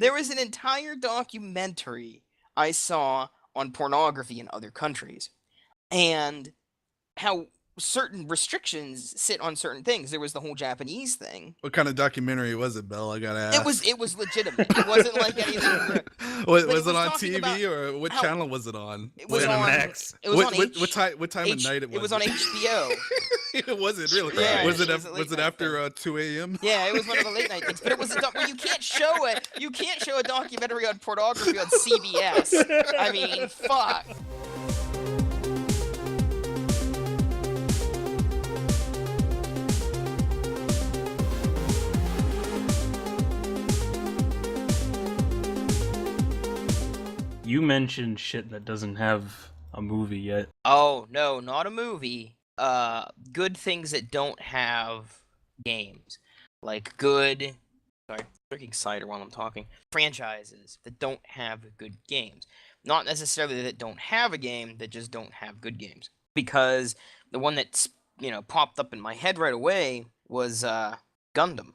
There was an entire documentary I saw on pornography in other countries, and how certain restrictions sit on certain things. There was the whole Japanese thing. What kind of documentary was it, Bill? I gotta ask. It was legitimate. It wasn't like anything. Was it on TV or what channel was it on? It was on Cinemax. It was What time of night it was? It was on HBO. It wasn't really. Yeah, was it it? was a late Was it night after 2 a.m.? Yeah, it was one of the late night things. But it was well, you can't show it. You can't show a documentary on pornography on CBS. I mean, fuck. You mentioned shit that doesn't have a movie yet. Oh, no, not a movie. Good things that don't have games. Like good... Sorry, drinking cider while I'm talking. Franchises that don't have good games. Not necessarily that don't have a game, that just don't have good games. Because the one that's, popped up in my head right away was Gundam.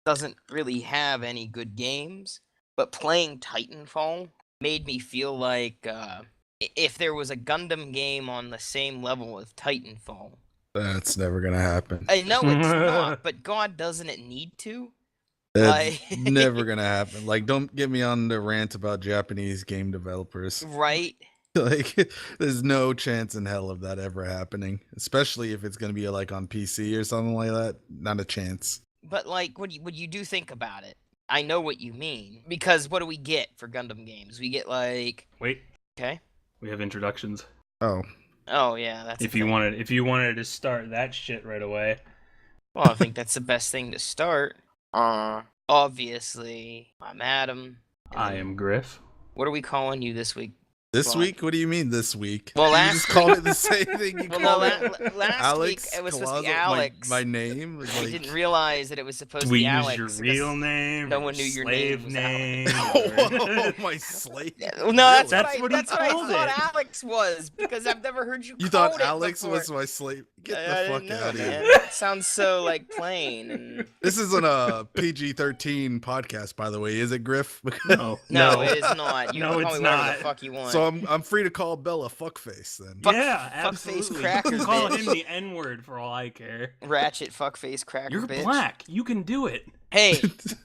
Doesn't really have any good games, but playing Titanfall made me feel like if there was a Gundam game on the same level as Titanfall. That's never gonna happen. I know it's not, but God, doesn't it need to? That's never gonna happen. Like, don't get me on the rant about Japanese game developers. Right? Like, there's no chance in hell of that ever happening. Especially if it's gonna be like on PC or something like that. Not a chance. But like, when you do think about it, I know what you mean. Because what do we get for Gundam games? We get like... Wait. Okay. We have introductions. Oh. Oh yeah, that's if you wanted to start that shit right away. Well, I think that's the best thing to start. Obviously, I'm Adam. I am Griff. What are we calling you this week? This week? What do you mean this week? Well, you just called it the same thing. You called it last Alex week it was Colazo, supposed to be Alex. My name. Like... I didn't realize that it was supposed to we be Alex. Use your real name. No one knew your slave name. Oh, my slave. No, that's That's what I thought Alex was, because I've never heard you. You called thought it Alex before. was my slave? Get I the fuck didn't know, out of man. here. It sounds so like plain. And... This isn't a PG-13 podcast, by the way, is it, Griff? No, it is not. You No, can call it's me whatever not. the fuck you want. So I'm free to call Bella fuckface then. Yeah, fuckface absolutely. cracker You can call bitch. him the N-word for all I care. Ratchet fuckface cracker You're bitch. black. You can do it. Hey,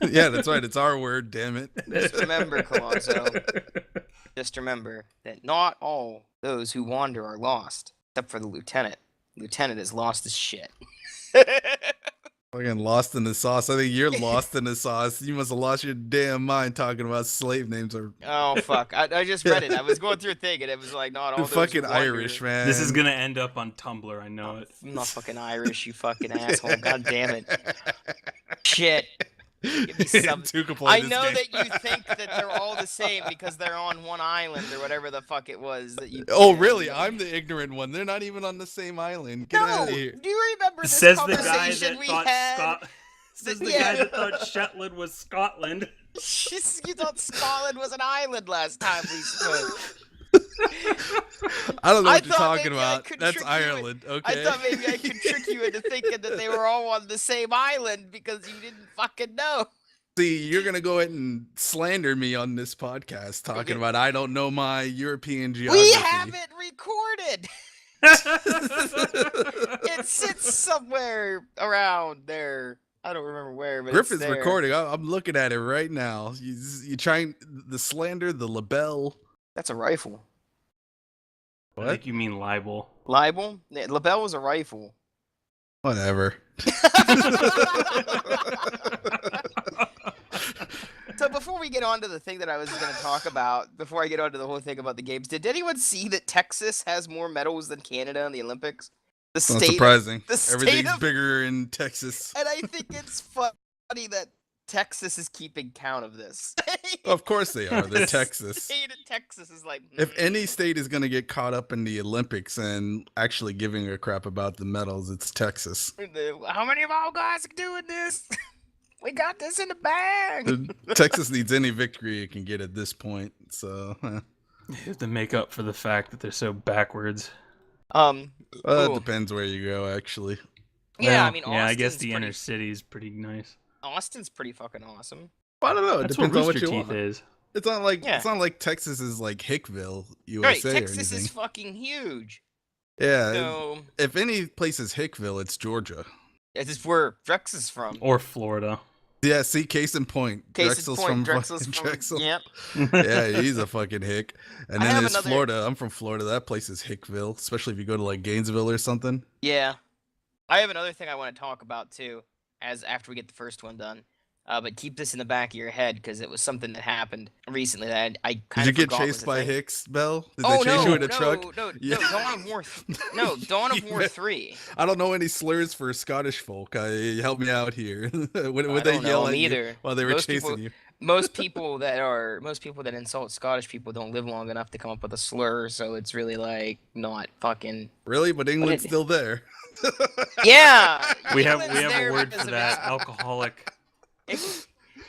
Yeah, that's right. It's our word, damn it. just remember, Colazo. Just remember that not all those who wander are lost, except for the lieutenant. Lieutenant is lost as shit. Fucking lost in the sauce. I think you're lost in the sauce. You must have lost your damn mind talking about slave names. Or Oh fuck! I just read it. I was going through a thing, and it was like not all those fucking who wander. Irish, man. This is gonna end up on Tumblr. I know it. I'm not fucking Irish, you fucking asshole. God damn it. Shit. Give me some... I know that you think that they're all the same because they're on one island or whatever the fuck it was that you. Oh, really? I'm the ignorant one. They're not even on the same island. Get out of here. Do you remember this Says the guy conversation that we thought had? Says the guy that thought Shetland was Scotland. You thought Scotland was an island last time we spoke. I don't know what you're thought talking maybe I about. could That's trick you Ireland. Okay. I thought maybe I could trick you into thinking that they were all on the same island because you didn't fucking know. See, you're gonna go ahead and slander me on this podcast talking about I don't know my European geography. We have it recorded. It sits somewhere around there. I don't remember where, but Griff it's is there. recording. I'm looking at it right now. You trying the slander, the label. That's a rifle. I think you mean libel. Libel? Yeah, Labelle was a rifle. Whatever. So before we get on to the thing that I was going to talk about, before I get on to the whole thing about the games, did anyone see that Texas has more medals than Canada in the Olympics? The Not state, surprising. the state Everything's of- bigger in Texas. And I think it's funny that Texas is keeping count of this. Of course they are. They're The Texas. state of Texas is like... If any state is going to get caught up in the Olympics and actually giving a crap about the medals, it's Texas. How many of our guys are doing this? We got this in the bag. Texas needs any victory it can get at this point. So, You have to make up for the fact that they're so backwards. it Ooh. depends where you go, actually. Yeah, I mean, I guess Austin's the pretty- inner city is pretty nice. Austin's pretty fucking awesome. I don't know. It That's what depends on what Rooster you Teeth want. is. Yeah. It's not like Texas is like Hickville, Right, USA, or Texas anything. is fucking huge. Yeah. So If any place is Hickville, it's Georgia. this is where Drex is from. Or Florida. Yeah. See, case in point. Case in point, Drexel's Drexel's from. Drexel. Yep. Yeah, he's a fucking hick. And I then have there's another- Florida. I'm from Florida. That place is Hickville, especially if you go to like Gainesville or something. Yeah. I have another thing I want to talk about too, as after we get the first one done. But keep this in the back of your head because it was something that happened recently that I Did kind you of get forgot was chased a by thing. Hicks, Bell? Did Oh they chase no, you in a truck? no, Yeah. Dawn of War. Dawn of War Yeah. 3. I don't know any slurs for Scottish folk. Help me out here. Would I they don't know yell them at you either. while they were Most chasing people- you? Most people that insult Scottish people don't live long enough to come up with a slur, so it's really like not fucking. Really? But England's it- still there. Yeah. We have England's there a word because for of that. its- Alcoholic.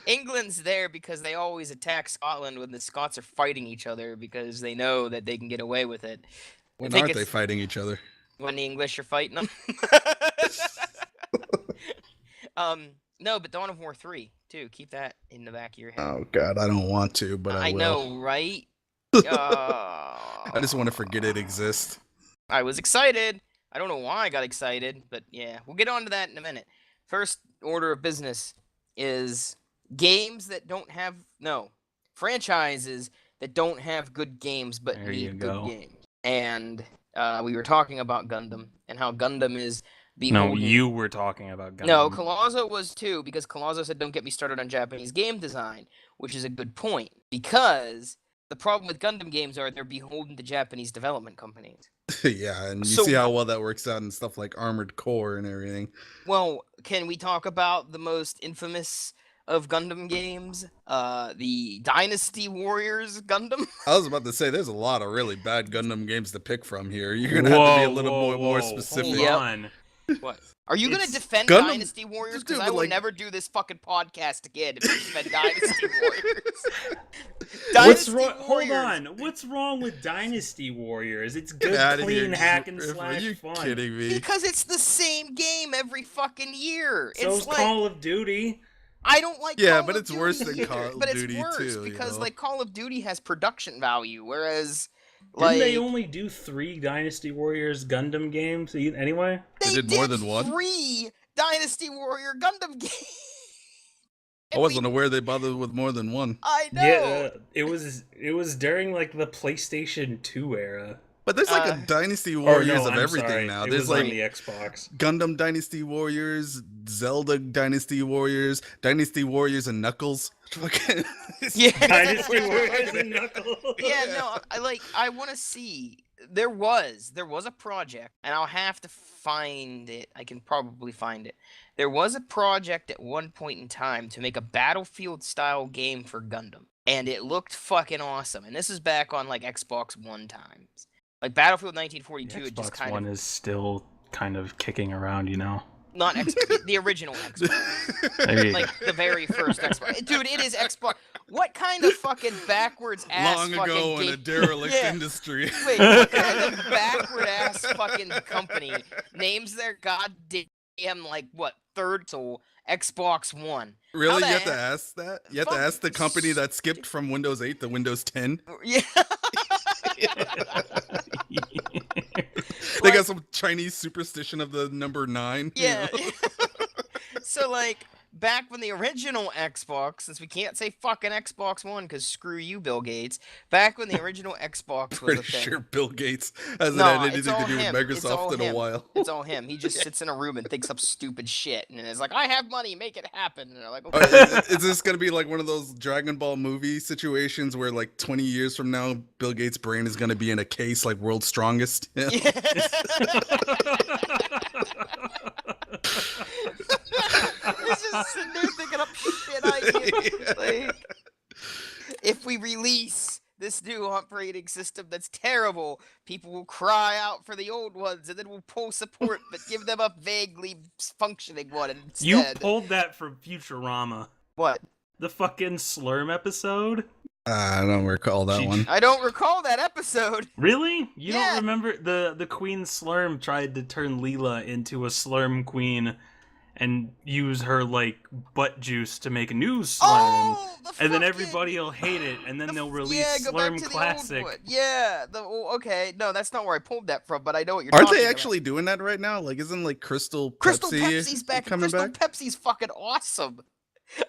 England's there because they always attack Scotland when the Scots are fighting each other because they know that they can get away with it. When think aren't they it's- fighting each other? When the English are fighting them. No, but Dawn of War 3 too. Keep that in the back of your head. Oh God, I don't want to, but I will. know, right? I just want to forget it exists. I was excited. I don't know why I got excited, but yeah, we'll get on to that in a minute. First order of business is games that don't have franchises that don't have good games but There you need go. good games. And we were talking about Gundam and how Gundam is No, beholden. you were talking about Gundam. No, Colosso was too, because Colosso said don't get me started on Japanese game design, which is a good point. Because the problem with Gundam games are they're beholden to Japanese development companies. Yeah, and you So- see how well that works out in stuff like Armored Core and everything. Well, can we talk about the most infamous of Gundam games? The Dynasty Warriors Gundam? I was about to say, there's a lot of really bad Gundam games to pick from here. You're gonna have to be a little more specific. Hold Yep. on. What? Are you going to It's defend Gundam- Dynasty Warriors? Dude, Because I but will like- never do this fucking podcast again if you defend Dynasty Warriors. What's Dynasty wrong? Hold Warriors. on. What's wrong with Dynasty Warriors? It's Get good, outta here, clean hack and Griff. slash Are you fun. kidding me? Because it's the same game every fucking year. So's It's like Call of Duty. I don't like. Yeah, Call but of it's worse Duty than Call of but Duty, it's worse too, you because know? like Call of Duty has production value, whereas Didn't like they only do 3 Dynasty Warriors Gundam games anyway? They did more than one? 3 Dynasty Warrior Gundam games. I wasn't aware they bothered with more than one. I know. Yeah, it was during like the PlayStation 2 era. But there's like a Uh, Dynasty Or Warriors no, of I'm everything sorry. now. It There's was like on the Xbox. Gundam Dynasty Warriors, Zelda Dynasty Warriors, Dynasty Warriors and Knuckles. Fucking- Yeah. Dynasty Warriors and Knuckles. Yeah, no, I want to see. There was a project, and I'll have to find it. I can probably find it. There was a project at one point in time to make a Battlefield style game for Gundam, and it looked fucking awesome. And this is back on like Xbox One times, like Battlefield 1942. It just Xbox kind One of is still kind of kicking around, you know. not the original Xbox. There you Like the very first Xbox. Dude, it is Xbox. What kind of fucking backwards ass Long fucking ago in game? a derelict Yeah. industry. Wait, what kind of backward ass fucking company names their goddamn like what third soul Xbox One? Really? the You have to heck? ask that? You have to Fuck ask the company that skipped from Windows 8 to Windows 10? Yeah. They got some Chinese superstition of the number 9. you Yeah. know? So like back when the original Xbox, since we can't say fucking Xbox One because screw you, Bill Gates. Back when the original Xbox was Pretty a thing. sure Bill Gates hasn't No, had it's anything all to do with him. It's all Microsoft in a him. while. It's all him. He just sits in a room and thinks up stupid shit, and is like, "I have money, make it happen." And they're like, Oh, "Okay." is this gonna be like one of those Dragon Ball movie situations where like 20 years from now Bill Gates' brain is gonna be in a case like World's Strongest? Yeah. He's just sitting there thinking up shit ideas. Like, if we release this new operating system that's terrible, people will cry out for the old ones, and then we'll pull support, but give them a vaguely functioning one instead. You pulled that from Futurama. What? The fucking Slurm episode? I don't recall that one. I don't recall that episode. Really? You Yeah. don't remember the Queen Slurm tried to turn Leela into a Slurm Queen, and use her like butt juice to make a new Slurm, and then fucking- everybody will hate it, and then they'll release go back Slurm to the Classic. old one. Yeah, okay, no, that's not where I pulled that from, but I know what you're Aren't talking they about. actually doing that right now? Like, isn't like Crystal Pepsi's back. coming Crystal back? Pepsi's fucking awesome.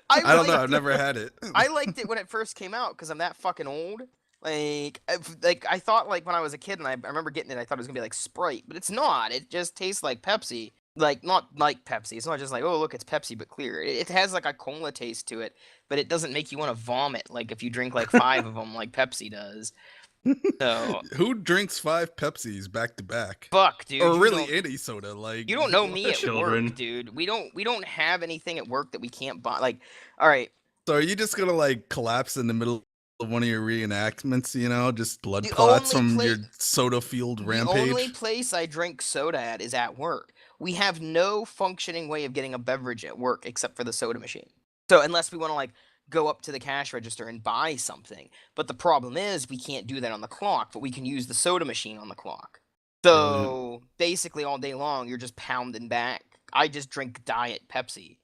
I don't know. liked I've never had it. I liked it when it first came out because I'm that fucking old. Like I thought like when I was a kid and I remember getting it, I thought it was gonna be like Sprite, but it's not. It just tastes like Pepsi. Like not like Pepsi. It's not just like, oh look, it's Pepsi but clear. It has like a cola taste to it, but it doesn't make you want to vomit like if you drink like 5 of them like Pepsi does. So Who drinks 5 Pepsis back to back? fuck, dude. Or you really don't- any soda? Like You don't know me at Children. work, dude. We don't have anything at work that we can't buy. Like, all right, So are you just gonna like collapse in the middle of one of your reenactments? You know, just blood The clots only from your place- soda fueled the rampage. only place I drink soda at is at work. We have no functioning way of getting a beverage at work except for the soda machine. So unless we want to like go up to the cash register and buy something, but the problem is we can't do that on the clock, but we can use the soda machine on the clock. So basically all day long you're just pounding back. I just drink Diet Pepsi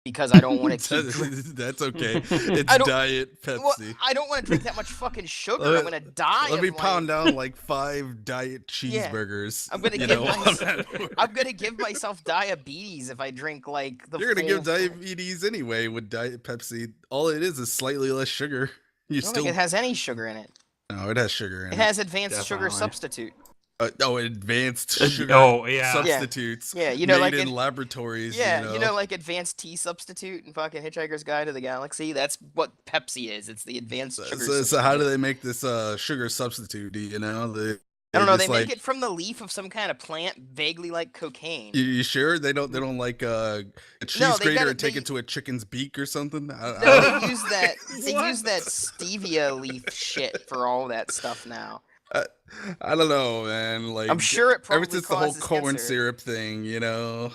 because I don't want to keep That's okay. It's I don't- Diet Pepsi. Well, I don't want to drink that much fucking sugar. I'm gonna die. Let of, me like- pound down like 5 diet Yeah. cheeseburgers. I'm gonna you get know, my- while I'm at work. I'm gonna give myself diabetes if I drink like the. You're gonna full- give diabetes anyway with Diet Pepsi. All it is slightly less sugar. You I don't still think it has any sugar in it. no, it has sugar in It it. has advanced sugar Definitely. substitute. Advanced sugar Oh yeah. substitutes. Yeah, you know, made like in in- laboratories. Yeah, like advanced tea substitute in fucking Hitchhiker's Guide to the Galaxy. That's what Pepsi is. It's the advanced sugar. So how do they make this sugar substitute? Do you know? I don't know. They just, make like- it from the leaf of some kind of plant, vaguely like cocaine. You sure they don't like a cheese No, they grater gotta- and take they- it to a chicken's beak or something? I No, don't- they use that. They What? use that stevia leaf shit for all that stuff now. I don't know, man. Like I'm sure it probably ever since the whole causes corn cancer. syrup thing, you know,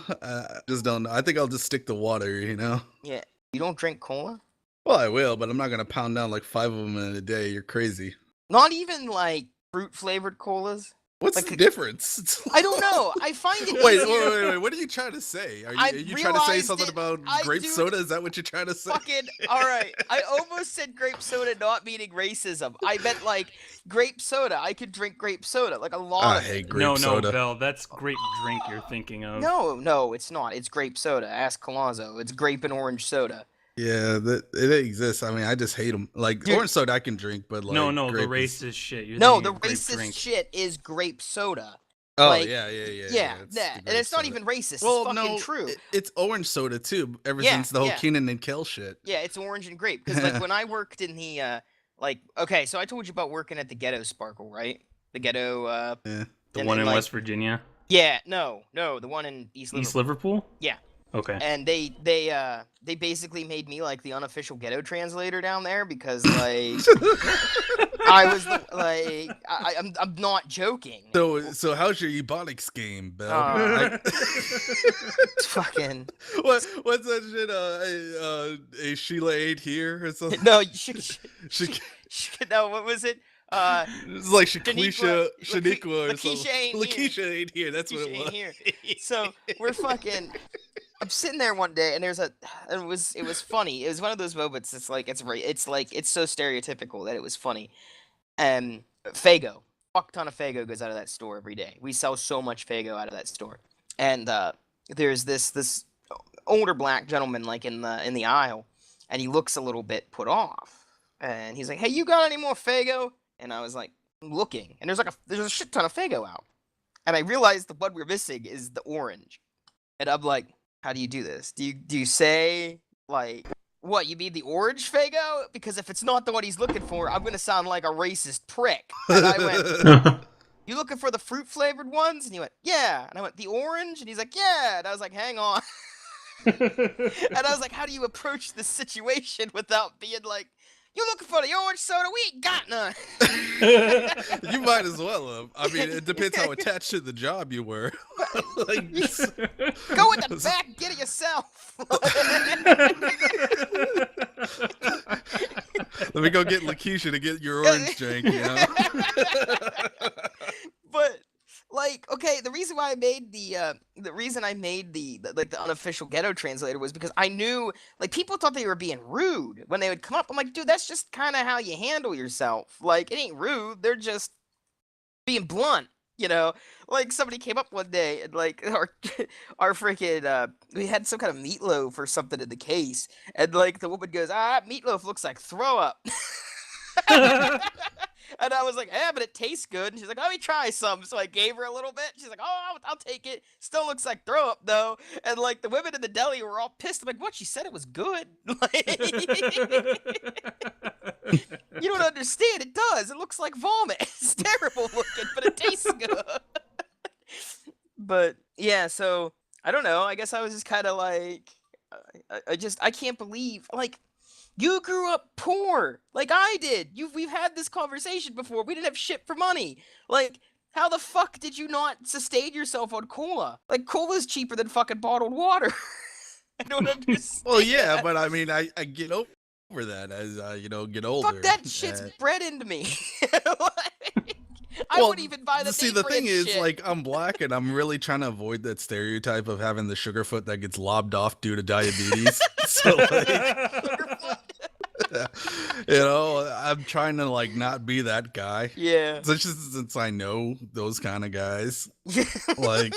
just don't know. I think I'll just stick to water, you know. Yeah, you don't drink cola? Well, I will, but I'm not gonna pound down like 5 of them in a day. You're crazy. Not even like fruit flavored colas. What's Like the a- difference? I don't know. I find it Wait, easier. wait. What are you trying to say? Are I you trying to say realized something it- about I grape do- soda? Is that what you're trying to say? Fucking all right. I almost said grape soda, not meaning racism. I meant like grape soda. I could drink grape soda, like a lot I of hate it. grape No, soda. Bell, that's grape drink you're thinking of. No, it's not. It's grape soda. Ask Colazzo. It's grape and orange soda. Yeah, it exists. I mean, I just hate them. Like Dude. orange soda, I can drink, but like no, the grape is- racist shit. You're No, thinking the of grape racist drink. shit is grape soda. Oh like- yeah. Yeah, it's that. the And grape it's not soda. even racist. Well, it's fucking no, true. it's orange soda too. Ever Yeah, since the whole yeah. Keenan and Kel shit. Yeah, it's orange and grape. Because like when I worked in the like, okay, so I told you about working at the Ghetto Sparkle, right? The Ghetto. Yeah. The and one then, in like- West Virginia, Yeah, no, the one in East Liverpool. East Liverpool. Yeah. Okay. And they basically made me like the unofficial ghetto translator down there because like I was like I'm not joking. So how's your Ebonics game, Bell? It's fucking what's that shit? A Sheila ain't here or something? no. No, what was it? It's like Shaniqua Shaniqua or Lakeisha something. ain't here. Lakeisha ain't here. That's what Lakeisha it ain't was. here. So we're fucking. I'm sitting there one day, and it was funny. It was one of those moments. It's like it's so stereotypical that it was funny. And Faygo, fuck ton of Faygo goes out of that store every day. We sell so much Faygo out of that store. And there's this older black gentleman like in the aisle, and he looks a little bit put off. And he's like, "Hey, you got any more Faygo?" And I was like, "I'm looking." And there's a shit ton of Faygo out. And I realized the one we're missing is the orange. And I'm like, how do you do this? Do you say like, what, you mean the orange Faygo? Because if it's not the one he's looking for, I'm gonna sound like a racist prick. And I went, you looking for the fruit flavored ones? And he went, yeah. And I went, the orange? And he's like, yeah. And I was like, hang on. And I was like, how do you approach this situation without being like, you looking for the orange soda? We ain't got none. You might as well have. I mean, it depends how attached to the job you were. Like, Go in the back, get it yourself. let me go get Lakeisha to get your orange drink, you know? But like, okay. okay, the reason why I made the unofficial ghetto translator was because I knew, like, people thought they were being rude when they would come up. I'm like, dude, that's just kind of how you handle yourself. Like, it ain't rude. They're just being blunt, you know. Like, somebody came up one day and like our freaking we had some kind of meatloaf or something in the case, and like the woman goes, that meatloaf looks like throw up. And I was like, yeah, but it tastes good. And she's like, let me try some. So I gave her a little bit. She's like, oh, I'll take it. Still looks like throw up, though. And, like, the women in the deli were all pissed. I'm like, what? She said it was good. Like, you don't understand. It does. It looks like vomit. It's terrible looking, but it tastes good. But, yeah, so, I don't know. I guess I was just kind of like, I can't believe, like, you grew up poor, like I did. We've had this conversation before. We didn't have shit for money. Like, how the fuck did you not sustain yourself on cola? Like, cola's cheaper than fucking bottled water. I don't understand. Well, yeah, but I mean, I get over that as get older. Fuck that shit's bred into me. I Well, wouldn't even buy the see, name the brand thing is, shit. like, I'm black and I'm really trying to avoid that stereotype of having the sugar foot that gets lobbed off due to diabetes. So, like, I'm trying to, like, not be that guy. Yeah. Since I know those kind of guys. Like,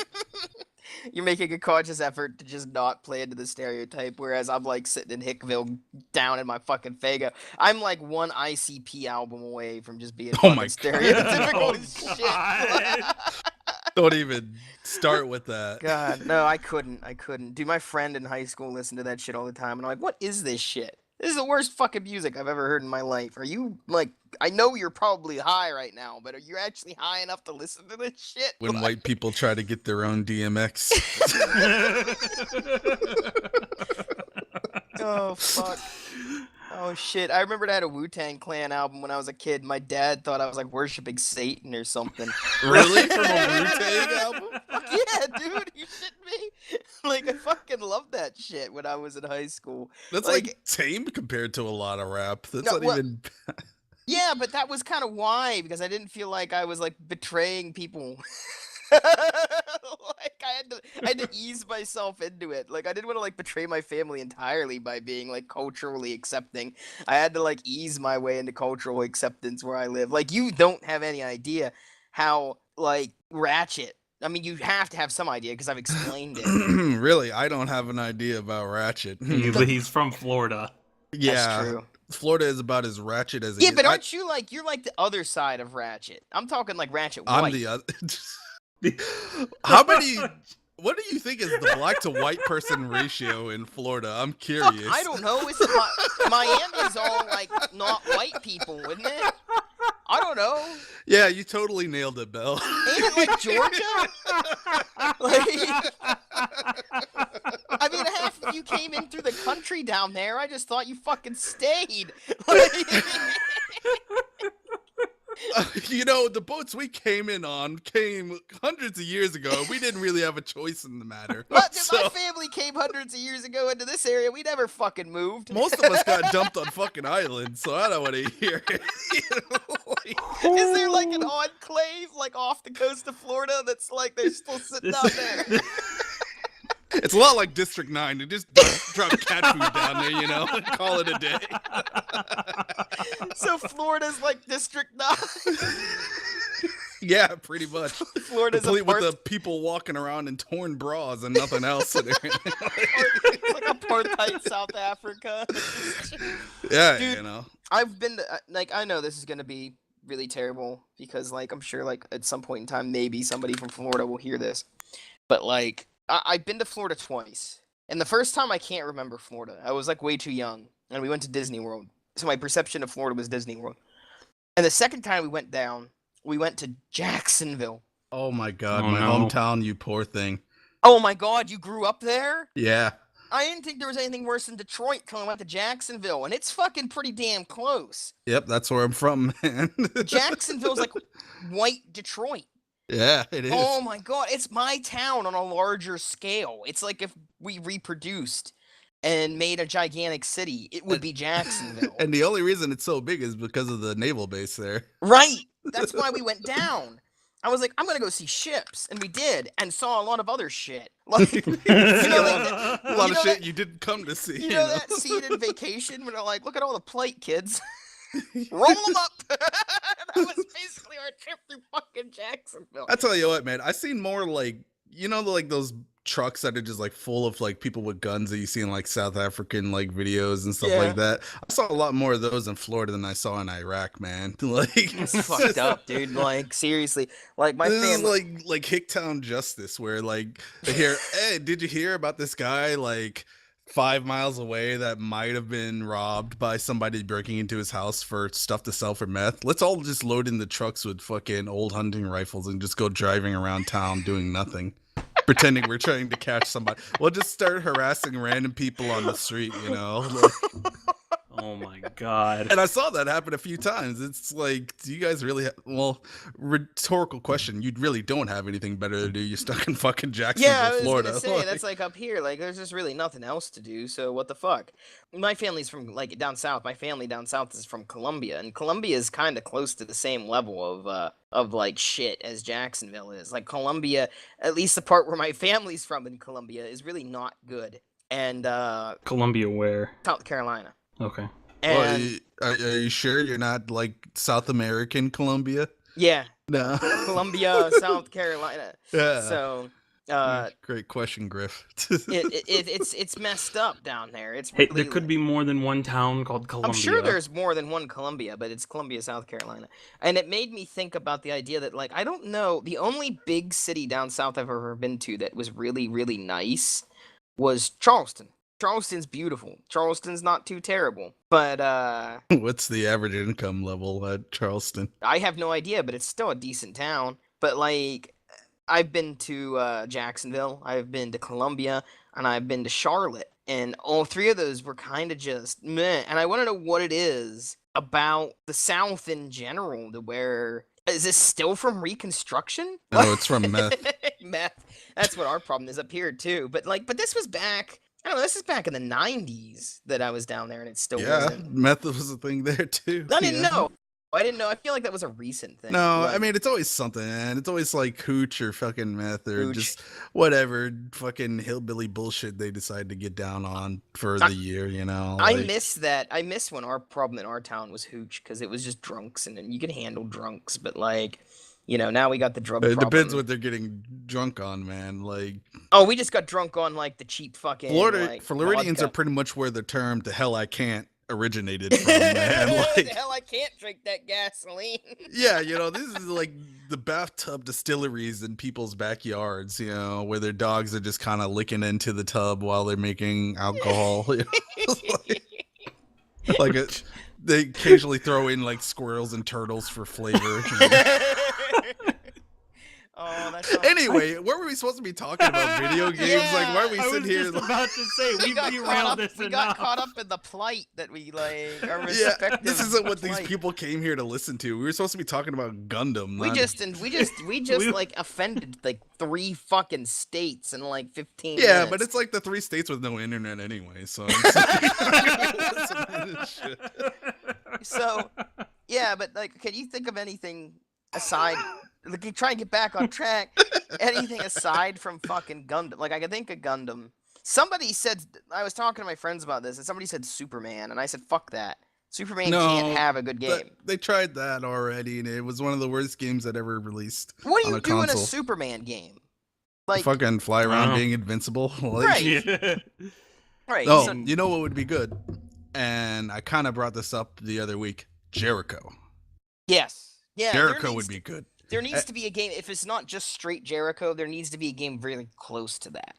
you're making a conscious effort to just not play into the stereotype, whereas I'm like sitting in Hickville down in my fucking Fago. I'm like one ICP album away from just being fucking stereotypical as shit. Don't even start with that. God, no, I couldn't. Dude, my friend in high school listened to that shit all the time, and I'm like, what is this shit? This is the worst fucking music I've ever heard in my life. Are you, like, I know you're probably high right now, but are you actually high enough to listen to this shit? When Like, white people try to get their own DMX. oh, fuck. Oh, shit. I remember I had a Wu-Tang Clan album when I was a kid. My dad thought I was, like, worshiping Satan or something. Really? From a Wu-Tang album? Fuck yeah, dude. You shitting me? Like, I fucking loved that shit when I was in high school. That's, like, tame compared to a lot of rap. That's No, not well, even... Yeah, but that was kind of why, because I didn't feel like I was, like, betraying people. Like, I had to ease myself into it. Like, I didn't want to, like, betray my family entirely by being, like, culturally accepting. I had to, like, ease my way into cultural acceptance where I live. Like, you don't have any idea how, like, ratchet. I mean, you have to have some idea because I've explained it. Really? I don't have an idea about ratchet. He's from Florida. Yeah. That's true. Florida is about as ratchet as it Yeah, is. but aren't you, like, you're, like, the other side of ratchet. I'm talking, like, ratchet white. I'm the other... How many... What do you think is the black to white person ratio in Florida? I'm curious. Fuck, I don't know. Is it Miami's all, like, not white people, isn't it? I don't know. Yeah, you totally nailed it, Bell. Ain't it like Georgia? Like, I mean, half of you came in through the country down there. I just thought you fucking stayed. Like, The boats we came in on came hundreds of years ago. We didn't really have a choice in the matter. my family came hundreds of years ago into this area. We never fucking moved. Most of us got dumped on fucking islands, so I don't want to hear it. Is there like an enclave like off the coast of Florida that's like they're still sitting out there? It's a lot like District 9. They just drop cat food down there, and call it a day. So Florida's like District 9? Yeah, pretty much. Florida's complete with the people walking around in torn bras and nothing else. It's like apartheid South Africa. Yeah, dude, I've been to, like, I know this is gonna be really terrible because, like, I'm sure, like, at some point in time, maybe somebody from Florida will hear this. But, like, I've been to Florida twice. And the first time, I can't remember Florida. I was, like, way too young. And we went to Disney World. So my perception of Florida was Disney World. And the second time we went down, we went to Jacksonville. Oh, my God. My hometown, you poor thing. Oh, my God. You grew up there? Yeah. I didn't think there was anything worse than Detroit till I went to Jacksonville. And it's fucking pretty damn close. Yep, that's where I'm from, man. Jacksonville's like white Detroit. Yeah, it is. Oh my God, it's my town on a larger scale. It's like if we reproduced and made a gigantic city, it would be Jacksonville. And the only reason it's so big is because of the naval base there. Right. That's why we went down. I was like, I'm gonna go see ships, and we did, and saw a lot of other shit. Like, You know, see like a lot you of know shit that- you didn't come to see. you know that scene in Vacation when they're like, look at all the plate, kids. Roll them up. That was basically our trip through fucking Jacksonville. I tell you what, man, I seen more like like those trucks that are just like full of like people with guns that you see in like South African like videos and stuff Yeah. like that. I saw a lot more of those in Florida than I saw in Iraq, man. Like It's fucked up, dude. Like seriously, like my this is family. like Hicktown Justice, where like they hear, hey, did you hear about this guy like 5 miles away that might have been robbed by somebody breaking into his house for stuff to sell for meth? Let's all just load in the trucks with fucking old hunting rifles and just go driving around town doing nothing. Pretending we're trying to catch somebody. We'll just start harassing random people on the street, like, Oh my god. and I saw that happen a few times. It's like, do you guys really rhetorical question. You really don't have anything better to do. You're stuck in fucking Jacksonville, Yeah, I was Florida. gonna say that's like up here. Like, there's just really nothing else to do. So what the fuck? My family's from like down south. My family down south is from Columbia, and Columbia is kind of close to the same level of like shit as Jacksonville is. Like Columbia, at least the part where my family's from in Columbia, is really not good. And Columbia where? South Carolina. Okay. And Are you sure you're not like South American Columbia? yeah, No. Columbia, South Carolina. Yeah. So Great question, Griff. it's messed up down there. It's Hey, really, there could be more than one town called Columbia. I'm sure there's more than one Columbia, but it's Columbia, South Carolina. And it made me think about the idea that, like, I don't know, the only big city down south I've ever been to that was really, really nice was Charleston. Charleston's beautiful. Charleston's not too terrible. But What's the average income level at Charleston? I have no idea, but it's still a decent town. But, like, I've been to Jacksonville, I've been to Columbia, and I've been to Charlotte. And all three of those were kind of just meh. And I want to know what it is about the South in general to where... Is this still from Reconstruction? No, it's from meth. Meth. That's what our problem is up here, too. But this was back... I don't know, this is back in the 90s that I was down there, and it still wasn't. Meth was a thing there, too. I didn't Yeah. know. I didn't know. I feel like that was a recent thing. No, Like, I mean, it's always something, man. It's always like hooch or fucking meth or Hooch. just whatever fucking hillbilly bullshit they decide to get down on for the year, I like- miss that. I miss when our problem in our town was hooch because it was just drunks and you can handle drunks, but like, now we got the drug It problem. depends what they're getting drunk on, man. Like, Oh, we just got drunk on like the cheap fucking Floridians are vodka. pretty much where the term "the hell I can't" originated from, man. The Like, hell, I can't drink that gasoline. yeah, this is like the bathtub distilleries in people's backyards, where their dogs are just kind of licking into the tub while they're making alcohol. They occasionally throw in like squirrels and turtles for flavor. Oh, that's not... Anyway, where were we supposed to be talking about video games? Like, why are we I sitting was here? just about to say we derailed this we enough. got caught up in the plight that we like. Our Yeah, respective this isn't what these plight. people came here to listen to. We were supposed to be talking about Gundam. We not- just like offended like 3 fucking states in like 15 Yeah, minutes. but it's like the 3 states with no internet anyway, so. It's like, listen to this shit. So, yeah, but like, can you think of anything aside? Like, you try and get back on track. Anything aside from fucking Gundam? Like, I can think of Gundam. Somebody said, I was talking to my friends about this, and somebody said Superman, and I said, fuck that. Superman can't have a good game. They tried that already, and it was one of the worst games that ever released. What do on you a do in a console. Superman game? Like, Fucking fly around Wow. being invincible. Like, Right. Yeah. right? Oh, so- you know what would be good? And I kind of brought this up the other week. Jericho. yes. Yeah. there Jericho needs would to- be good. There needs to be a game. If it's not just straight Jericho, there needs to be a game really close to that.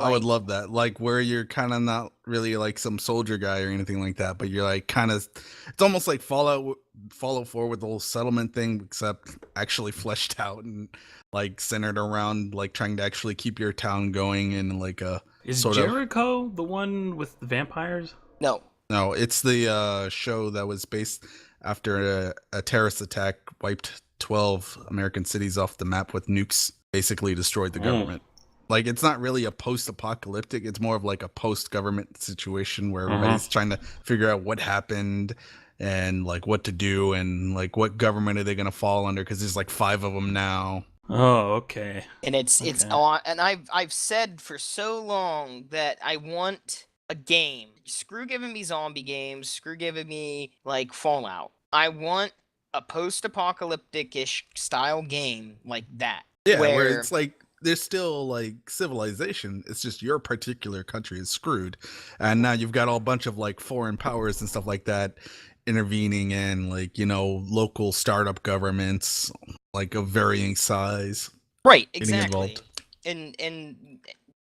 I would Like- love that. Like where you're kind of not really like some soldier guy or anything like that, but you're like kind of. It's almost like Fallout 4 with the whole settlement thing, except actually fleshed out and like centered around like trying to actually keep your town going in like a. Is Sort of. Jericho the one with the vampires? No. No, it's the show that was based after a terrorist attack wiped 12 American cities off the map with nukes, basically destroyed the government. Like, it's not really a post-apocalyptic, it's more of like a post-government situation where everybody's trying to figure out what happened and like what to do and like what government are they going to fall under, because there's like 5 of them now. Oh, okay. And it's Okay. on. And I've said for so long that I want a game. Screw giving me zombie games. Screw giving me like Fallout. I want a post-apocalyptic-ish style game like that. Yeah, where Where it's like there's still like civilization. It's just your particular country is screwed, and now you've got all bunch of like foreign powers and stuff like that intervening, and like local startup governments like of varying size right, getting exactly. involved. And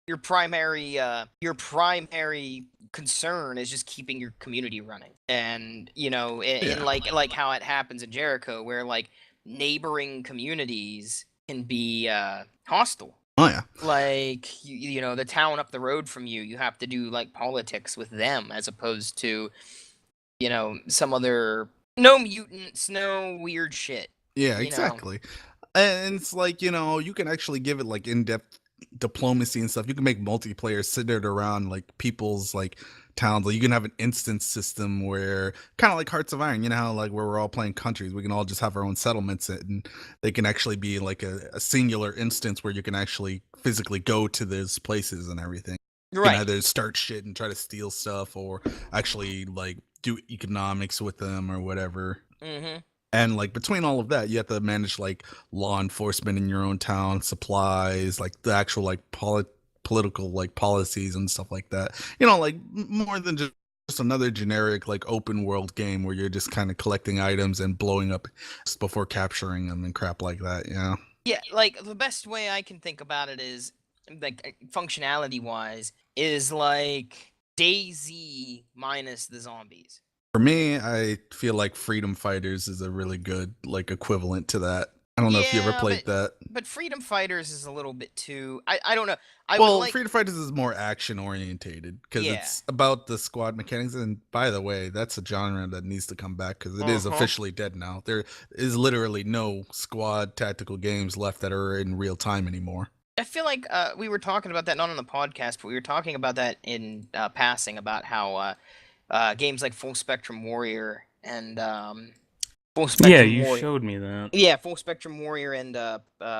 your primary concern is just keeping your community running. And in Yeah. like how it happens in Jericho, where like neighboring communities can be hostile. Oh yeah. Like the town up the road from you have to do like politics with them, as opposed to some other, no mutants, no weird shit. Yeah, you know exactly. And it's like, you can actually give it like in-depth diplomacy and stuff. You can make multiplayer centered around like people's like towns. Like you can have an instance system where kind of like Hearts of Iron, how like where we're all playing countries, we can all just have our own settlements, and they can actually be like a singular instance where you can actually physically go to those places and everything. You can right. either start shit and try to steal stuff, or actually like do economics with them or whatever. Mm-hmm. And like between all of that, you have to manage like law enforcement in your own town, supplies, like the actual like political like policies and stuff like that. Like more than just another generic like open world game where you're just kind of collecting items and blowing up just before capturing them and crap like that. Yeah. Yeah, like the best way I can think about it is like functionality wise is like DayZ minus the zombies. For me, I feel like Freedom Fighters is a really good like equivalent to that. I don't know if you ever Yeah, played that. but Freedom Fighters is a little bit too. I don't know. I would Well, like. Freedom Fighters is more action orientated because Yeah. it's about the squad mechanics. And by the way, that's a genre that needs to come back because it is Uh-huh. officially dead now. There is literally no squad tactical games left that are in real time anymore. I feel like we were talking about that not on the podcast, but we were talking about that in passing about how games like Full Spectrum Warrior and Full Spectrum Yeah, you Warrior. showed me that. Yeah, Full Spectrum Warrior and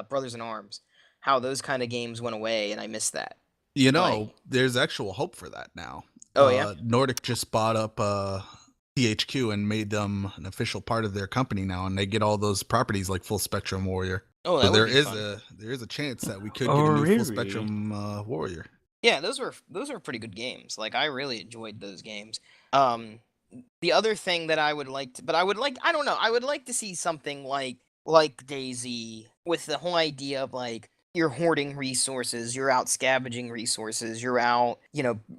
Brothers in Arms. How those kind of games went away, and I miss that. There's actual hope for that now. Oh yeah. Nordic just bought up THQ and made them an official part of their company now, and they get all those properties like Full Spectrum Warrior. Oh, that So would there be is fun. there is a chance that we could get Oh, a new really? Full Spectrum Warrior. Yeah, those were pretty good games. Like I really enjoyed those games. The other thing that I would like to, but I would like, I don't know, I would like to see something like DayZ with the whole idea of like you're hoarding resources, you're out scavenging resources, you're out,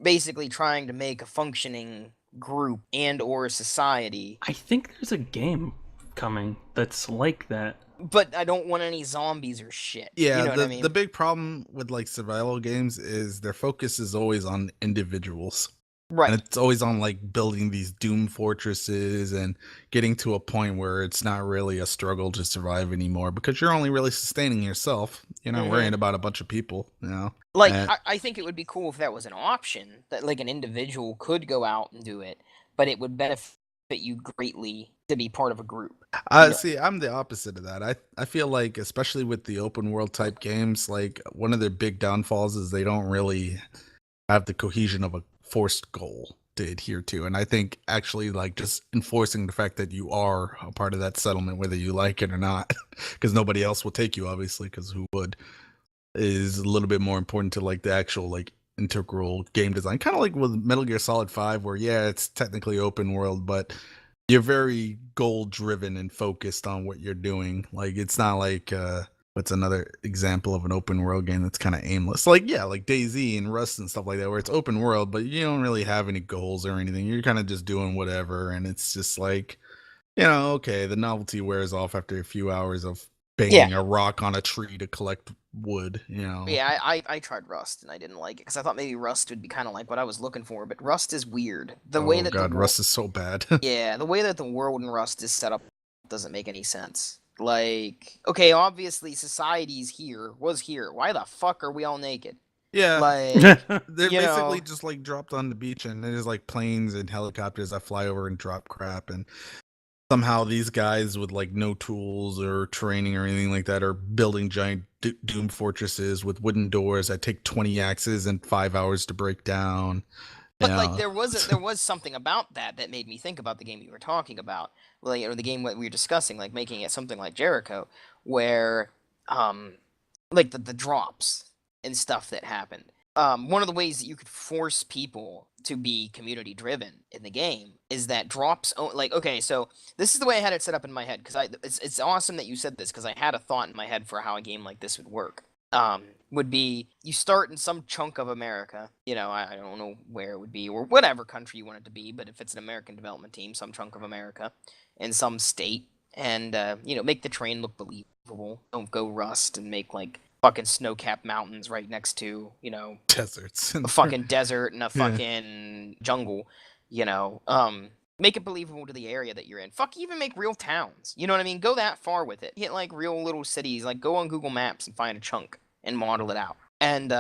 basically trying to make a functioning group and or society. I think there's a game coming that's like that. But I don't want any zombies or shit. Yeah, You know what I mean? the big problem with like survival games is their focus is always on individuals. Right. And it's always on like building these doom fortresses and getting to a point where it's not really a struggle to survive anymore because you're only really sustaining yourself. You're not worrying about a bunch of people, Like, And- I think it would be cool if that was an option, that like an individual could go out and do it, but it would benefit you greatly to be part of a group. See, I'm the opposite of that. I feel like, especially with the open world type games, like one of their big downfalls is they don't really have the cohesion of a forced goal to adhere to. And I think actually like just enforcing the fact that you are a part of that settlement, whether you like it or not, because nobody else will take you, obviously, because who would, is a little bit more important to like the actual like integral game design. Kind of like with Metal Gear Solid 5, where yeah, it's technically open world, but you're very goal driven and focused on what you're doing. Like it's not like what's another example of an open world game that's kind of aimless? Like yeah, like DayZ and Rust and stuff like that, where it's open world, but you don't really have any goals or anything. You're kind of just doing whatever, and it's just like, okay, the novelty wears off after a few hours of banging a rock on a tree to collect wood. Yeah, I tried Rust and I didn't like it because I thought maybe Rust would be kind of like what I was looking for, but Rust is weird. The way that Rust is so bad. Yeah, the way that the world in Rust is set up doesn't make any sense. Like, okay, obviously society's here, was here. Why the fuck are we all naked? Yeah, Like, they're you basically know, just like dropped on the beach, and there's like planes and helicopters that fly over and drop crap, and somehow these guys with like no tools or training or anything like that are building giant doom fortresses with wooden doors that take 20 axes and 5 hours to break down. but like Yeah. there was something about that made me think about the game you were talking about. Well, the game that we were discussing, like making it something like Jericho, where um like the drops and stuff that happened. One of the ways that you could force people to be community driven in the game is that drops. Like, okay, so this is the way I had it set up in my head because it's awesome that you said this because I had a thought in my head for how a game like this would work. Would be you start in some chunk of America, I don't know where it would be or whatever country you want it to be, but if it's an American development team, some chunk of America in some state, and make the terrain look believable. Don't go Rust and make like fucking snow-capped mountains right next to Deserts. a fucking desert and a Yeah. fucking jungle. Make it believable to the area that you're in. Fuck, even make real towns. You know what I mean? Go that far with it. Get like real little cities. Like go on Google Maps and find a chunk and model it out. And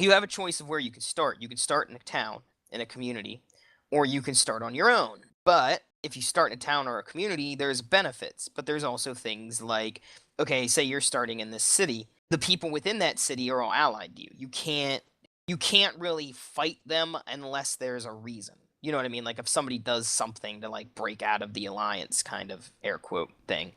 you have a choice of where you can start. You can start in a town, in a community, or you can start on your own. But if you start in a town or a community, there's benefits. But there's also things like, okay, say you're starting in this city. The people within that city are all allied to you. You can't really fight them unless there's a reason. You know what I mean? Like if somebody does something to like break out of the alliance kind of air quote thing,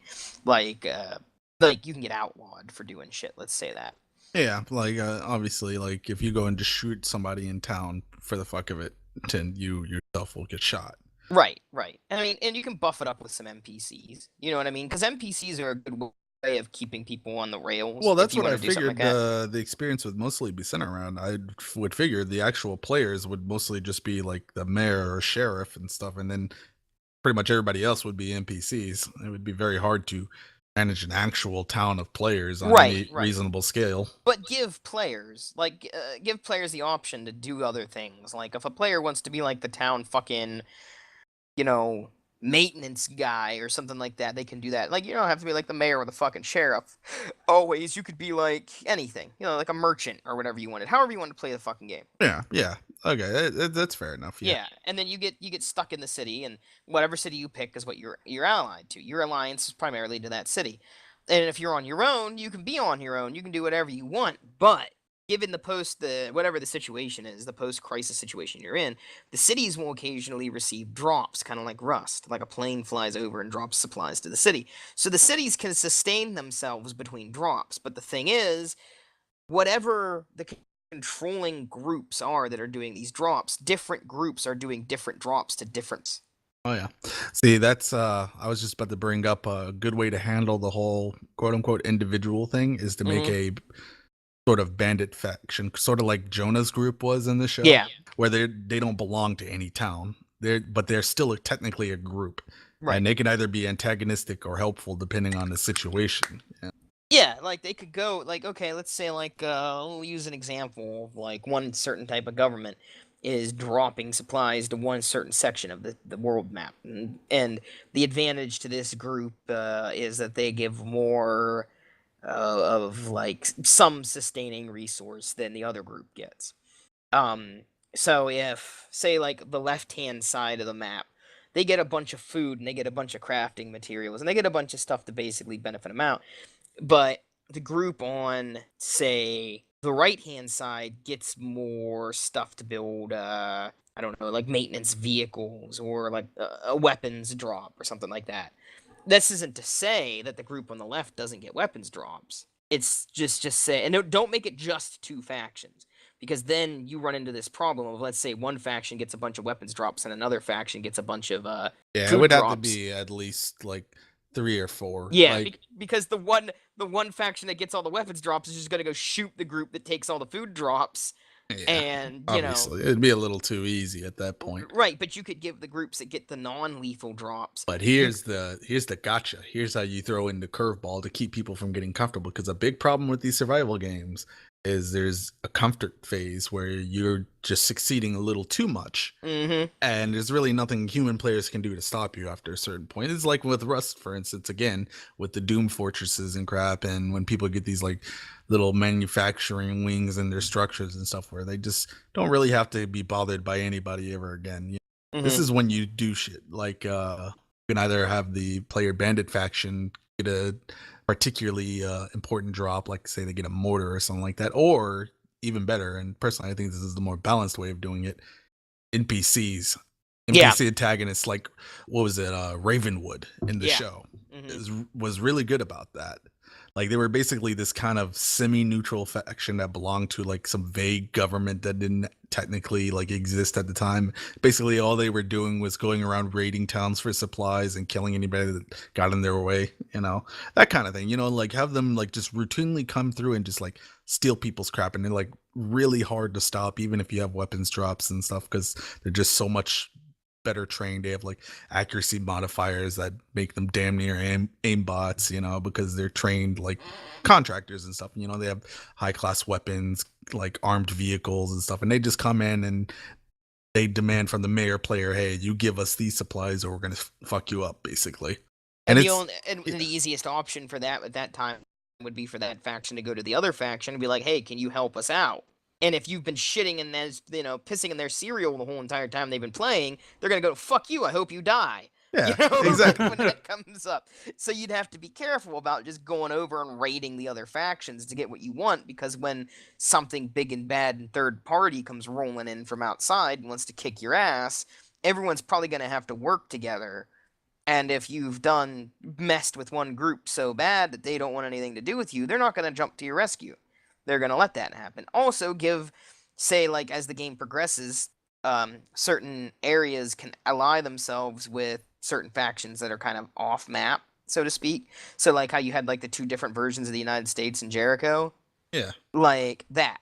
like you can get outlawed for doing shit. Let's say that. Yeah, like obviously, like if you go and just shoot somebody in town for the fuck of it, then you yourself will get shot. Right, right. I mean, and you can buff it up with some NPCs. You know what I mean? Because NPCs are a good way of keeping people on the rails. Well, If that's you what want I to do something like figured that. the experience would mostly be centered around. I would figure the actual players would mostly just be like the mayor or sheriff and stuff, and then pretty much everybody else would be NPCs. It would be very hard to manage an actual town of players on Right, any right. reasonable scale. But give players the option to do other things. Like if a player wants to be like the town fucking you know, maintenance guy or something like that, they can do that. Like, you don't have to be like the mayor or the fucking sheriff. Always, you could be like anything, like a merchant or whatever you wanted, however you want to play the fucking game. Yeah, yeah. Okay, that's fair enough. Yeah. Yeah, and then you get stuck in the city, and whatever city you pick is what you're allied to. Your alliance is primarily to that city, and if you're on your own, you can be on your own. You can do whatever you want, but given the whatever the situation is, the post crisis situation you're in, the cities will occasionally receive drops, kind of like Rust, like a plane flies over and drops supplies to the city. So the cities can sustain themselves between drops, but the thing is, whatever the controlling groups are that are doing these drops, different groups are doing different drops to different. Oh yeah. See, that's I was just about to bring up a good way to handle the whole quote unquote individual thing is to make a sort of bandit faction, sort of like Jonah's group was in the show. Yeah. Where they don't belong to any town. They're still technically a group. Right. And they can either be antagonistic or helpful depending on the situation. Yeah. Yeah, like they could go like, okay, let's say like we'll use an example of like one certain type of government is dropping supplies to one certain section of the world map, and the advantage to this group is that they give more of like some sustaining resource than the other group gets. So if say like the left hand side of the map, they get a bunch of food and they get a bunch of crafting materials and they get a bunch of stuff to basically benefit them out. But the group on, say, the right-hand side gets more stuff to build, I don't know, like maintenance vehicles or like a weapons drop or something like that. This isn't to say that the group on the left doesn't get weapons drops. It's just say, and don't make it just two factions, because then you run into this problem of, let's say, one faction gets a bunch of weapons drops and another faction gets a bunch of Yeah, it food would have to drops. be at least like 3 or 4. Yeah, Like, because the one faction that gets all the weapons drops is just gonna go shoot the group that takes all the food drops, yeah, and obviously it'd be a little too easy at that point. right. But you could give the groups that get the non-lethal drops. But here's the gotcha. Here's how you throw in the curveball to keep people from getting comfortable. Because a big problem with these survival games is there's a comfort phase where you're just succeeding a little too much. Mm-hmm. And there's really nothing human players can do to stop you after a certain point. It's like with Rust, for instance, again, with the Doom fortresses and crap, and when people get these like little manufacturing wings in their structures and stuff where they just don't really have to be bothered by anybody ever again. This Mm-hmm. is when you do shit. Like you can either have the player bandit faction get a particularly important drop, like say they get a mortar or something like that, or even better, and personally I think this is the more balanced way of doing it, NPCs. Yeah. NPC antagonists, like what was it, Ravenwood in the Yeah. show, Mm-hmm. was really good about that. Like they were basically this kind of semi-neutral faction that belonged to like some vague government that didn't technically like exist at the time. Basically, all they were doing was going around raiding towns for supplies and killing anybody that got in their way. That kind of thing. Like have them like just routinely come through and just like steal people's crap, and they're like really hard to stop, even if you have weapons drops and stuff, because they're just so much better trained. They have like accuracy modifiers that make them damn near aim bots, because they're trained like contractors and stuff. They have high class weapons, like armed vehicles and stuff, and they just come in and they demand from the mayor player, hey, you give us these supplies or we're gonna fuck you up, basically. And Yeah. the easiest option for that at that time would be for that faction to go to the other faction and be like, "Hey, can you help us out?" And if you've been shitting in their, pissing in their cereal the whole entire time they've been playing, they're gonna go, "Fuck you! I hope you die." Yeah, Like exactly. when that comes up. So you'd have to be careful about just going over and raiding the other factions to get what you want, because when something big and bad and third party comes rolling in from outside and wants to kick your ass, everyone's probably gonna have to work together. And if you've messed with one group so bad that they don't want anything to do with you, they're not going to jump to your rescue. They're going to let that happen. Also, say, like, as the game progresses, certain areas can ally themselves with certain factions that are kind of off map, so to speak. So, like, how you had, like, the two different versions of the United States and Jericho? Yeah. Like that.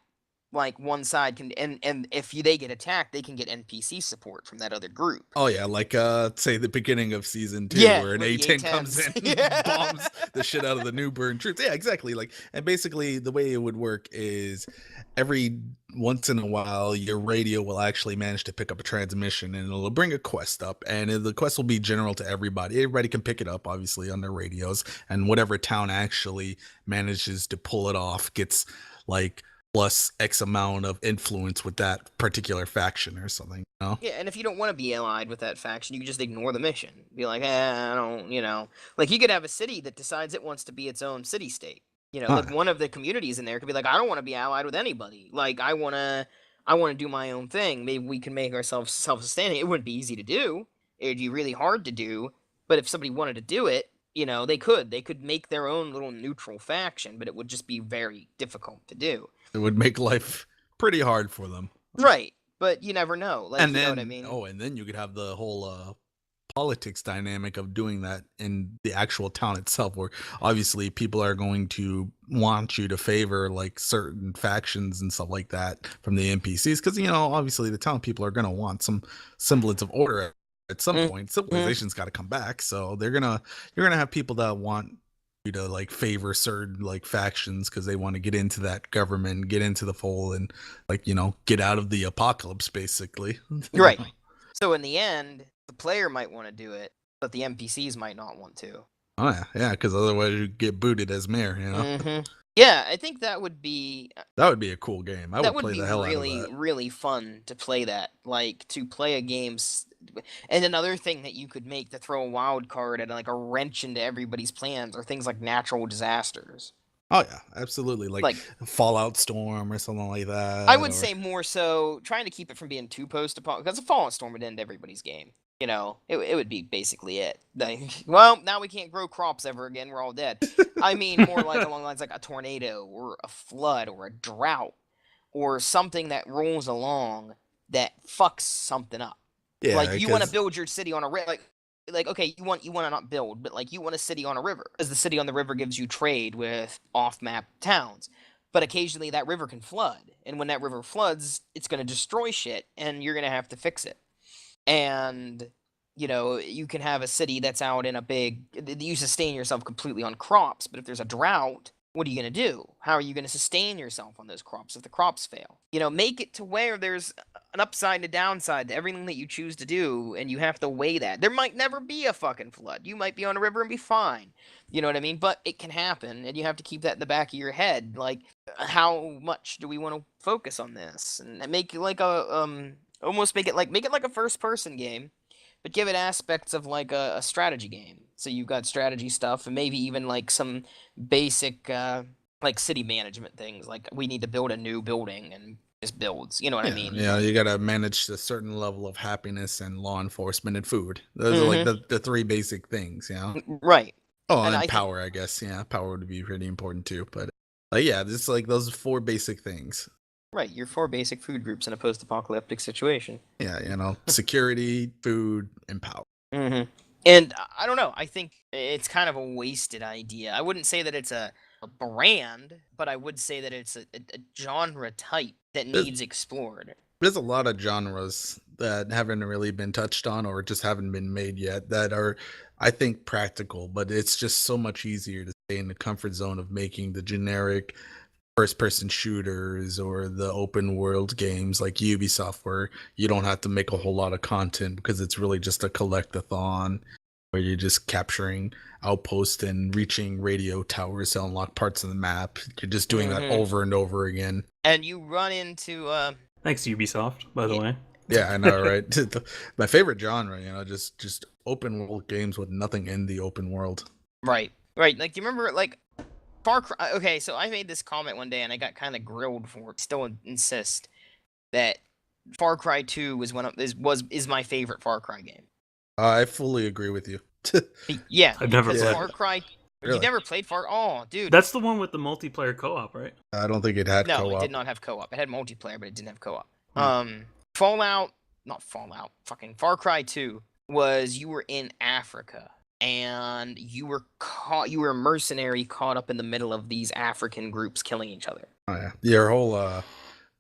Like, one side can, and if they get attacked, they can get NPC support from that other group. Oh yeah, like say the beginning of season 2, Yeah, where an with the A10 comes A10s. in and bombs the shit out of the newborn troops. Yeah, exactly. Like, and basically the way it would work is every once in a while your radio will actually manage to pick up a transmission and it'll bring a quest up, and the quest will be general to everybody. Everybody can pick it up obviously on their radios, and whatever town actually manages to pull it off gets like plus X amount of influence with that particular faction or something. Yeah, and if you don't want to be allied with that faction, you can just ignore the mission. Be like, I don't. Like, you could have a city that decides it wants to be its own city-state. Like, one of the communities in there could be like, I don't want to be allied with anybody. Like, I wanna do my own thing. Maybe we can make ourselves self-sustaining. It wouldn't be easy to do. It'd be really hard to do. But if somebody wanted to do it, they could. They could make their own little neutral faction, but it would just be very difficult to do. It would make life pretty hard for them. Right. But you never know. Like, And you know then, what I mean? and then you could have the whole politics dynamic of doing that in the actual town itself, where obviously people are going to want you to favor like certain factions and stuff like that from the NPCs, because obviously the town people are going to want some semblance of order at some point. Civilization's got to come back, so you're gonna have people that want you to like favor certain like factions because they want to get into that government, get into the fold, and like get out of the apocalypse basically. Right. So in the end, the player might want to do it, but the NPCs might not want to. Oh yeah, because otherwise you get booted as mayor. Yeah, I think that would be a cool game. I would play the hell out of really, that. really fun to play that. Like, to play a game. And another thing that you could make to throw a wild card and like a wrench into everybody's plans are things like natural disasters. Oh yeah, absolutely. Like Fallout Storm or something like that. I would say more so trying to keep it from being too post-apocalyptic, because a Fallout Storm would end everybody's game. It would be basically it. Like, well, now we can't grow crops ever again. We're all dead. I mean, more like along the lines like a tornado or a flood or a drought or something that rolls along that fucks something up. Yeah, like you want to build your city on a river. Like okay, you want to not build, but like you want a city on a river, because the city on the river gives you trade with off-map towns. But occasionally that river can flood, and when that river floods, it's going to destroy shit, and you're going to have to fix it. And you can have a city that's out in a big. You sustain yourself completely on crops, but if there's a drought, what are you going to do? How are you going to sustain yourself on those crops if the crops fail? Make it to where there's an upside and a downside to everything that you choose to do, and you have to weigh that. There might never be a fucking flood. You might be on a river and be fine. You know what I mean? But it can happen, and you have to keep that in the back of your head. Like, how much do we want to focus on this? And make it like almost make it like a first person game, but give it aspects of like a strategy game. So you've got strategy stuff, and maybe even like some basic like city management things, like we need to build a new building and just builds. You know what I mean? Yeah, you gotta manage a certain level of happiness and law enforcement and food. Those are like the three basic things, Right. Oh, and power, I guess. Yeah, power would be pretty important too. But yeah, just like those 4 basic things. Right, your 4 basic food groups in a post-apocalyptic situation. Yeah, security, food, and power. Mm-hmm. And I don't know. I think it's kind of a wasted idea. I wouldn't say that it's a brand, but I would say that it's a genre type that needs explored. There's a lot of genres that haven't really been touched on or just haven't been made yet that are, I think, practical, but it's just so much easier to stay in the comfort zone of making the generic first-person shooters or the open world games like Ubisoft, where you don't have to make a whole lot of content because it's really just a collect-a-thon where you're just capturing outposts and reaching radio towers to unlock parts of the map. You're just doing that over and over again. And you run into thanks Ubisoft, by the way. Yeah, I know, right? My favorite genre, just open world games with nothing in the open world. Right. Like, do you remember like Far Cry? Okay, so I made this comment one day and I got kind of grilled for it. Still insist that Far Cry 2 is my favorite Far Cry game. I fully agree with you. Yeah, I've never played Far Cry. Really? You never played Oh, dude. That's the one with the multiplayer co-op, right? I don't think it had co-op. No, it did not have co-op. It had multiplayer, but it didn't have co-op. Fucking Far Cry 2 was you were in Africa and you were a mercenary caught up in the middle of these African groups killing each other. Oh yeah. Your whole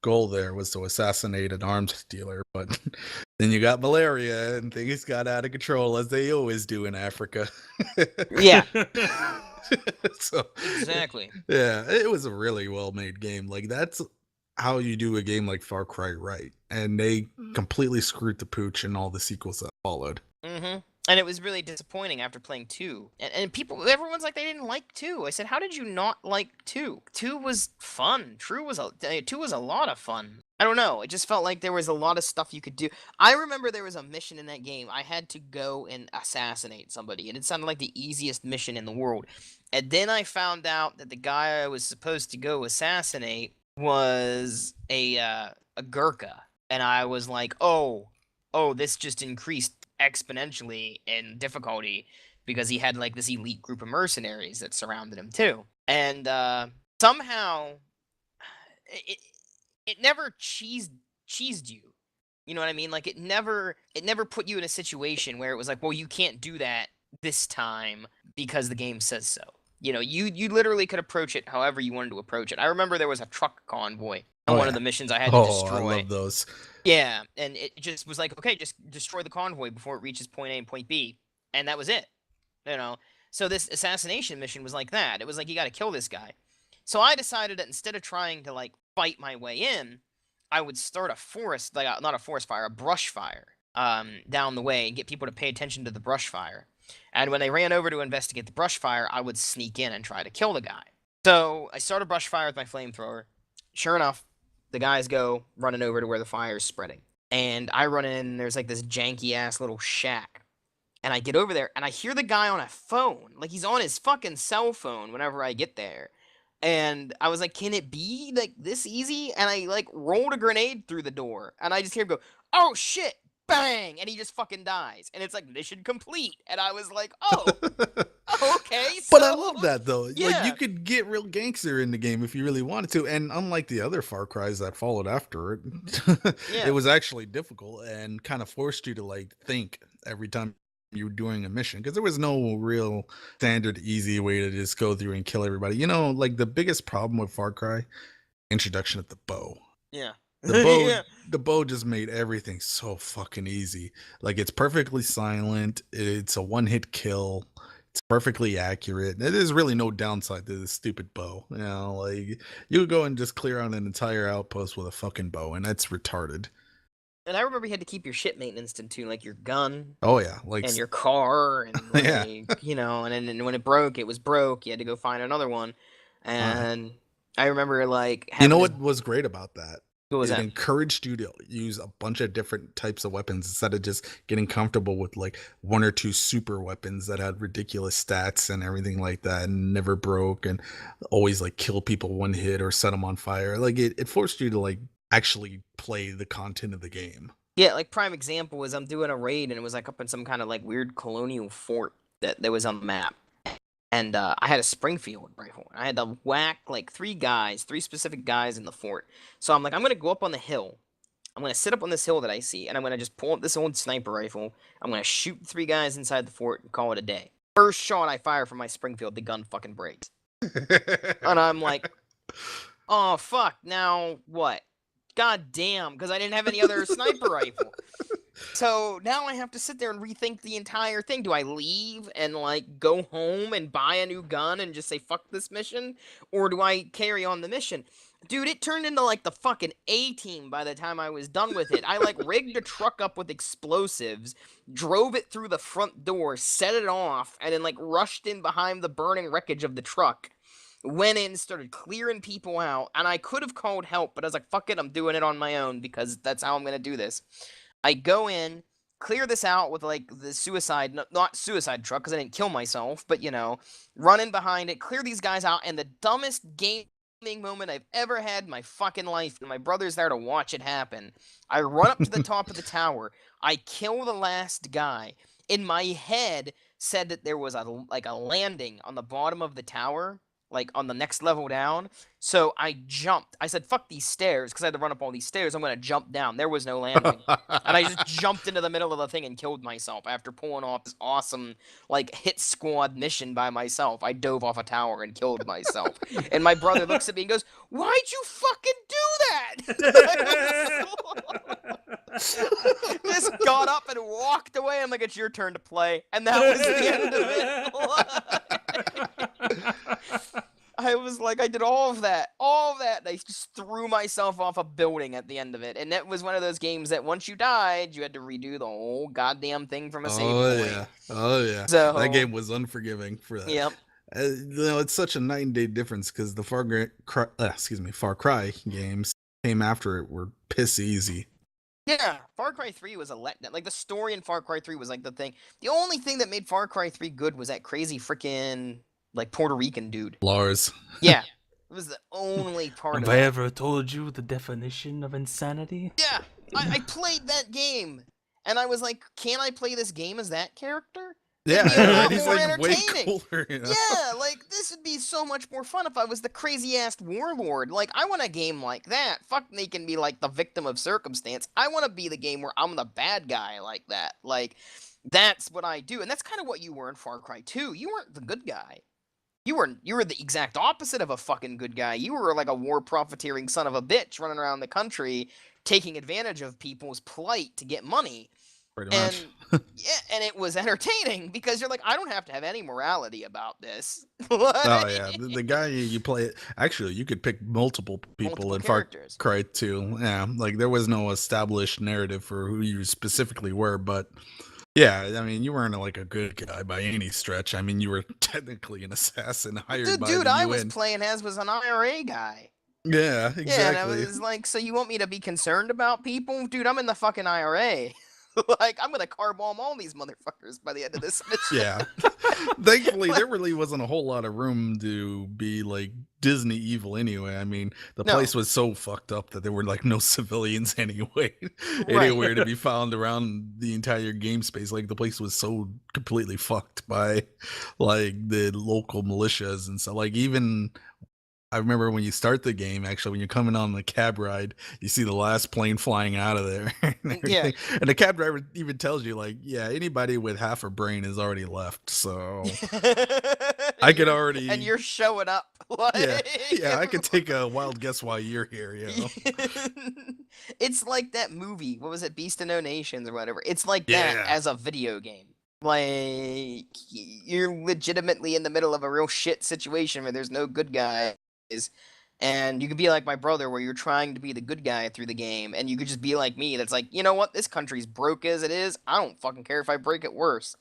goal there was to assassinate an arms dealer, but then you got malaria and things got out of control, as they always do in Africa. Yeah. So Exactly. Yeah, it was a really well-made game. Like, that's how you do a game like Far Cry right. And they completely screwed the pooch in all the sequels that followed. Mm-hmm. And it was really disappointing after playing 2. And everyone's like, they didn't like 2. I said, how did you not like 2? 2 was fun. 2 was a lot of fun. I don't know. It just felt like there was a lot of stuff you could do. I remember there was a mission in that game. I had to go and assassinate somebody. And it sounded like the easiest mission in the world. And then I found out that the guy I was supposed to go assassinate was a Gurkha. And I was like, oh, this just increased exponentially in difficulty because he had like this elite group of mercenaries that surrounded him too. And somehow it never cheesed you. You know what I mean? Like it never put you in a situation where it was like, well, you can't do that this time because the game says so. You literally could approach it however you wanted to approach it. I remember there was a truck convoy on one of the missions I had to destroy. I love those. Yeah, and it just was like, okay, just destroy the convoy before it reaches point A and point B, and that was it. So this assassination mission was like that. It was like, you got to kill this guy. So I decided that instead of trying to like fight my way in, I would start a brush fire down the way and get people to pay attention to the brush fire. And when they ran over to investigate the brush fire, I would sneak in and try to kill the guy. So I started brush fire with my flamethrower. Sure enough, the guys go running over to where the fire is spreading. And I run in, and there's like this janky-ass little shack. And I get over there, and I hear the guy on a phone. Like, he's on his fucking cell phone whenever I get there. And I was like, can it be, like, this easy? And I, like, rolled a grenade through the door. And I just hear him go, oh, shit! Bang! And he just fucking dies. And it's like, mission complete. And I was like, oh, okay. So, but I love that, though. Yeah. Like, you could get real gangster in the game if you really wanted to. And unlike the other Far Cries that followed after it, Yeah. it was actually difficult and kind of forced you to, like, think every time you were doing a mission. Because there was no real standard, easy way to just go through and kill everybody. Like, the biggest problem with Far Cry, introduction of the bow. Yeah. The bow just made everything so fucking easy. Like, it's perfectly silent. It's a one-hit kill. It's perfectly accurate. There's really no downside to this stupid bow. You know, like you go and just clear out an entire outpost with a fucking bow, and that's retarded. And I remember you had to keep your shit maintenance in tune, like your gun Oh yeah, like and your car, and yeah. like, and then when it broke, it was broke. You had to go find another one. And I remember like You know having what was great about that? what was It that? encouraged you to use a bunch of different types of weapons instead of just getting comfortable with like one or two super weapons that had ridiculous stats and everything like that and never broke and always like kill people one hit or set them on fire. Like it forced you to like actually play the content of the game. Yeah, like prime example was I'm doing a raid and it was like up in some kind of like weird colonial fort that was on the map. And I had a Springfield rifle. I had to whack like three specific guys in the fort. So I'm like, I'm gonna go up on the hill. I'm gonna sit up on this hill that I see, and I'm gonna just pull up this old sniper rifle. I'm gonna shoot three guys inside the fort and call it a day. First shot I fire from my Springfield, the gun fucking breaks. And I'm like, oh fuck, now what? God damn, because I didn't have any other sniper rifle. So now I have to sit there and rethink the entire thing. Do I leave and like go home and buy a new gun and just say fuck this mission? Or do I carry on the mission? Dude, it turned into like the fucking A-team by the time I was done with it. I like rigged a truck up with explosives, drove it through the front door, set it off, and then like rushed in behind the burning wreckage of the truck. Went in, started clearing people out, and I could have called help, but I was like, fuck it, I'm doing it on my own because that's how I'm gonna do this. I go in, clear this out with like the suicide, not suicide truck because I didn't kill myself, but run in behind it, clear these guys out, and the dumbest gaming moment I've ever had in my fucking life, and my brother's there to watch it happen. I run up to the top of the tower, I kill the last guy. In my head, said that there was a landing on the bottom of the tower, like on the next level down. So I jumped. I said, fuck these stairs, because I had to run up all these stairs. I'm going to jump down. There was no landing. And I just jumped into the middle of the thing and killed myself after pulling off this awesome, like, hit squad mission by myself. I dove off a tower and killed myself. And my brother looks at me and goes, why'd you fucking do that? Just got up and walked away. I'm like, it's your turn to play. And that was the end of it. I was like, I did all of that, and I just threw myself off a building at the end of it, and that was one of those games that once you died, you had to redo the whole goddamn thing from a save point. Oh yeah, so, that game was unforgiving for that. Yep. It's such a night and day difference because the Far Cry games came after it were piss easy. Yeah, Far Cry 3 was a letdown. Like, the story in Far Cry 3 was like the thing. The only thing that made Far Cry 3 good was that crazy freaking like Puerto Rican dude. Lars. Yeah. It was the only part Have of I it. ever told you the definition of insanity? Yeah. I played that game. And I was like, can I play this game as that character? Yeah, It'd be a lot he's more like way entertaining. cooler. You know? Yeah, like this would be so much more fun if I was the crazy ass warlord. Like I want a game like that. Fuck me can be like the victim of circumstance. I want to be the game where I'm the bad guy like that. Like that's what I do. And that's kind of what you were in Far Cry 2. You weren't the good guy. You were the exact opposite of a fucking good guy. You were like a war profiteering son of a bitch running around the country taking advantage of people's plight to get money. Pretty much. Yeah, and it was entertaining because you're like, I don't have to have any morality about this. Oh yeah, the guy you play. Actually, you could pick multiple people in Far Cry 2. Yeah, like there was no established narrative for who you specifically were, but yeah, I mean, you weren't like a good guy by any stretch. I mean, you were technically an assassin hired by the UN. I was playing as was an IRA guy. Yeah, exactly. Yeah, and I was like, so you want me to be concerned about people? Dude, I'm in the fucking IRA. Like, I'm gonna car bomb all these motherfuckers by the end of this mission. Yeah. Thankfully, there really wasn't a whole lot of room to be like Disney evil anyway. I mean, the place was so fucked up that there were like no civilians anyway, anywhere to be found around the entire game space. Like the place was so completely fucked by like the local militias and so like even I remember when you start the game, actually, when you're coming on the cab ride, you see the last plane flying out of there. And and the cab driver even tells you, like, yeah, anybody with half a brain has already left. So I could already. And you're showing up. Like... Yeah, I could take a wild guess why you're here, you know? It's like that movie. What was it? Beast of No Nations or whatever. It's like that as a video game. Like, you're legitimately in the middle of a real shit situation where there's no good guys. And you could be like my brother, where you're trying to be the good guy through the game, and you could just be like me, that's like, you know what, this country's broke as it is, I don't fucking care if I break it worse.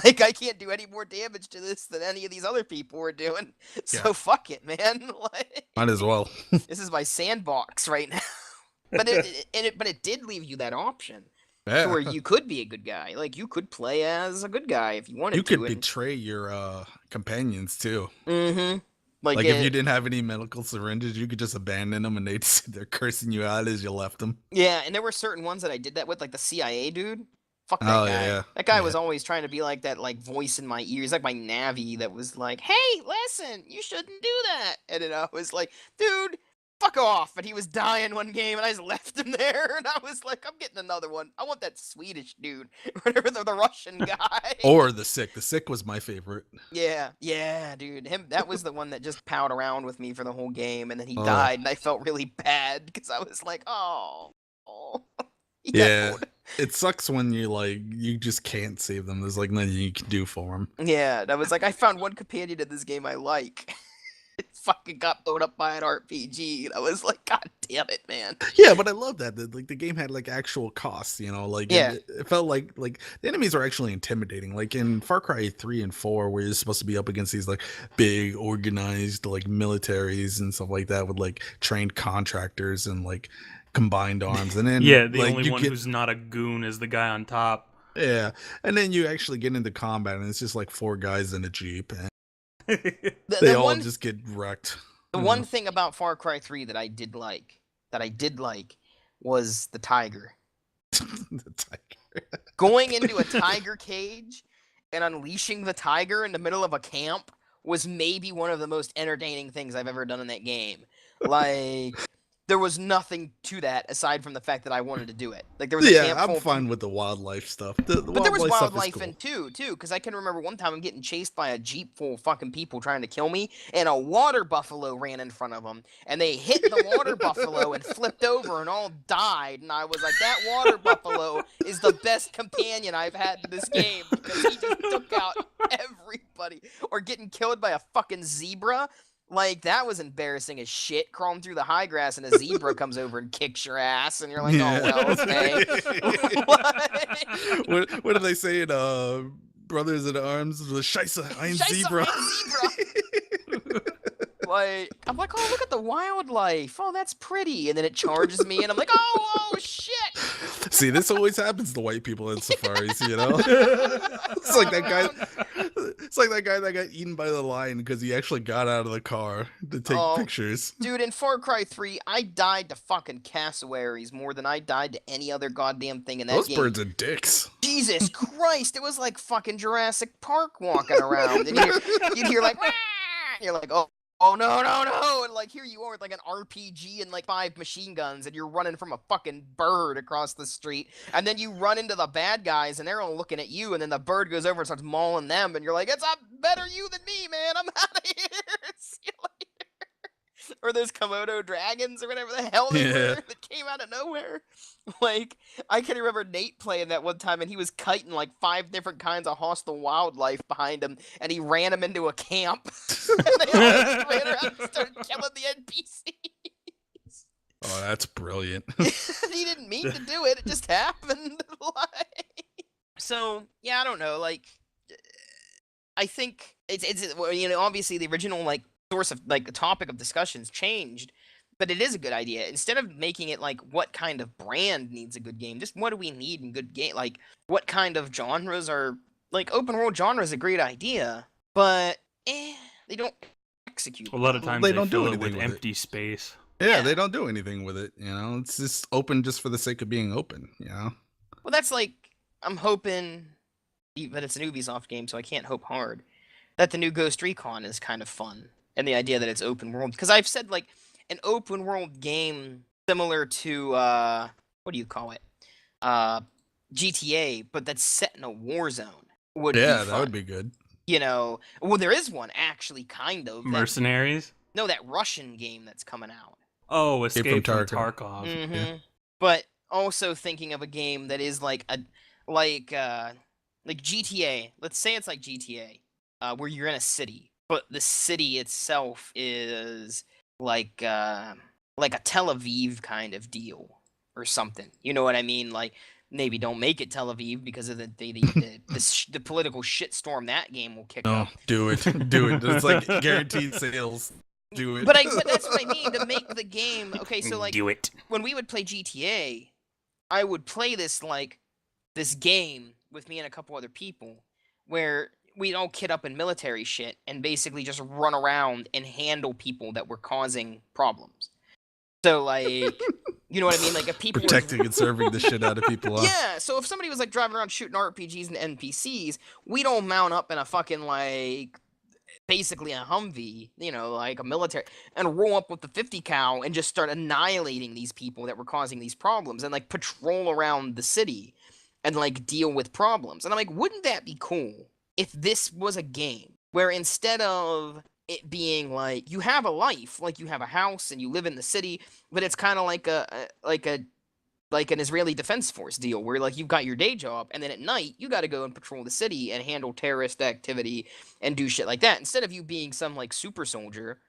Like, I can't do any more damage to this than any of these other people are doing, so Yeah. fuck it, man. Like, Might as well. this is my sandbox right now. But it did leave you that option. To Yeah. where you could be a good guy. Like, you could play as a good guy if you wanted You to. could betray your companions too. Mm-hmm. Like if you didn't have any medical syringes, you could just abandon them and they'd sit there cursing you out as you left them. Yeah, and there were certain ones that I did that with, like the CIA dude. Fuck that Oh, guy. yeah. That guy Yeah. was always trying to be like that, like, voice in my ears, like my Navi that was like, hey, listen, you shouldn't do that. And then I was like, dude, fuck off. And he was dying one game, and I just left him there. And I was like, I'm getting another one. I want that Swedish dude, whatever the Russian guy. Or the sick. The sick was my favorite. Yeah, dude. That was the one that just palled around with me for the whole game, and then he Oh. died, and I felt really bad because I was like, oh. Yeah. It sucks when you just can't save them. There's like nothing you can do for them. Yeah, and I was like, I found one companion in this game I like. It fucking got blown up by an RPG, and I was like, God damn it, man. Yeah, but I love that. The game had like actual costs, like Yeah. it felt like the enemies were actually intimidating. Like in Far Cry 3 and 4, where you're supposed to be up against these like big organized like militaries and stuff like that with like trained contractors and like combined arms. And then Yeah, the like, only you one get- who's not a goon is the guy on top. Yeah, and then you actually get into combat, and it's just like 4 guys in a jeep, and they all just get wrecked. The one thing about Far Cry 3 that I did like, was the tiger. The tiger. Going into a tiger cage and unleashing the tiger in the middle of a camp was maybe one of the most entertaining things I've ever done in that game. Like, there was nothing to that aside from the fact that I wanted to do it. Like, there was a camp I'm full of fine with the wildlife stuff. But there was stuff is wildlife cool. in too, because I can remember one time I'm getting chased by a jeep full of fucking people trying to kill me, and a water buffalo ran in front of them, and they hit the water buffalo and flipped over and all died, and I was like, that water buffalo is the best companion I've had in this game, because he just took out everybody. Or getting killed by a fucking zebra. Like, that was embarrassing as shit, crawling through the high grass and a zebra comes over and kicks your ass, and you're like, oh, well, okay. What do they say in Brothers in Arms? The Scheisse, ein Scheisse, Zebra. ein Zebra. Like, I'm like, oh, look at the wildlife. Oh, that's pretty. And then it charges me, and I'm like, oh, shit. See, this always happens to white people in safaris, It's like that guy. It's like that guy that got eaten by the lion because he actually got out of the car to take pictures. Dude, in Far Cry 3, I died to fucking cassowaries more than I died to any other goddamn thing in that Those game. birds are dicks. Jesus Christ, it was like fucking Jurassic Park walking around. And you'd hear like, "Wah!" And you're like, oh, no. And like, here you are with like an RPG and like 5 machine guns, and you're running from a fucking bird across the street. And then you run into the bad guys, and they're all looking at you, and then the bird goes over and starts mauling them, and you're like, it's a better you than me, man. I'm out of here. See you later. Or those Komodo dragons or whatever the hell they were that came out of nowhere. Like, I can remember Nate playing that one time, and he was kiting like 5 different kinds of hostile wildlife behind him, and he ran them into a camp. And they all just ran around and started killing the NPCs. Oh, that's brilliant. He didn't mean to do it; it just happened. Like, so yeah, I don't know. Like, I think it's obviously the original like source of like the topic of discussions changed. But it is a good idea. Instead of making it like what kind of brand needs a good game, just what do we need in good game? Like, what kind of genres are like open world genre is a great idea, but they don't execute. A lot of times They they don't do fill it anything with with it. empty space. Yeah, they don't do anything with it. It's just open just for the sake of being open. Well, that's like I'm hoping, but it's an Ubisoft game, so I can't hope hard. That the new Ghost Recon is kind of fun, and the idea that it's open world. Because I've said like an open world game similar to what do you call it? GTA, but that's set in a war zone. Would be fun. That would be good. Well, there is one actually, kind of. Mercenaries? That Russian game that's coming out. Oh, Escape from Tarkov. Tarkov. Mm-hmm. But also thinking of a game that is like like GTA. Let's say it's like GTA, where you're in a city, but the city itself is like a Tel Aviv kind of deal or something. You know what I mean? Like maybe don't make it Tel Aviv because of the political shitstorm that game will kick No, up. do it. Do it. It's like guaranteed sales. Do it. But that's what I mean to make the game. Okay, so like Do it. when we would play GTA, I would play this game with me and a couple other people where we'd all kit up in military shit and basically just run around and handle people that were causing problems. So like, you know what I mean? Like if people Protecting and serving the shit out of people. yeah, so if somebody was like driving around shooting RPGs and NPCs, we'd all mount up in a fucking like basically a Humvee, you know, like a military, and roll up with the 50 cal and just start annihilating these people that were causing these problems and like patrol around the city and like deal with problems. And I'm like, wouldn't that be cool if this was a game where instead of it being like you have a life, like you have a house and you live in the city, but it's kind of like like an Israeli Defense Force deal where like you've got your day job and then at night you got to go and patrol the city and handle terrorist activity and do shit like that. Instead of you being some like super soldier,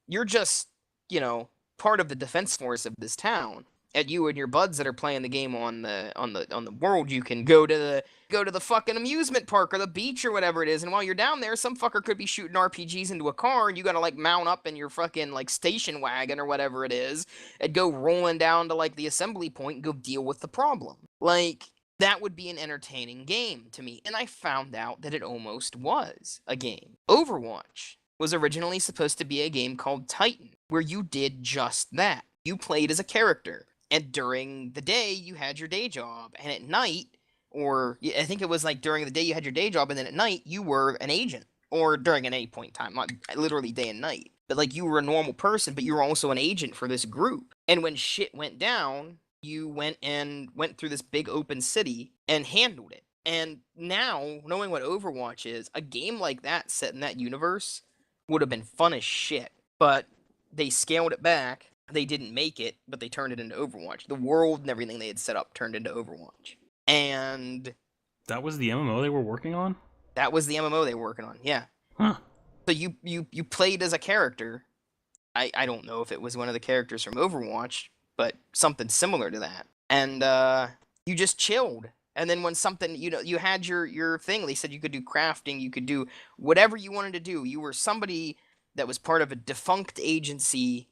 you're just, you know, part of the defense force of this town. And you and your buds that are playing the game on the world, you can go to the fucking amusement park or the beach or whatever it is. And while you're down there, some fucker could be shooting RPGs into a car, and you gotta like mount up in your fucking like station wagon or whatever it is, and go rolling down to like the assembly point and go deal with the problem. Like that would be an entertaining game to me. And I found out that it almost was a game. Overwatch was originally supposed to be a game called Titan, where you did just that. You played as a character, and during the day you had your day job, and at night, or I think it was like during the day you had your day job, and then at night you were an agent, or during an any point in time, not literally day and night. But like you were a normal person, but you were also an agent for this group. And when shit went down, you went through this big open city and handled it. And now, knowing what Overwatch is, a game like that set in that universe would have been fun as shit. But they scaled it back. They didn't make it, but they turned it into Overwatch. The world and everything they had set up turned into Overwatch. And That was the MMO they were working on? that was the MMO they were working on, yeah. Huh. So you played as a character. I don't know if it was one of the characters from Overwatch, but something similar to that. And you just chilled. And then when something, you know, you had your thing, they said you could do crafting, you could do whatever you wanted to do. You were somebody that was part of a defunct agency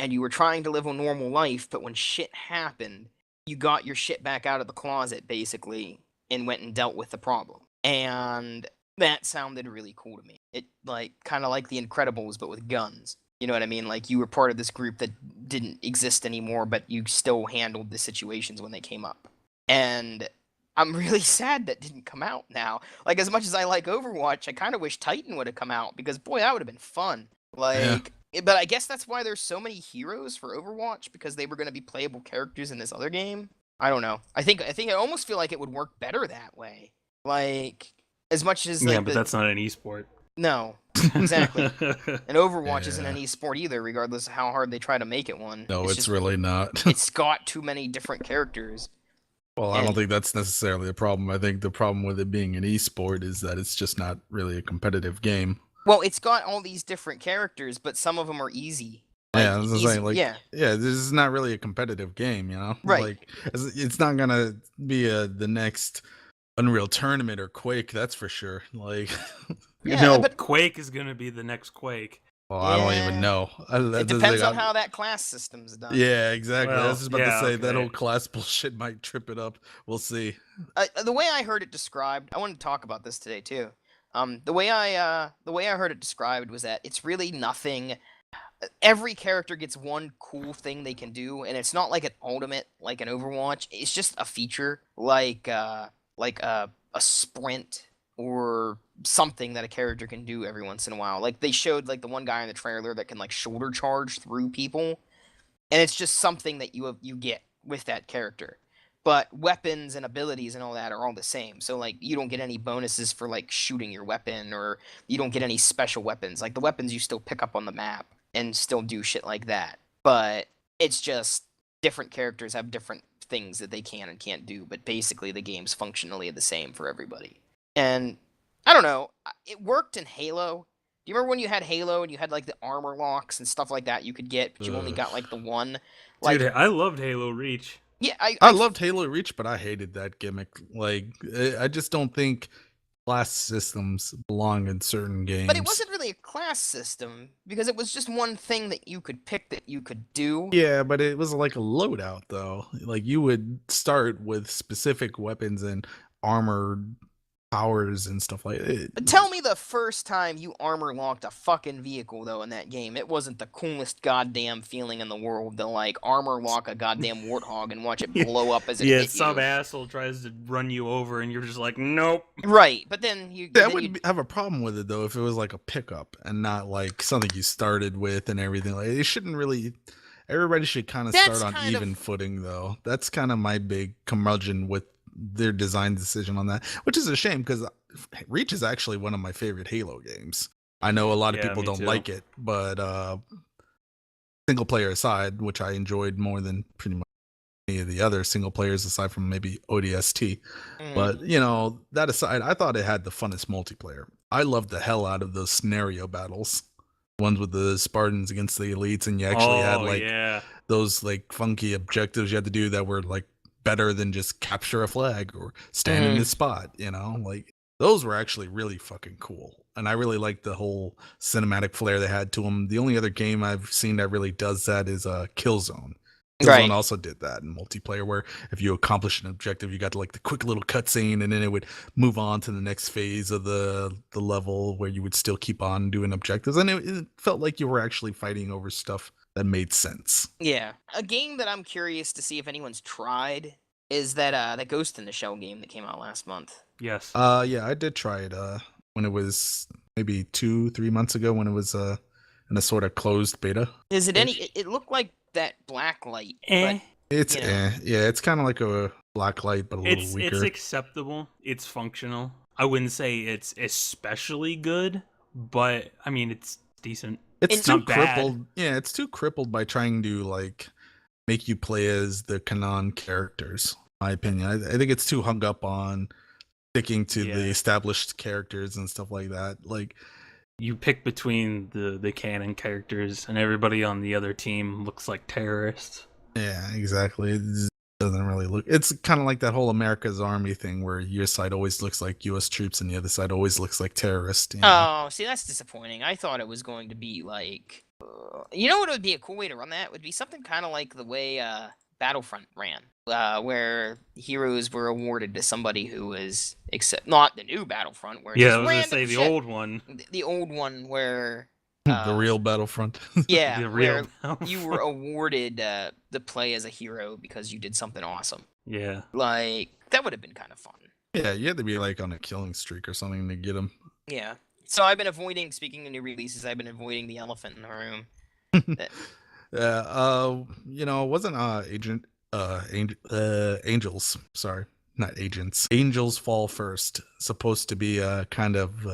and you were trying to live a normal life, but when shit happened, you got your shit back out of the closet, basically, and went and dealt with the problem. And that sounded really cool to me. It, like, kind of like The Incredibles, but with guns. You know what I mean? Like, you were part of this group that didn't exist anymore, but you still handled the situations when they came up. And I'm really sad that didn't come out now. Like, as much as I like Overwatch, I kind of wish Titan would have come out, because, boy, that would have been fun. Like, but I guess that's why there's so many heroes for Overwatch, because they were going to be playable characters in this other game. I don't know. I think I almost feel like it would work better that way. Like, as much as like, Yeah, but that's not an esport. no, exactly. And Overwatch isn't an esport either, regardless of how hard they try to make it one. No, it's just, really not. it's got too many different characters. Well, I don't think that's necessarily a problem. I think the problem with it being an esport is that it's just not really a competitive game. Well, it's got all these different characters, but some of them are easy. Like, Yeah, I was saying, like, yeah, this is not really a competitive game, you know? Right. Like, it's not gonna be the next Unreal Tournament or Quake, that's for sure. Like, yeah, you know, but Quake is gonna be the next Quake. well, I don't Yeah. even know. it depends on how that class system's done. Yeah, exactly. I Well, was just about yeah, to say that okay. whole class bullshit might trip it up. We'll see. The way I heard it described, I wanted to talk about this today too. The way I heard it described was that it's really nothing. Every character gets one cool thing they can do, and it's not like an ultimate, like an Overwatch. It's just a feature, like a sprint or something that a character can do every once in a while. Like they showed like the one guy in the trailer that can like shoulder charge through people, and it's just something that you get with that character. But weapons and abilities and all that are all the same. So like you don't get any bonuses for like shooting your weapon, or you don't get any special weapons. Like the weapons you still pick up on the map and still do shit like that. But it's just different characters have different things that they can and can't do, but basically the game's functionally the same for everybody. And I don't know, it worked in Halo. Do you remember when you had Halo and you had like the armor locks and stuff like that you could get, but you only Ugh. got like the one? Dude, Like, I loved Halo Reach. yeah, I loved Halo Reach, but I hated that gimmick. Like, I just don't think class systems belong in certain games. but it wasn't really a class system because it was just one thing that you could pick that you could do. Yeah, but it was like a loadout, though. Like, you would start with specific weapons and armored powers and stuff like it. But tell me the first time you armor locked a fucking vehicle though in that game. It wasn't the coolest goddamn feeling in the world to like armor lock a goddamn warthog and watch it blow up as it Yeah, hit some you. asshole tries to run you over, and you're just like, nope. Right, but then you. I then would have a problem with it though if it was like a pickup and not like something you started with and everything. Like, it shouldn't really. Everybody should kind of That's start on kind of- even footing, though. That's kind of my big curmudgeon with their design decision on that, which is a shame because Reach is actually one of my favorite Halo games. I know a lot of Yeah, people me don't too. like it, but single player aside, which I enjoyed more than pretty much any of the other single players aside from maybe ODST. Mm. But, you know, that aside, I thought it had the funnest multiplayer. I loved the hell out of those scenario battles. Ones with the Spartans against the elites, and you actually had like yeah. those like funky objectives you had to do that were like better than just capture a flag or stand in Mhm. this spot, you know? Like, those were actually really fucking cool. And I really liked the whole cinematic flair they had to them. The only other game I've seen that really does that is Killzone. Killzone Right. also did that in multiplayer, where if you accomplish an objective, you got like the quick little cutscene, and then it would move on to the next phase of the level where you would still keep on doing objectives, and it felt like you were actually fighting over stuff that made sense. Yeah, a game that I'm curious to see if anyone's tried is that Ghost in the Shell game that came out last month. Yes. Yeah, I did try it when it was maybe 2-3 months ago, when it was in a sort of closed beta. Is it any? It looked like that black light, Eh. It's You know. yeah, it's kind of like a black light, but a little It's weaker. acceptable. It's functional. I wouldn't say it's especially good, but I mean it's decent. It's It's too not bad. crippled. Yeah, it's too crippled by trying to like make you play as the canon characters. In my opinion, I think it's too hung up on sticking to the Yeah. established characters and stuff like that. Like, You pick between the canon characters, and everybody on the other team looks like terrorists. yeah, exactly. It just doesn't really look. It's kind of like that whole America's Army thing, where your side always looks like U.S. troops and the other side always looks like terrorists. You know? Oh, see, that's disappointing. I thought it was going to be like, you know what would be a cool way to run that? Would be something kind of like the way Battlefront ran, where heroes were awarded to somebody who was not the new Battlefront, where Yeah, just I was gonna random say the shit. old one. The old one where The real Battlefront. yeah, The where real you were awarded the play as a hero because you did something awesome. Yeah. Like that would have been kind of fun. Yeah, you had to be like on a killing streak or something to get them. Yeah. So I've been avoiding. Speaking of new releases, I've been avoiding the elephant in the room. Yeah, you know, it wasn't Angels, sorry, not Agents. Angels Fall First, supposed to be a kind of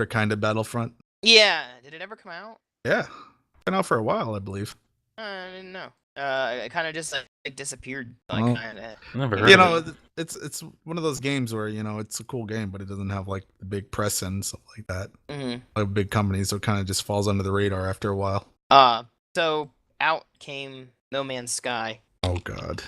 kind of Battlefront. Yeah. Did it ever come out? Yeah, been out for a while, I believe. I didn't know. It kind of just like disappeared. Like Well, kind of. Never heard You of know, it. it's one of those games where, you know, it's a cool game, but it doesn't have like the big press and stuff like that. Mm-hmm. Like big companies, so it kind of just falls under the radar after a while. So out came No Man's Sky. Oh God,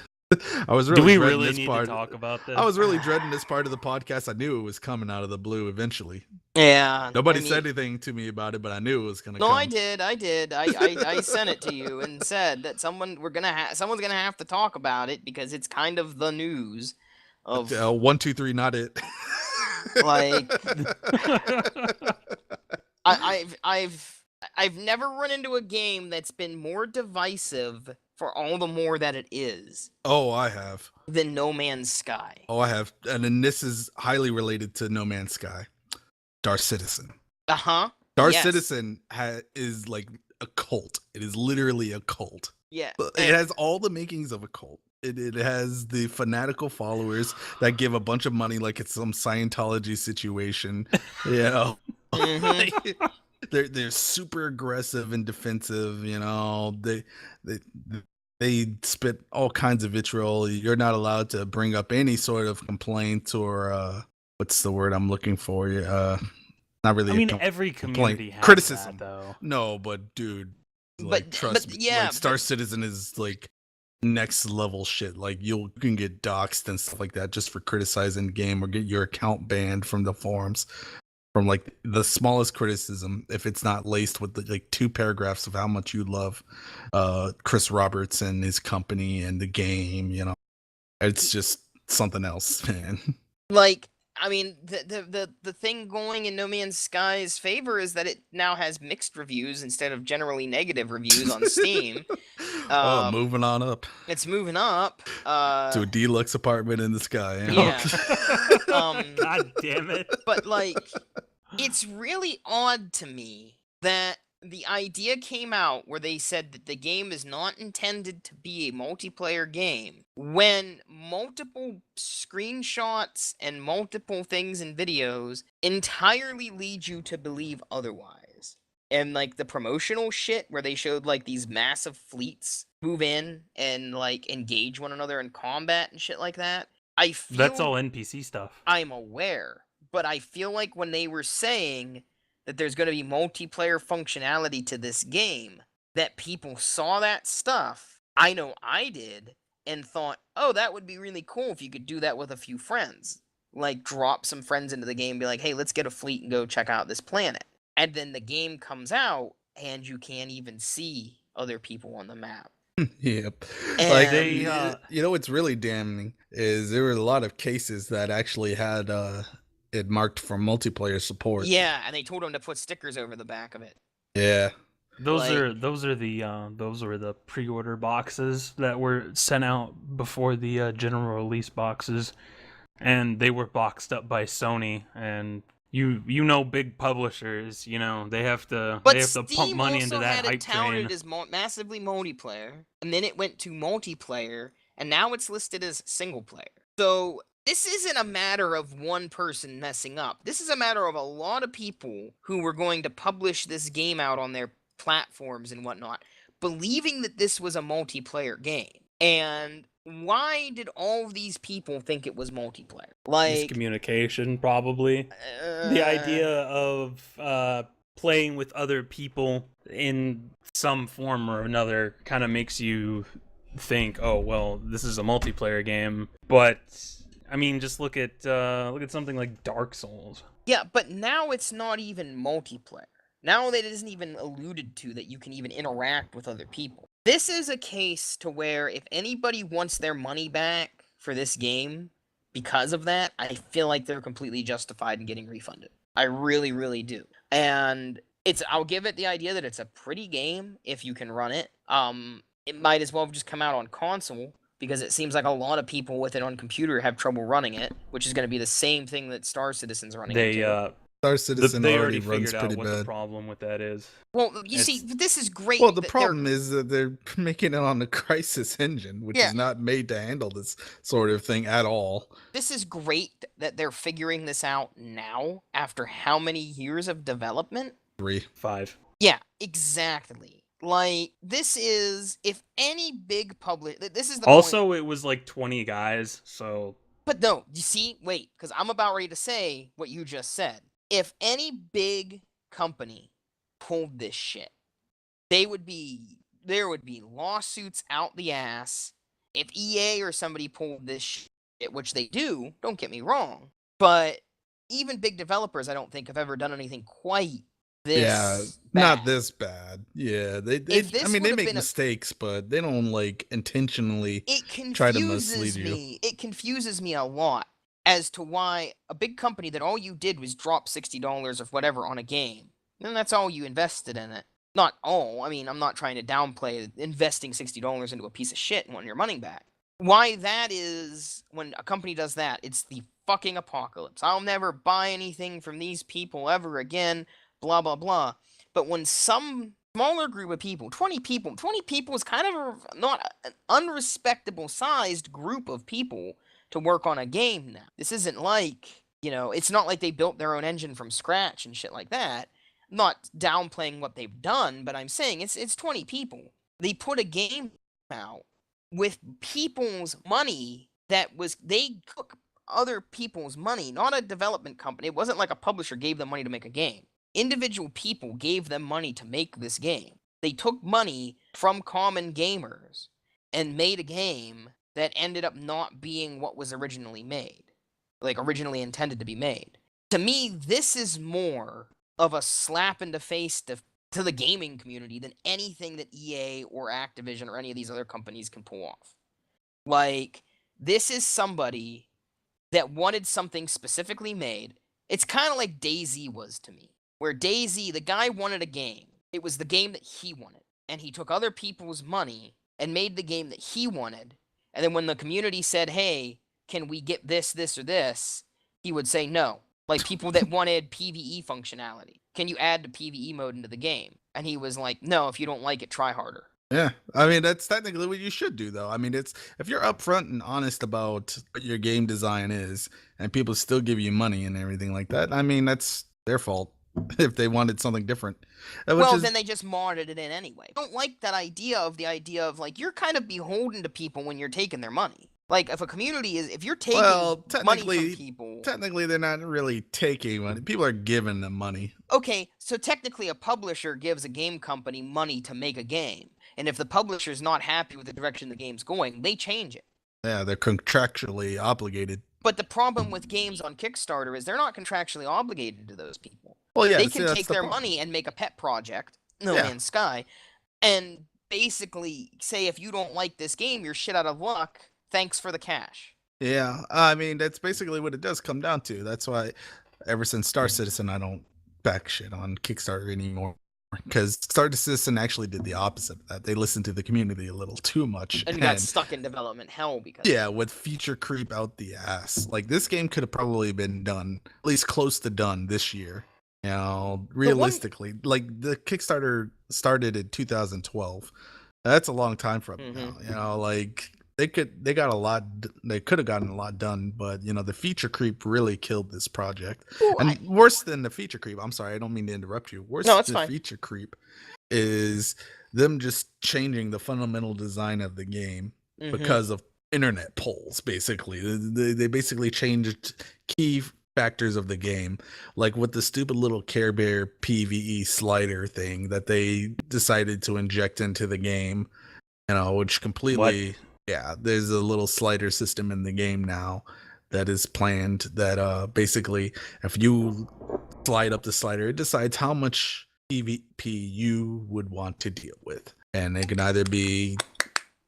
I was really Do we dreading really this need part. to talk about this? I was really dreading this part of the podcast. I knew it was coming out of the blue eventually. Yeah. Nobody I mean- said anything to me about it, but I knew it was gonna No, come. I did. I sent it to you and said that someone's gonna have to talk about it because it's kind of the news of 1, 2, 3, not it. like I've never run into a game that's been more divisive for all the more that it is Oh, I have. than No Man's Sky. Oh, I have. And then this is highly related to No Man's Sky. Star Citizen. Uh-huh. Star Yes. Citizen is like a cult. It is literally a cult. Yeah. It has all the makings of a cult. It has the fanatical followers that give a bunch of money like it's some Scientology situation. You know, Mhm. they're super aggressive and defensive. You know, they spit all kinds of vitriol. You're not allowed to bring up any sort of complaint or what's the word I'm looking for? Not really. I a mean, com- every complaint, community has criticism. that, though. No, but dude, like But trust me, yeah, like Star but Citizen is like next level shit. Like you can get doxxed and stuff like that just for criticizing the game or get your account banned from the forums. From like the smallest criticism, if it's not laced with like 2 paragraphs of how much you love Chris Roberts and his company and the game, it's just something else, man. like I mean, the thing going in No Man's Sky's favor is that it now has mixed reviews instead of generally negative reviews on Steam. Moving on up It's moving up. to a deluxe apartment in the sky. Yeah. God damn it. But like, it's really odd to me that the idea came out where they said that the game is not intended to be a multiplayer game when multiple screenshots and multiple things in videos entirely lead you to believe otherwise. And like the promotional shit where they showed like these massive fleets move in and like engage one another in combat and shit like that. I feel That's all NPC stuff. I'm aware, but I feel like when they were saying that there's going to be multiplayer functionality to this game, that people saw that stuff. I know I did, and thought, oh, that would be really cool if you could do that with a few friends. Like, drop some friends into the game and be like, hey, let's get a fleet and go check out this planet. And then the game comes out, and you can't even see other people on the map. Yep. And Like They, what's really damning is there were a lot of cases that actually had it marked for multiplayer support. yeah, and they told them to put stickers over the back of it. Yeah. Those Like- are those were the pre-order boxes that were sent out before the general release boxes, and they were boxed up by Sony. And you know, big publishers, they have to But pump Steam money also into that had it hype touted train. as massively multiplayer, and then it went to multiplayer, and now it's listed as single player. So this isn't a matter of one person messing up. This is a matter of a lot of people who were going to publish this game out on their platforms and whatnot, believing that this was a multiplayer game. And why did all of these people think it was multiplayer? Like, Miscommunication, probably. The idea of playing with other people in some form or another kind of makes you think, oh well, this is a multiplayer game. But I mean, just look at something like Dark Souls. Yeah, but now it's not even multiplayer. Now that it isn't even alluded to that you can even interact with other people. This is a case to where if anybody wants their money back for this game because of that, I feel like they're completely justified in getting refunded. I really, really do. And I'll give it the idea that it's a pretty game if you can run it. It might as well have just come out on console, because it seems like a lot of people with it on computer have trouble running it, which is going to be the same thing that Star Citizen's running into. Star Citizen They already already runs figured out pretty what the bad. problem with that is. Well, you see, this is great. Well, the that problem is that they're making it on the Crisis engine, which Yeah. is not made to handle this sort of thing at all. this is great that they're figuring this out now after how many years of development? 3. 5. Yeah, exactly. Like, this is, if any big public, this is the point. Also, it was like 20 guys, so But no, you see, wait, because I'm about ready to say what you just said. If any big company pulled this shit, there would be lawsuits out the ass. If EA or somebody pulled this shit, which they do, don't get me wrong, but even big developers, I don't think, have ever done anything quite this not bad. this bad. Yeah, they If this I mean, they would've make been a- mistakes, but they don't like intentionally It try to confuses mislead you. me. It confuses me a lot as to why a big company that all you did was drop $60 or whatever on a game, and that's all you invested in it. Not all. I mean, I'm not trying to downplay investing $60 into a piece of shit and wanting your money back. Why that is, when a company does that, it's the fucking apocalypse. I'll never buy anything from these people ever again, blah, blah, blah. But when some smaller group of people, 20 people is kind of not an unrespectable sized group of people to work on a game now. This isn't like, it's not like they built their own engine from scratch and shit like that. I'm not downplaying what they've done, but I'm saying it's 20 people. They put a game out with people's money they took other people's money, not a development company. It wasn't like a publisher gave them money to make a game. Individual people gave them money to make this game. They took money from common gamers and made a game that ended up not being what was originally made, like originally intended to be made. To me, this is more of a slap in the face to the gaming community than anything that EA or Activision or any of these other companies can pull off. Like, this is somebody that wanted something specifically made. It's kind of like DayZ was to me, where DayZ, the guy wanted a game. It was the game that he wanted, and he took other people's money and made the game that he wanted. And then when the community said, hey, can we get this, this, or this, he would say no. Like people that wanted PvE functionality. Can you add the PvE mode into the game? And he was like, no, if you don't like it, try harder. Yeah, I mean that's technically what you should do, though. I mean, it's if you're upfront and honest about what your game design is, and people still give you money and everything like that. I mean, that's their fault if they wanted something different. Then they just modded it in anyway. I don't like that idea of like you're kind of beholden to people when you're taking their money. Like if a community if you're taking money from people, technically they're not really taking money. People are giving them money. Okay, so technically a publisher gives a game company money to make a game. And if the publisher's not happy with the direction the game's going, they change it. Yeah, they're contractually obligated. But the problem with games on Kickstarter is they're not contractually obligated to those people. Well, yeah, they can take their money and make a pet project, No Man's Sky, and basically say, if you don't like this game, you're shit out of luck. Thanks for the cash. Yeah, I mean, that's basically what it does come down to. That's why ever since Star Citizen, I don't back shit on Kickstarter anymore. Because Star Citizen actually did the opposite of that. They listened to the community a little too much. And got stuck in development hell because yeah, with feature creep out the ass. Like, this game could have probably been done, at least close to done this year. You know, realistically. Like, the Kickstarter started in 2012. That's a long time from now. You know, like... They could have gotten a lot done, but you know the feature creep really killed this project. And worse than the feature creep, I'm sorry, I don't mean to interrupt you. Worse than the feature creep is them just changing the fundamental design of the game because of internet polls. Basically, they basically changed key factors of the game, like with the stupid little Care Bear PvE slider thing that they decided to inject into the game. You know, which completely. Yeah, there's a little slider system in the game now that is planned that basically if you slide up the slider, it decides how much PvP you would want to deal with. And it can either be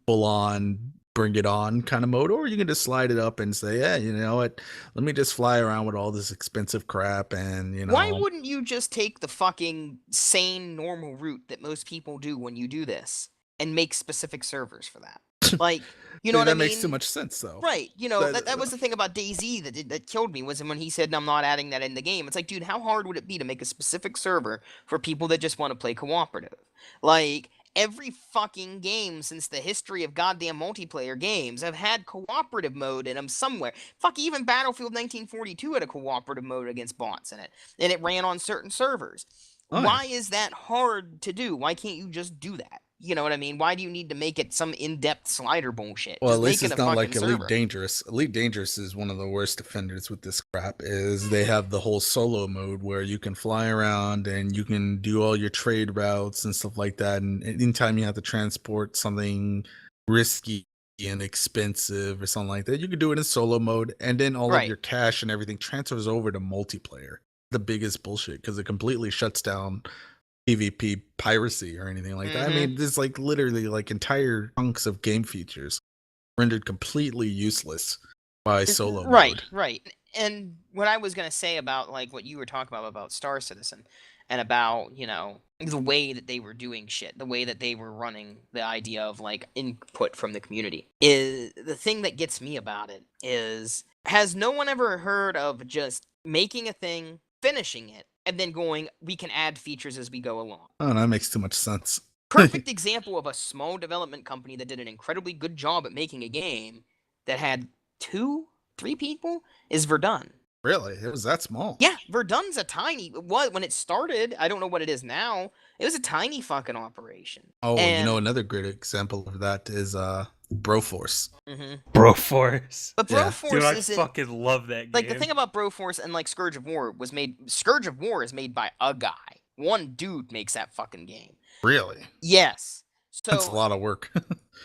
full on bring it on kind of mode, or you can just slide it up and say, yeah, you know what, let me just fly around with all this expensive crap and, you know. Why wouldn't you just take the fucking sane normal route that most people do when you do this and make specific servers for that? Like, you know what I mean? That makes too much sense, though. Right. You know, that was the thing about DayZ that killed me, was when he said, I'm not adding that in the game. It's like, dude, how hard would it be to make a specific server for people that just want to play cooperative? Like, every fucking game since the history of goddamn multiplayer games have had cooperative mode in them somewhere. Fuck, even Battlefield 1942 had a cooperative mode against bots in it, and it ran on certain servers. Why is that hard to do? Why can't you just do that? You know what I mean? Why do you need to make it some in-depth slider bullshit? Well, at least it's not like Elite Dangerous. Elite Dangerous is one of the worst offenders with this crap. Is they have the whole solo mode where you can fly around and you can do all your trade routes and stuff like that. And anytime you have to transport something risky and expensive or something like that, you can do it in solo mode. And then all of your cash and everything transfers over to multiplayer. The biggest bullshit, because it completely shuts down PvP piracy or anything like that. I mean, there's like literally like entire chunks of game features rendered completely useless by solo mode. Right. And what I was gonna say about like what you were talking about Star Citizen and about, you know, the way that they were doing shit, the way that they were running the idea of like input from the community, is the thing that gets me about it is, has no one ever heard of just making a thing, finishing it, and then going, we can add features as we go along? Oh, that makes too much sense. Perfect example of a small development company that did an incredibly good job at making a game that had 2-3 people is Verdun. Really? It was that small? Yeah, Verdun's a tiny... When it started, I don't know what it is now, it was a tiny fucking operation. Oh, and, you know, another great example of that is Broforce. Mm-hmm. Broforce. But Yeah. Broforce Dude, I isn't fucking love that game. like the thing about Broforce and like Scourge of War is made by a guy. One dude makes that fucking game. Really? Yes. That's a So, lot of work.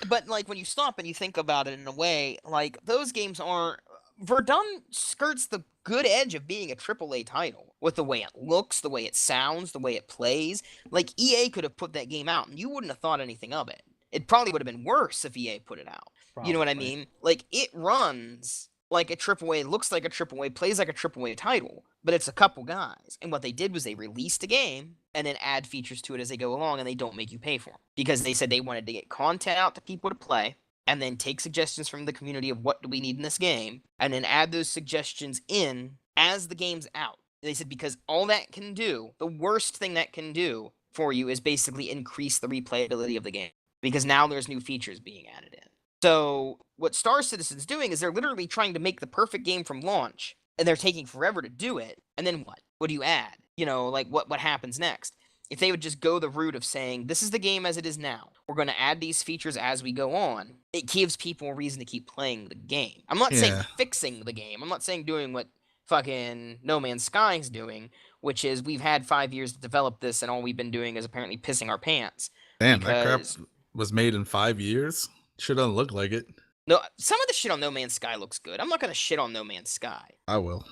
but like when you stop and you think about it in a way, like those games are Verdun skirts the good edge of being a AAA title with the way it looks, the way it sounds, the way it plays. Like EA could have put that game out and you wouldn't have thought anything of it. It probably would have been worse if EA put it out. You know what I Probably. mean? Like it runs like a AAA, looks like a AAA, plays like a AAA title, but it's a couple guys. And what they did was they released a game and then add features to it as they go along, and they don't make you pay for them because they said they wanted to get content out to people to play, and then take suggestions from the community of what do we need in this game, and then add those suggestions in as the game's out. They said because all that can do, the worst thing that can do for you is basically increase the replayability of the game because now there's new features being added in. So what Star Citizen's doing is they're literally trying to make the perfect game from launch, and they're taking forever to do it. And then what? What do you add? You know, like what happens next? If they would just go the route of saying, this is the game as it is now, we're going to add these features as we go on, it gives people a reason to keep playing the game. I'm not saying fixing the game. I'm not saying doing what fucking No Man's Sky is doing, which is we've had 5 years to develop this, and all we've been doing is apparently pissing our pants. Damn, that crap because was made in 5 years? Sure doesn't look like it. no, some of the shit on No Man's Sky looks good. I'm not gonna shit on No Man's Sky, I will.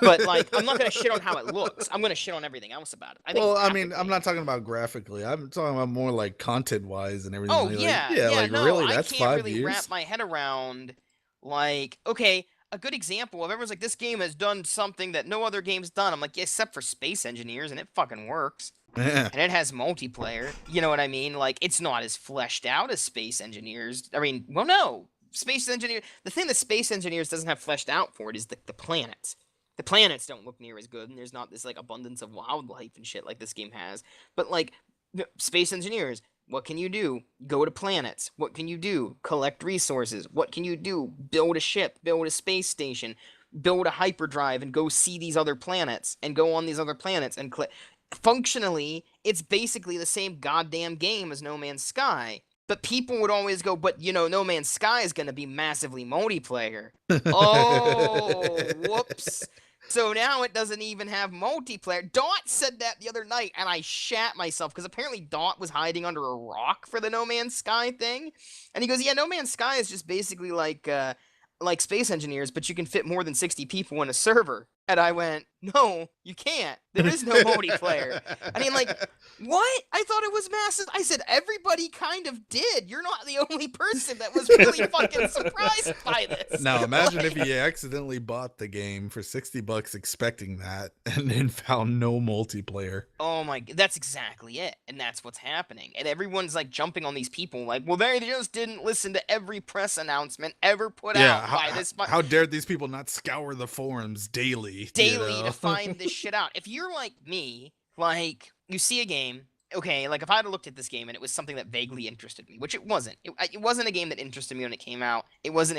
but like, I'm not gonna shit on how it looks. I'm gonna shit on everything else about it. Well, I mean, I'm not talking about graphically. I'm talking about more like content-wise and everything. Oh like, yeah, like no, really, I that's can't 5 really years. wrap my head around. Like, okay, a good example of everyone's like, this game has done something that no other game's done. I'm like, yeah, except for Space Engineers, and it fucking works. Yeah. And it has multiplayer. You know what I mean? Like, it's not as fleshed out as Space Engineers. I mean, well, no. Space Engineer. The thing that Space Engineers doesn't have fleshed out for it is the planets. The planets don't look near as good, and there's not this like abundance of wildlife and shit like this game has. But like, Space Engineers, what can you do? Go to planets. What can you do? Collect resources. What can you do? Build a ship. Build a space station. Build a hyperdrive and go see these other planets and go on these other planets and functionally, it's basically the same goddamn game as No Man's Sky. But people would always go, but you know, No Man's Sky is going to be massively multiplayer. Oh, whoops. So now it doesn't even have multiplayer. Dot said that the other night, and I shat myself, because apparently Dot was hiding under a rock for the No Man's Sky thing. And he goes, yeah, No Man's Sky is just basically like Space Engineers, but you can fit more than 60 people in a server. And I went, no, you can't. There is no multiplayer. I mean, like, what? I thought it was massive. I said, everybody kind of did. You're not the only person that was really fucking surprised by this. Now, imagine Like, if you accidentally bought the game for $60 expecting that and then found no multiplayer. oh my, that's exactly it. And that's what's happening. And everyone's like jumping on these people like, well, they just didn't listen to every press announcement ever put out by this. How dare these people not scour the forums daily? To find this shit out. If you're like me, like, you see a game, okay, like if I had looked at this game and it was something that vaguely interested me, which it wasn't. It wasn't a game that interested me when it came out. It wasn't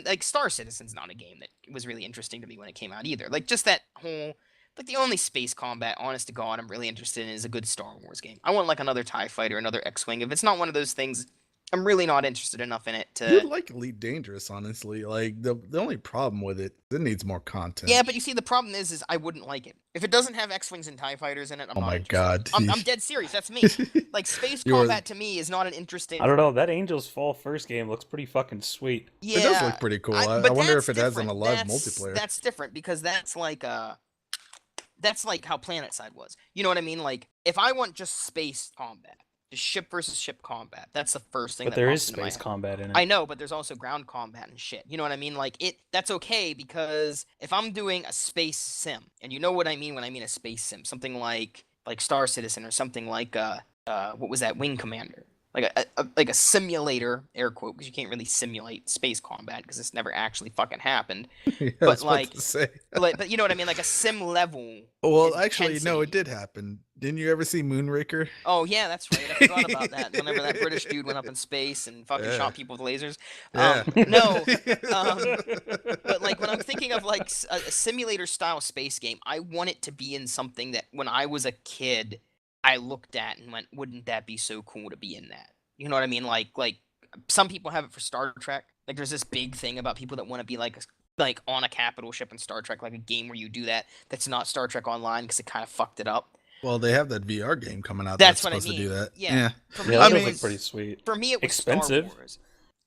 like Star Citizen's not a game that was really interesting to me when it came out either. Like just that whole, like the only space combat, honest to God, I'm really interested in is a good Star Wars game. I want like another TIE Fighter, another X-Wing. If it's not one of those things, I'm really not interested enough in it to. You'd like Elite Dangerous, honestly. Like the only problem with it needs more content. Yeah, but you see, the problem is I wouldn't like it if it doesn't have X-wings and TIE fighters in it. I'm oh not my interested. god, I'm dead serious. That's me. Like space You're- combat to me is not an interesting. I don't know. That Angels Fall first game looks pretty fucking sweet. Yeah, it does look pretty cool. I but wonder that's if it has different. an alive That's- multiplayer. That's different because that's like how PlanetSide was. You know what I mean? Like if I want just space combat, just ship versus ship combat, that's the first thing. But that there pops is into my space head. combat in it. I know, but there's also ground combat and shit. You know what I mean? Like that's okay because if I'm doing a space sim, and you know what I mean when I mean a space sim, something like Star Citizen or something like what was that, Wing Commander? Like a simulator, air quote, because you can't really simulate space combat because it's never actually fucking happened. Yeah, but I was about like- to say. But you know what I mean? Like a sim level. Well, actually, no, intensity. it did happen. Didn't you ever see Moonraker? Oh yeah, that's right. I forgot about that. Whenever that British dude went up in space and fucking Yeah. shot people with lasers. Yeah. No, but like when I'm thinking of like a simulator style space game, I want it to be in something that when I was a kid, I looked at and went, "Wouldn't that be so cool to be in that?" You know what I mean? Like Some people have it for Star Trek. Like, there's this big thing about people that want to be like on a capital ship in Star Trek, like a game where you do that. That's not Star Trek Online because it kind of fucked it up. Well, they have that VR game coming out That's that's what I supposed to do mean. that. Yeah. For me, Yeah, that it sounds was like pretty sweet. For me, it was Expensive. Star Wars.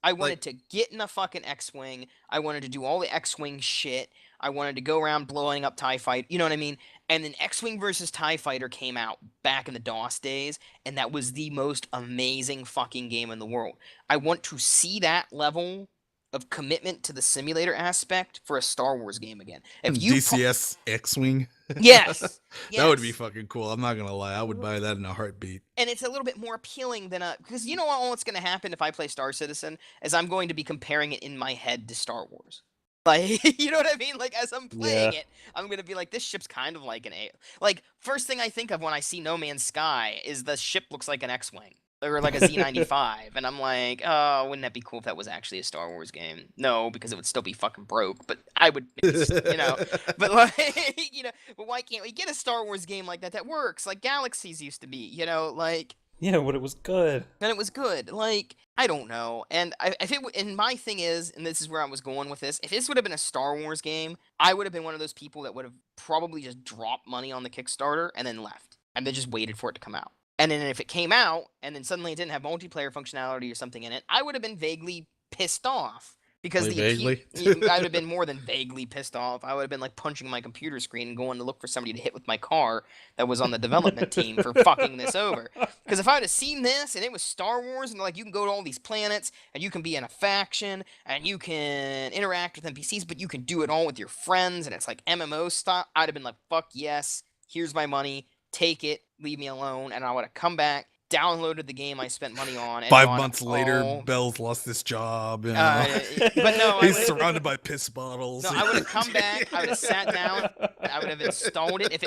I wanted to get in a fucking X-Wing. I wanted to do all the X-Wing shit. I wanted to go around blowing up TIE Fighter. You know what I mean? And then X-Wing versus TIE Fighter came out back in the DOS days, and that was the most amazing fucking game in the world. I want to see that level of commitment to the simulator aspect for a Star Wars game again. If you DCS X-Wing. Yes. That would be fucking cool. I'm not gonna lie. I would buy that in a heartbeat. And it's a little bit more appealing than because you know what's going to happen if I play Star Citizen is I'm going to be comparing it in my head to Star Wars. Like, you know what I mean? Like, as I'm playing it, I'm going to be like, this ship's kind of like like, first thing I think of when I see No Man's Sky is the ship looks like an X-Wing. Or like a Z95. And I'm like, oh, wouldn't that be cool if that was actually a Star Wars game? No, because it would still be fucking broke. But I would, you know. But like, you know, but why can't we get a Star Wars game like that that works? Like Galaxies used to be, you know, like. Yeah, but it was good. And it was good. Like, I don't know. And and my thing is, and this is where I was going with this, if this would have been a Star Wars game, I would have been one of those people that would have probably just dropped money on the Kickstarter and then left. And then just waited for it to come out. And then if it came out, and then suddenly it didn't have multiplayer functionality or something in it, I would have been vaguely pissed off. Because vaguely? I would have been more than vaguely pissed off. I would have been like punching my computer screen and going to look for somebody to hit with my car that was on the development team for fucking this over. Because if I would have seen this and it was Star Wars and like you can go to all these planets and you can be in a faction and you can interact with NPCs, but you can do it all with your friends and it's like MMO style, I'd have been like, fuck yes, here's my money, take it, leave me alone, and I would have come back, downloaded the game I spent money on. And 5 months later, Bell's lost his job. You know? But no, he's surrounded by piss bottles. No, I would have come back. I would have sat down. I would have installed it. If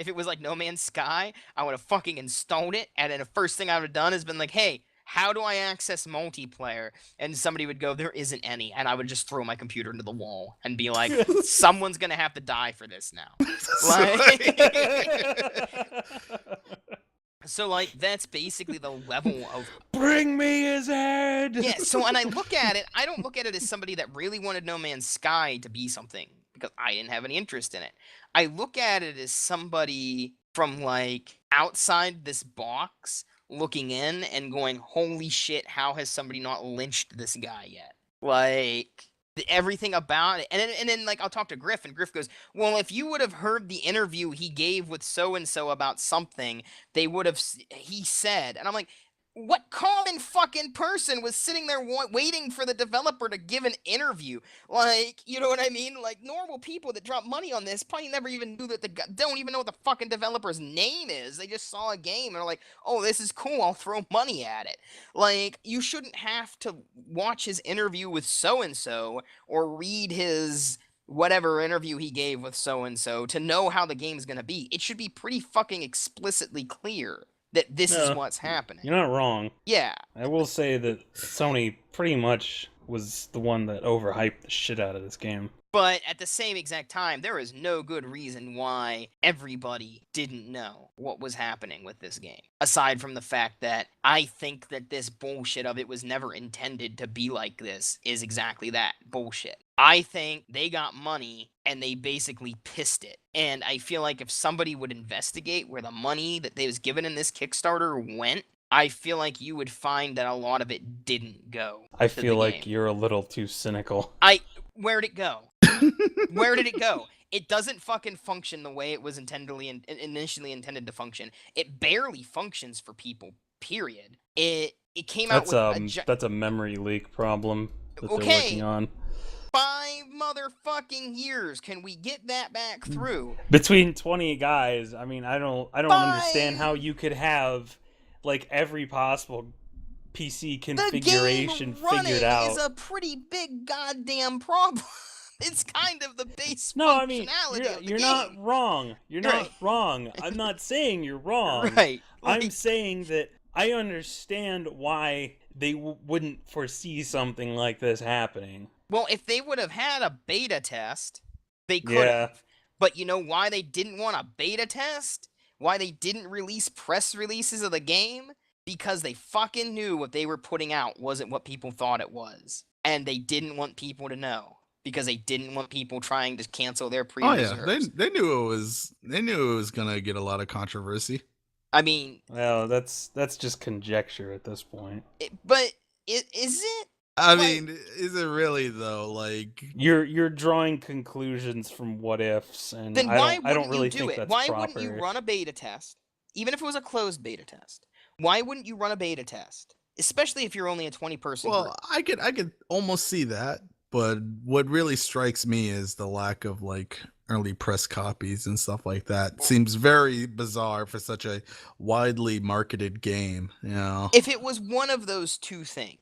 it was like No Man's Sky, I would have fucking installed it. And then the first thing I would have done is been like, hey, how do I access multiplayer? And somebody would go, there isn't any. And I would just throw my computer into the wall and be like, someone's going to have to die for this now. So, like, that's basically the level of... Bring me his head! Yeah, so when I look at it, I don't look at it as somebody that really wanted No Man's Sky to be something, because I didn't have any interest in it. I look at it as somebody from, like, outside this box, looking in and going, holy shit, how has somebody not lynched this guy yet? Like... everything about it, and then like I'll talk to Griff, and Griff goes, well, if you would have heard the interview he gave with so and so about something, they would have, he said, and I'm like, what common fucking person was sitting there waiting for the developer to give an interview? Like, you know what I mean? Like, normal people that drop money on this probably never even knew that don't even know what the fucking developer's name is. They just saw a game and are like, oh, this is cool, I'll throw money at it. Like, you shouldn't have to watch his interview with so-and-so or read his whatever interview he gave with so-and-so to know how the game's gonna be. It should be pretty fucking explicitly clear that this is what's happening. You're not wrong. Yeah. I will say that Sony pretty much was the one that overhyped the shit out of this game. But at the same exact time, there is no good reason why everybody didn't know what was happening with this game. Aside from the fact that I think that this bullshit of it was never intended to be like this is exactly that, bullshit. I think they got money and they basically pissed it. And I feel like if somebody would investigate where the money that they was given in this Kickstarter went, I feel like you would find that a lot of it didn't go. I feel like you're a little too cynical. Where'd it go? Where did it go? It doesn't fucking function the way it was initially intended to function. It barely functions for people, period. It came out with that's a memory leak problem that they're working on. 5 motherfucking years. Can we get that back through? Between 20 guys, I mean, I don't understand how you could have like every possible PC configuration figured out. Is a pretty big goddamn problem. It's kind of the base No, I mean, you're not wrong. You're not wrong. I'm not saying you're wrong. Right. I'm saying that I understand why they wouldn't foresee something like this happening. Well, if they would have had a beta test, they could have. But you know why they didn't want a beta test? Why they didn't release press releases of the game? because they fucking knew what they were putting out wasn't what people thought it was. And they didn't want people to know because they didn't want people trying to cancel their Oh yeah, pre-reserves. they knew it was gonna get a lot of controversy. I mean, Well, that's just conjecture at this point. but is it? I Like- mean, is it really though? Like, You're drawing conclusions from what ifs, and Then I why don't wouldn't really you do think it? that's Why proper. wouldn't you run a beta test, even if it was a closed beta test? Why wouldn't you run a beta test, especially if you're only a 20-person group? well, I could almost see that, but what really strikes me is the lack of like early press copies and stuff like that. Seems very bizarre for such a widely marketed game. You know, If it was one of those two things,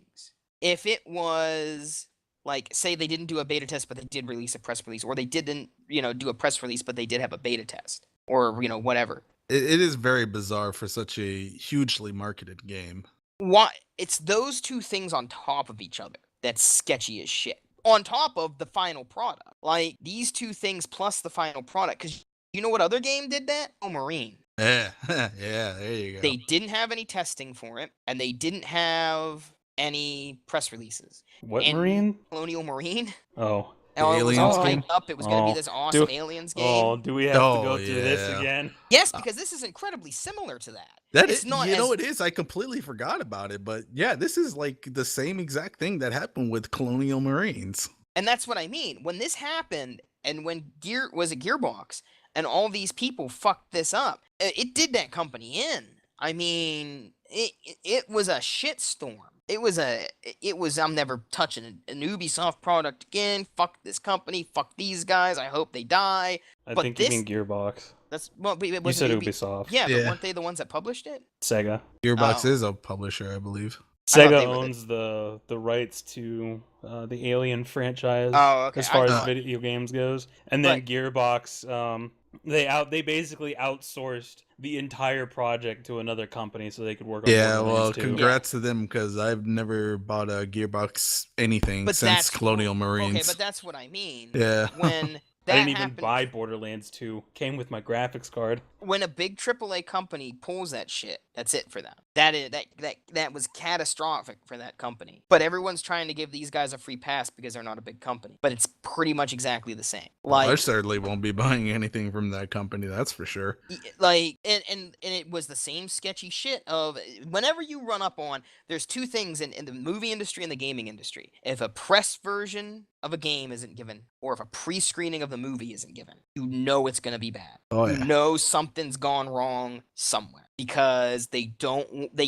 if it was like, say they didn't do a beta test, but they did release a press release, or they didn't, do a press release, but they did have a beta test, or, whatever. it is very bizarre for such a hugely marketed game. Why? It's those two things on top of each other that's sketchy as shit. On top of the final product. Like, these two things plus the final product. Because you know what other game did that? Oh, Marine. Yeah, yeah, there you go. They didn't have any testing for it, and they didn't have any press releases. What And Marine? Colonial Marine. Oh. The Oh, it was all Aliens game? hyped up. It was going to be Oh, this awesome Aliens game. Oh, do we have to Oh, go through this yeah. again? Yes, because this is incredibly similar to that. That It's is, not you know, as- it is. I completely forgot about it, but yeah, this is like the same exact thing that happened with Colonial Marines. And that's what I mean. When this happened, and when Gearbox, and all these people fucked this up, it did that company in. I mean, it was a shitstorm. It was I'm never touching an Ubisoft product again. Fuck this company. Fuck these guys. I hope they die. I But think you this- mean Gearbox. That's well. But You said Ubisoft. Yeah, but Yeah. weren't they the ones that published it? Sega. Gearbox Oh. is a publisher, I believe. I thought Sega they were the- owns the rights to the Alien franchise Oh, okay. as far I as thought- video games goes, and then Right. Gearbox, they basically outsourced the entire project to another company so they could work on Yeah, Borderlands well, 2. congrats to them because I've never bought a Gearbox anything But since that's Colonial Marines. Okay, but that's what I mean. Yeah. When that I didn't even happened, buy Borderlands 2. Came with my graphics card. when a big AAA company pulls that shit, that's it for them. That was catastrophic for that company. But everyone's trying to give these guys a free pass because they're not a big company. But it's pretty much exactly the same. I certainly won't be buying anything from that company, that's for sure. And it was the same sketchy shit of whenever you run up on, there's two things in the movie industry and the gaming industry. If a press version of a game isn't given, or if a pre-screening of the movie isn't given, you know it's going to be bad. Oh, You yeah. know something's gone wrong somewhere because they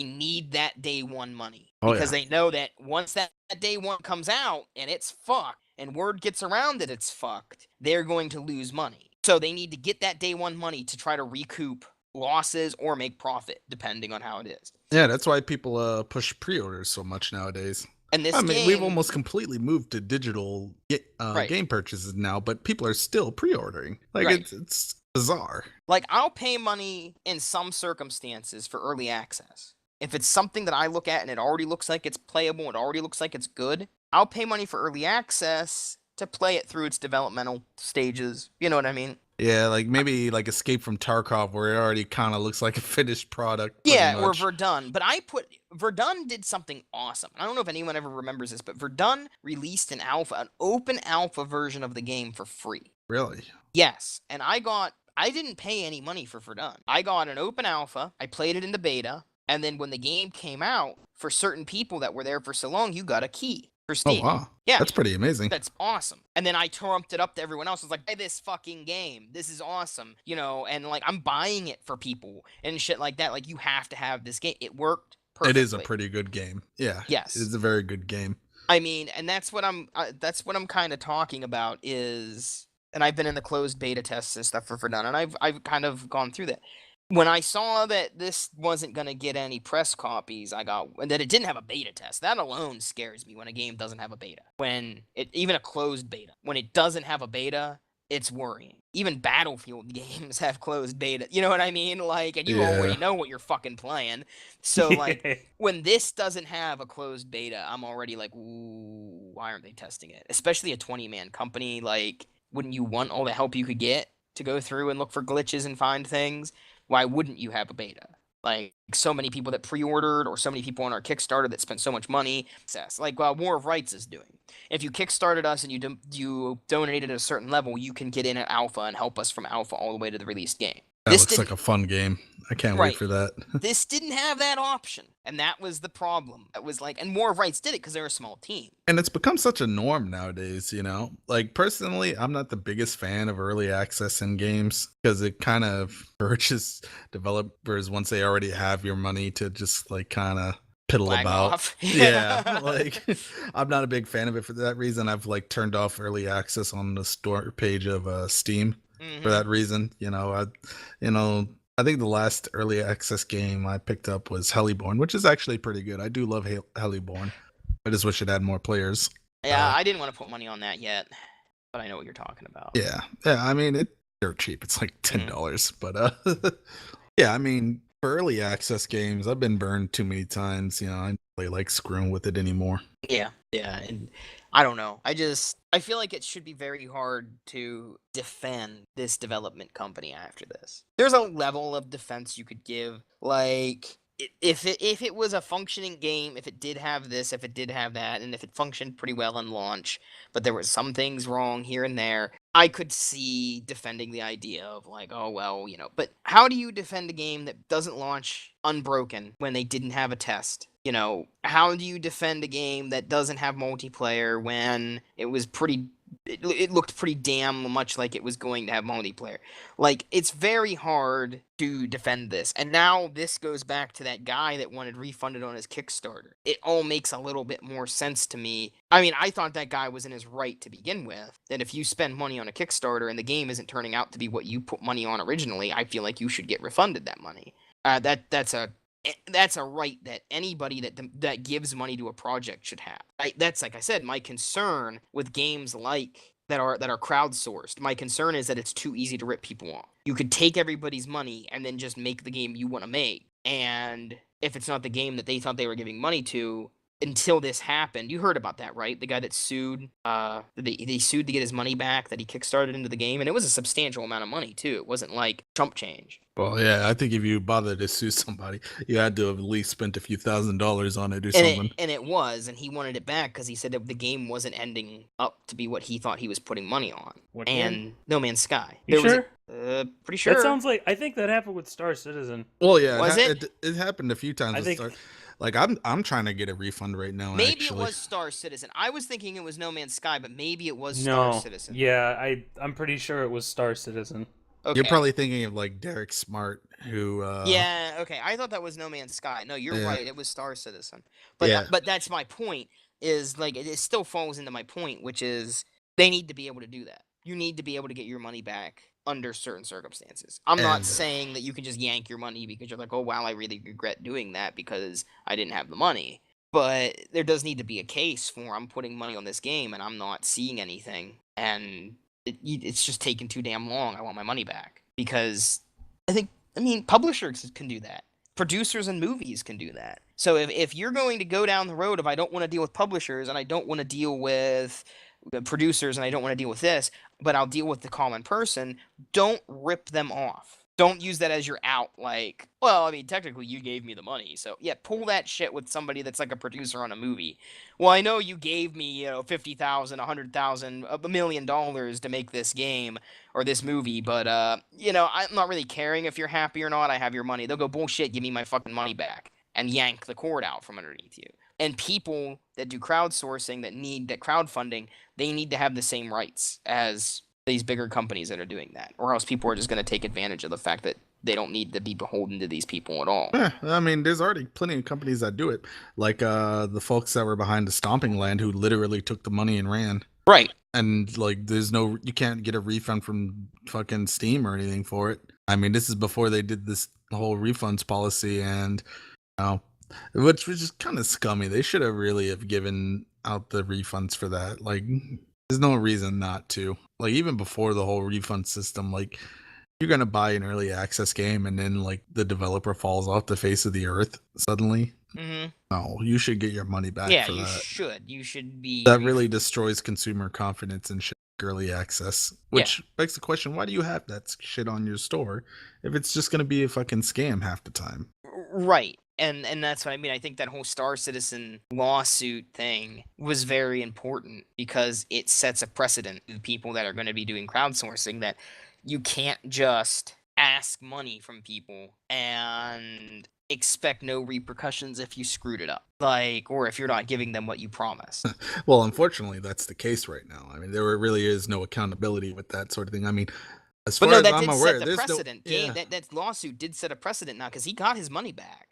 need that day one money. Oh, Because they know that once that day one comes out and it's fucked and word gets around that it's fucked, they're going to lose money. So they need to get that day one money to try to recoup losses or make profit, depending on how it is. Yeah, that's why people push pre-orders so much nowadays. And this I mean, game, we've almost completely moved to digital Right. game purchases now, but people are still pre-ordering. Like, Right. it's bizarre. like, I'll pay money in some circumstances for early access. If it's something that I look at and it already looks like it's playable, it already looks like it's good, I'll pay money for early access to play it through its developmental stages. You know what I mean? Yeah, like maybe like Escape from Tarkov, where it already kind of looks like a finished product. pretty Yeah, or much. Verdun. But Verdun did something awesome. I don't know if anyone ever remembers this, but Verdun released an open alpha version of the game for free. Really? Yes, and I didn't pay any money for Verdun. I got an open alpha, I played it in the beta, and then when the game came out, for certain people that were there for so long, you got a key for Oh Steam. wow, Yeah. that's pretty amazing. That's awesome. And then I trumped it up to everyone else. I was like, buy this fucking game. This is awesome. And like, I'm buying it for people and shit like that. Like, you have to have this game. It worked perfectly. It is a pretty good game. Yeah. Yes. It is a very good game. I mean, and that's what I'm kind of talking about is, and I've been in the closed beta tests and stuff for Verdun, and I've kind of gone through that. When I saw that this wasn't going to get any press copies, and that it didn't have a beta test. That alone scares me when a game doesn't have a beta. Even a closed beta. When it doesn't have a beta, it's worrying. Even Battlefield games have closed beta. You know what I mean? Like, and you already know what you're fucking playing. So, like, when this doesn't have a closed beta, I'm already like, ooh, why aren't they testing it? Especially a 20-man company. Like, wouldn't you want all the help you could get to go through and look for glitches and find things? Why wouldn't you have a beta? Like so many people that pre-ordered, or so many people on our Kickstarter that spent so much money. Like War of Rights is doing. If you Kickstarted us and you donated at a certain level, you can get in at alpha and help us from alpha all the way to the released game. That looks like a fun game. I can't wait for that. This didn't have that option, and that was the problem. It was like, and War of Rights did it because they're a small team. And it's become such a norm nowadays, you know? Like, personally, I'm not the biggest fan of early access in games because it kind of urges developers, once they already have your money, to just, like, kind of piddle Flag about. off. Yeah, like, I'm not a big fan of it for that reason. I've, like, turned off early access on the store page of Steam for that reason. I think the last early access game I picked up was Hellyborn, which is actually pretty good. I do love Hellyborn. I just wish it had more players. Yeah, I didn't want to put money on that yet, but I know what you're talking about. Yeah. I mean, they're cheap. It's like $10, but yeah. I mean, for early access games, I've been burned too many times. You know, I don't really like screwing with it anymore. Yeah, and I don't know. I feel like it should be very hard to defend this development company after this. There's a level of defense you could give, like if it was a functioning game, if it did have this, if it did have that, and if it functioned pretty well on launch, but there were some things wrong here and there, I could see defending the idea of like, oh well, but how do you defend a game that doesn't launch unbroken when they didn't have a test? How do you defend a game that doesn't have multiplayer when it was it looked pretty damn much like it was going to have multiplayer? Like, it's very hard to defend this. And now this goes back to that guy that wanted refunded on his Kickstarter. It all makes a little bit more sense to me. I mean, I thought that guy was in his right to begin with. That if you spend money on a Kickstarter and the game isn't turning out to be what you put money on originally, I feel like you should get refunded that money. That's a right that anybody that gives money to a project should have. That's, like I said, my concern with games like that are crowdsourced. My concern is that it's too easy to rip people off. You could take everybody's money and then just make the game you want to make. And if it's not the game that they thought they were giving money to, until this happened, you heard about that, right? The guy that sued, they sued to get his money back that he kickstarted into the game, and it was a substantial amount of money too. It wasn't like chump change. Well, yeah, I think if you bothered to sue somebody, you had to have at least spent a few $1,000s on it or something. And he wanted it back because he said that the game wasn't ending up to be what he thought he was putting money on. What and game? No Man's Sky. You sure? Pretty sure. That sounds like, I think that happened with Star Citizen. Well, yeah, Was it? It happened a few times. I think. Like, I'm trying to get a refund right now. Maybe actually. It was Star Citizen. I was thinking it was No Man's Sky, but maybe it was No. Star Citizen. Yeah, I'm pretty sure it was Star Citizen. Okay. You're probably thinking of like Derek Smart, who. Yeah. Okay. I thought that was No Man's Sky. No, you're right. It was Star Citizen. But Yeah. But that's my point. Is like it still falls into my point, which is they need to be able to do that. You need to be able to get your money back under certain circumstances. I'm not saying that you can just yank your money because you're like, oh wow, I really regret doing that because I didn't have the money. But there does need to be a case for I'm putting money on this game and I'm not seeing anything, and it's just taking too damn long. I want my money back. Because publishers can do that. Producers and movies can do that. So if you're going to go down the road of I don't want to deal with publishers and I don't want to deal with producers and I don't want to deal with this, but I'll deal with the common person, don't rip them off. Don't use that as your out, like, well, I mean, technically you gave me the money, so yeah, pull that shit with somebody that's like a producer on a movie. Well, I know you gave me, $50,000, $100,000, $1 million to make this game or this movie, but I'm not really caring if you're happy or not. I have your money. They'll go, bullshit, give me my fucking money back, and yank the cord out from underneath you. And people that do crowdsourcing, that crowdfunding, they need to have the same rights as these bigger companies that are doing that, or else people are just going to take advantage of the fact that they don't need to be beholden to these people at all. Yeah, I mean, there's already plenty of companies that do it, like the folks that were behind the Stomping Land who literally took the money and ran. Right. And like, you can't get a refund from fucking Steam or anything for it. I mean, this is before they did this whole refunds policy, and which was just kind of scummy. They should have really have given out the refunds for that. Like, there's no reason not to. Like, even before the whole refund system, like, you're gonna buy an early access game and then like the developer falls off the face of the earth suddenly. Mm-hmm. No, you should get your money back. Yeah, for you that. should. You should be. That really destroys consumer confidence in shit like early access. Which begs the question: why do you have that shit on your store if it's just gonna be a fucking scam half the time? Right. And that's what I mean. I think that whole Star Citizen lawsuit thing was very important because it sets a precedent to people that are going to be doing crowdsourcing that you can't just ask money from people and expect no repercussions if you screwed it up. Like, or if you're not giving them what you promised. Well, unfortunately, that's the case right now. I mean, there really is no accountability with that sort of thing. I mean, as But far no, as that I'm did aware, set the there's no. precedent. Yeah, That lawsuit did set a precedent now because he got his money back.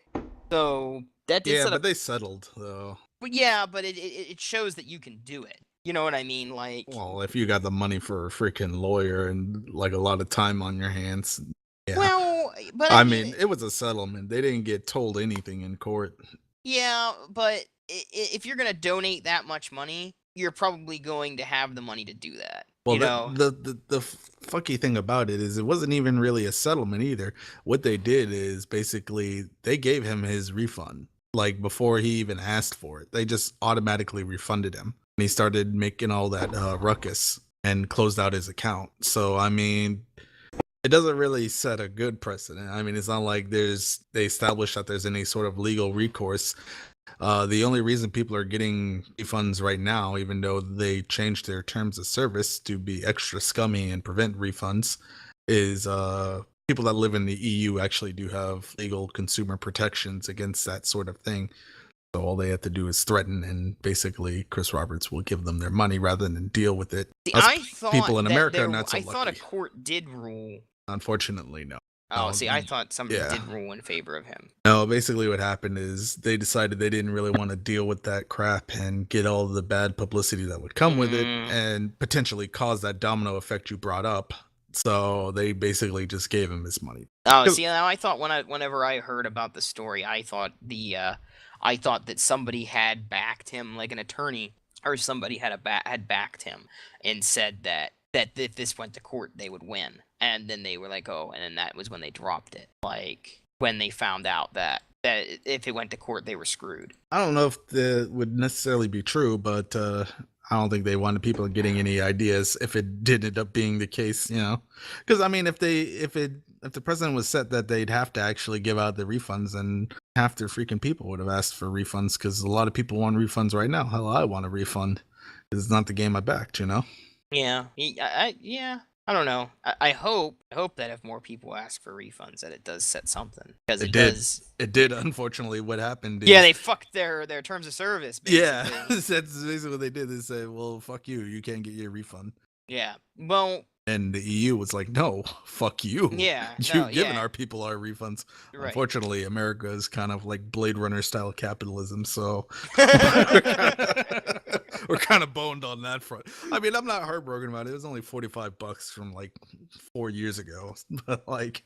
So that did yeah, set a. but they settled though. But yeah, but it shows that you can do it. You know what I mean? Like, Well, if you got the money for a freaking lawyer and like a lot of time on your hands, yeah. well, but I mean, it was a settlement. They didn't get told anything in court. yeah, but if you're gonna donate that much money, you're probably going to have the money to do that. Well, You know? the fucky thing about it is it wasn't even really a settlement either. What they did is basically they gave him his refund like before he even asked for it. They just automatically refunded him, and he started making all that ruckus and closed out his account. So I mean, it doesn't really set a good precedent. I mean, it's not like they established that there's any sort of legal recourse. The only reason people are getting refunds right now, even though they changed their terms of service to be extra scummy and prevent refunds, is people that live in the EU actually do have legal consumer protections against that sort of thing. So all they have to do is threaten, and basically Chris Roberts will give them their money rather than deal with it. See, Us I thought people in that America are not so I thought a lucky. court did rule. Unfortunately, no. Oh, No, see, I thought somebody yeah. did rule in favor of him. No, basically what happened is they decided they didn't really want to deal with that crap and get all the bad publicity that would come with it and potentially cause that domino effect you brought up. So they basically just gave him his money. Oh, see, now I thought whenever I heard about the story, I thought that somebody had backed him, like an attorney or somebody had backed him and said that if this went to court, they would win. And then they were like, oh, and then that was when they dropped it. Like, when they found out that if it went to court, they were screwed. I don't know if that would necessarily be true, but I don't think they wanted people getting any ideas if it did end up being the case, you know? Because, I mean, if the president was set that they'd have to actually give out the refunds, and half their freaking people would have asked for refunds, because a lot of people want refunds right now. Hell, I want a refund. It's not the game I backed, you know? Yeah, I don't know. I hope that if more people ask for refunds, that it does set something, because it does. It did. Unfortunately, what happened? Yeah, they fucked their terms of service. Basically. Yeah, that's basically what they did. They said, "Well, fuck you. You can't get your refund." Yeah. Well. And the EU was like, "No, fuck you. Yeah. You've given our people our refunds." Right. Unfortunately, America is kind of like Blade Runner style capitalism, so we're kind of boned on that front. I mean, I'm not heartbroken about it. It was only $45 from like 4 years ago, but like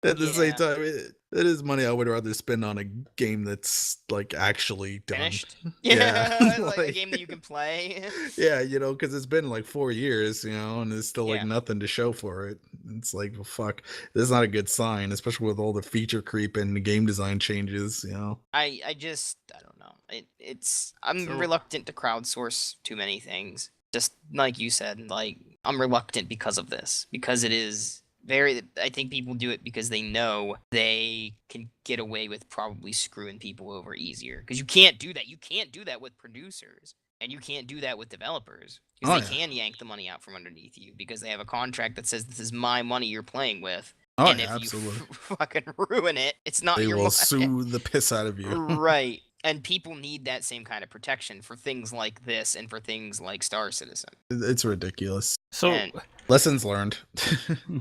at the same time, it is money I would rather spend on a game that's like actually done. Finished? Yeah, like a game that you can play. Yeah, you know, because it's been like 4 years, you know, and there's still like nothing to show for it. It's like, well, fuck, this is not a good sign, especially with all the feature creep and the game design changes, you know. I don't know. I'm reluctant to crowdsource too many things. Just like you said, like I'm reluctant because of this, because it is I think people do it because they know they can get away with probably screwing people over easier. Because you can't do that. You can't do that with producers. And you can't do that with developers. Because they can yank the money out from underneath you. Because they have a contract that says this is my money you're playing with. And if absolutely. you fucking ruin it, it's not your money. They will sue the piss out of you. Right. And people need that same kind of protection for things like this and for things like Star Citizen. It's ridiculous. So, lessons learned.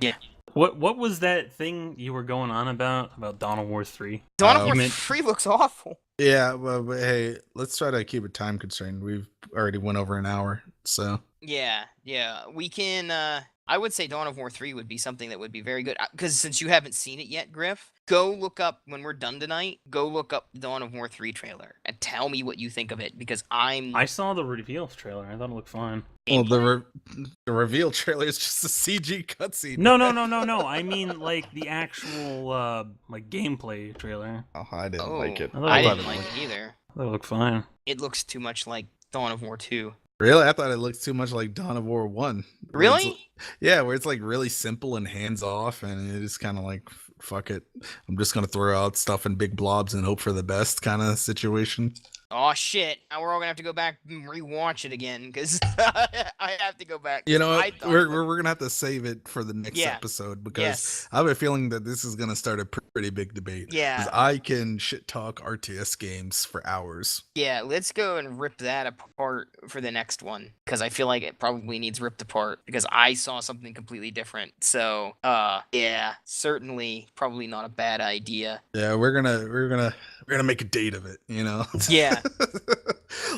Yeah. What was that thing you were going on about Dawn of War 3? Dawn of War 3 looks awful. Yeah, but hey, let's try to keep it time constrained. We've already went over an hour, so. Yeah. We can, I would say Dawn of War 3 would be something that would be very good. Because since you haven't seen it yet, Griff, go look up, when we're done tonight, go look up the Dawn of War 3 trailer and tell me what you think of it, because I saw the reveal trailer. I thought it looked fine. Well, the reveal trailer is just a CG cutscene. No. I mean, like, the actual, like, gameplay trailer. Oh, I didn't like it. I didn't like it either. I thought it looked fine. It looks too much like Dawn of War 2. Really? I thought it looked too much like Dawn of War 1. Really? Yeah, where it's like really simple and hands off, and it is kind of like fuck it. I'm just gonna throw out stuff in big blobs and hope for the best kind of situation. Oh shit! Now we're all gonna have to go back and rewatch it again because I have to go back. You know what? I thought We're gonna have to save it for the next Yeah. episode because Yes. I have a feeling that this is gonna start a pretty big debate. 'Cause Yeah. I can shit talk RTS games for hours. Yeah, let's go and rip that apart for the next one because I feel like it probably needs ripped apart because I saw something completely different. So, yeah, certainly probably not a bad idea. Yeah, we're gonna make a date of it. You know. Yeah.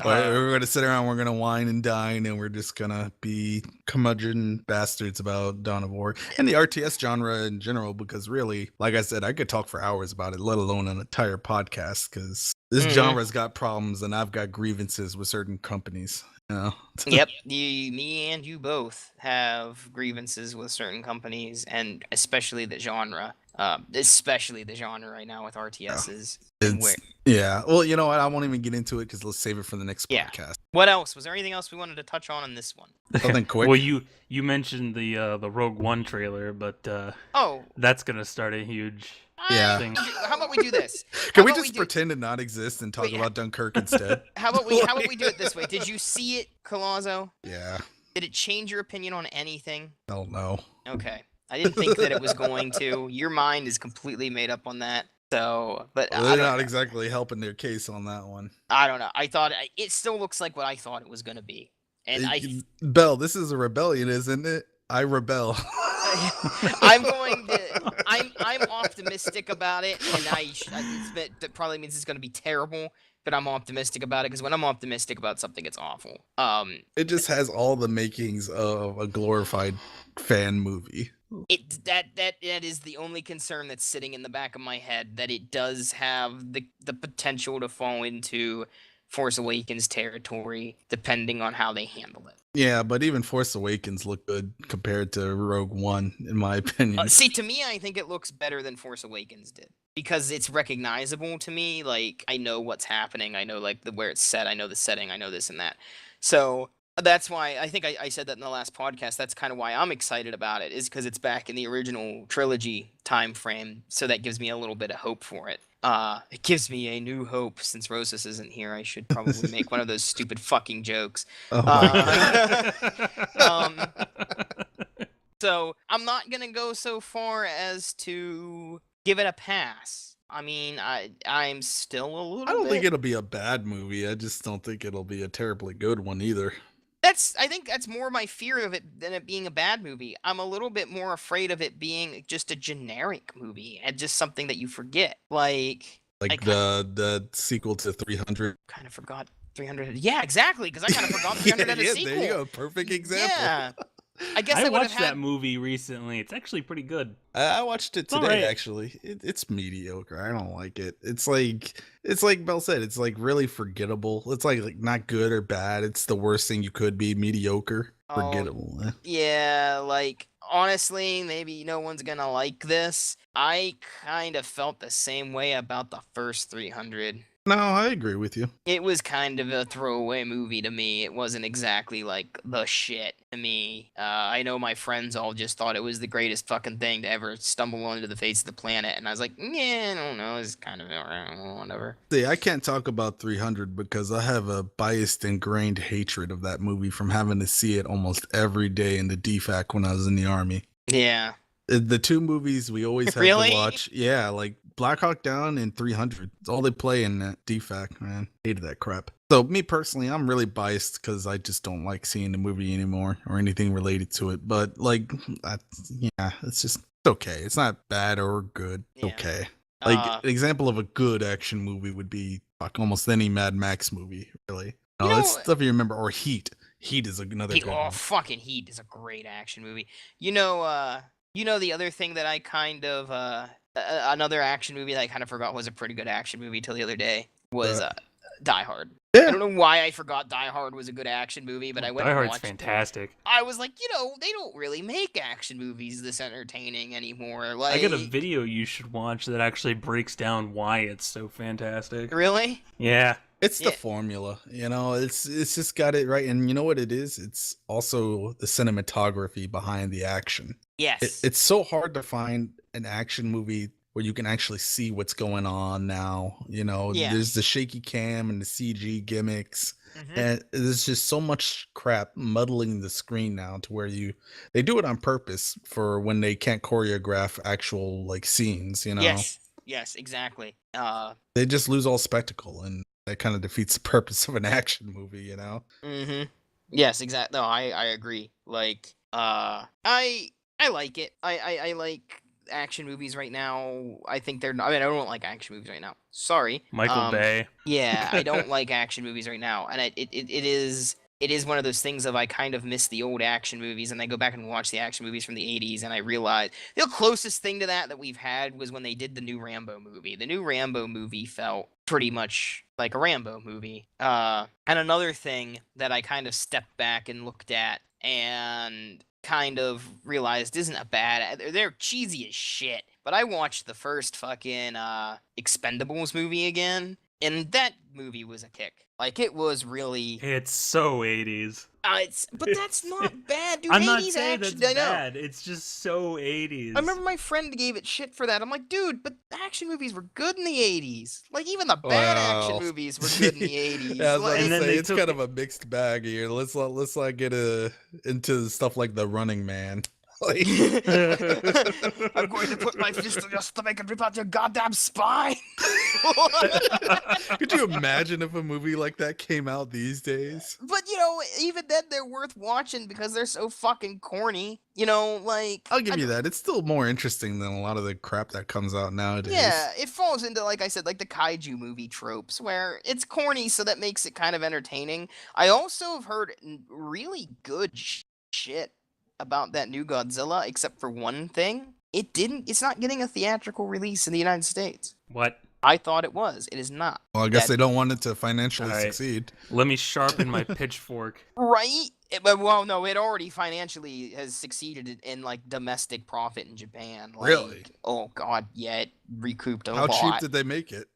We're gonna sit around. We're gonna wine and dine, and we're just gonna be curmudgeon bastards about Dawn of War and the RTS genre in general. Because really, like I said, I could talk for hours about it, let alone an entire podcast. Because this genre's got problems, and I've got grievances with certain companies. You know? Yep, me and you both have grievances with certain companies, and especially the genre. Especially the genre right now with RTSs. and where- Yeah. Well, you know what? I won't even get into it because let's save it for the next Yeah. podcast. What else? Was there anything else we wanted to touch on in this one? Something quick. Well, you mentioned the Rogue One trailer, but Oh, that's gonna start a huge Yeah. thing. How about we do this? Can How we about just do- pretend to not exist and talk Wait, about Dunkirk instead? How about we do it this way? Did you see it, Colazzo? Yeah. Did it change your opinion on anything? I don't know. Okay. I didn't think that it was going to. Your mind is completely made up on that. So, but Well, I they're don't not know. exactly helping their case on that one. I don't know. I thought it still looks like what I thought it was going to be. And Bell, this is a rebellion, isn't it? I rebel. I'm optimistic about it, and that probably means it's going to be terrible. But I'm optimistic about it because when I'm optimistic about something, it's awful. It just has all the makings of a glorified fan movie. That is the only concern that's sitting in the back of my head, that it does have the potential to fall into Force Awakens territory, depending on how they handle it. Yeah, but even Force Awakens looked good compared to Rogue One, in my opinion. See, to me, I think it looks better than Force Awakens did because it's recognizable to me. Like, I know what's happening. I know like where it's set. I know the setting. I know this and that. So that's why I think I said that in the last podcast. That's kind of why I'm excited about it, is because it's back in the original trilogy time frame. So that gives me a little bit of hope for it. It gives me a new hope. Since Rosas isn't here, I should probably make one of those stupid fucking jokes. Oh my God. So I'm not gonna go so far as to give it a pass. I mean, I'm still a little. I don't bit... think it'll be a bad movie. I just don't think it'll be a terribly good one either. I think that's more my fear of it than it being a bad movie. I'm a little bit more afraid of it being just a generic movie and just something that you forget. Like the sequel to 300. Kind of forgot 300. Yeah, exactly. Because I kind of forgot 300 had a sequel. There you go. Perfect example. Yeah. I guess I I would have watched that movie recently. It's actually pretty good. I watched it all today. right. Actually, it's mediocre. I don't like it. It's like Bell said. It's like really forgettable. It's like not good or bad. It's the worst thing you could be. Mediocre, forgettable. Yeah, like honestly, maybe no one's gonna like this. I kind of felt the same way about the first 300. No, I agree with you. It was kind of a throwaway movie to me. It wasn't exactly like the shit to me. I know my friends all just thought it was the greatest fucking thing to ever stumble onto the face of the planet, and I was like, yeah, I don't know, it's kind of whatever. See, I can't talk about 300 because I have a biased, ingrained hatred of that movie from having to see it almost every day in the DFAC when I was in the Army. Yeah. The two movies we always have Really? to watch. Yeah, like Black Hawk Down and 300. It's all they play in that DFAC, man. Hated that crap. So me personally, I'm really biased because I just don't like seeing the movie anymore or anything related to it. But like, it's just okay. It's not bad or good. It's Yeah. okay. Like an example of a good action movie would be almost any Mad Max movie, really. No, that's stuff you remember. Or Heat. Heat is another good one. Fucking Heat is a great action movie. You know the other thing that I kind of another action movie that I kind of forgot was a pretty good action movie till the other day was Die Hard. Yeah. I don't know why I forgot Die Hard was a good action movie, but I went Die and Hard's watched fantastic. it. I was like, they don't really make action movies this entertaining anymore. Like, I got a video you should watch that actually breaks down why it's so fantastic. Really? Yeah. It's the formula, it's just got it right. And you know what it is? It's also the cinematography behind the action. Yes. It's so hard to find an action movie where you can actually see what's going on now. You know, Yeah. there's the shaky cam and the CG gimmicks. Mhm. And there's just so much crap muddling the screen now to where they do it on purpose for when they can't choreograph actual like scenes, you know. Yes, exactly. They just lose all spectacle, and that kind of defeats the purpose of an action movie, you know. Mhm. Yes, exactly. No, I agree. Like, I like it. I like action movies right now. I think they're. I mean, I don't like action movies right now. Sorry. Michael Bay. Yeah, I don't like action movies right now, and it is one of those things of I kind of miss the old action movies, and I go back and watch the action movies from the '80s, and I realize the closest thing to that we've had was when they did the new Rambo movie. The new Rambo movie felt pretty much like a Rambo movie. And another thing that I kind of stepped back and looked at and kind of realized isn't a bad. They're cheesy as shit. But I watched the first fucking Expendables movie again, and that movie was a kick. Like, it was really. It's so 80s. But that's not bad, dude. I'm not 80s saying action. that's I know. bad. It's just so 80s. I remember my friend gave it shit for that. I'm like, dude, but action movies were good in the 80s. Like, even the bad action movies were good in the 80s. Yeah, I was about like, to say, it's kind of a mixed bag here. Let's not get into stuff like The Running Man. Like... I'm going to put my fist in your stomach and rip out your goddamn spine. Could you imagine if a movie like that came out these days? But, you know, even then they're worth watching because they're so fucking corny. You know, like... I'll give you that. It's still more interesting than a lot of the crap that comes out nowadays. Yeah, it falls into, like I said, like the kaiju movie tropes, where it's corny, so that makes it kind of entertaining. I also have heard really good shit about that new Godzilla, except for one thing. It's not getting a theatrical release in the United States. What? I thought it was. It is not. Well, I guess they don't want it to financially All right. succeed. Let me sharpen my pitchfork. Right? Well, no, it already financially has succeeded in like domestic profit in Japan. Like, Really? Oh god, yeah, it recouped a How lot. cheap did they make it?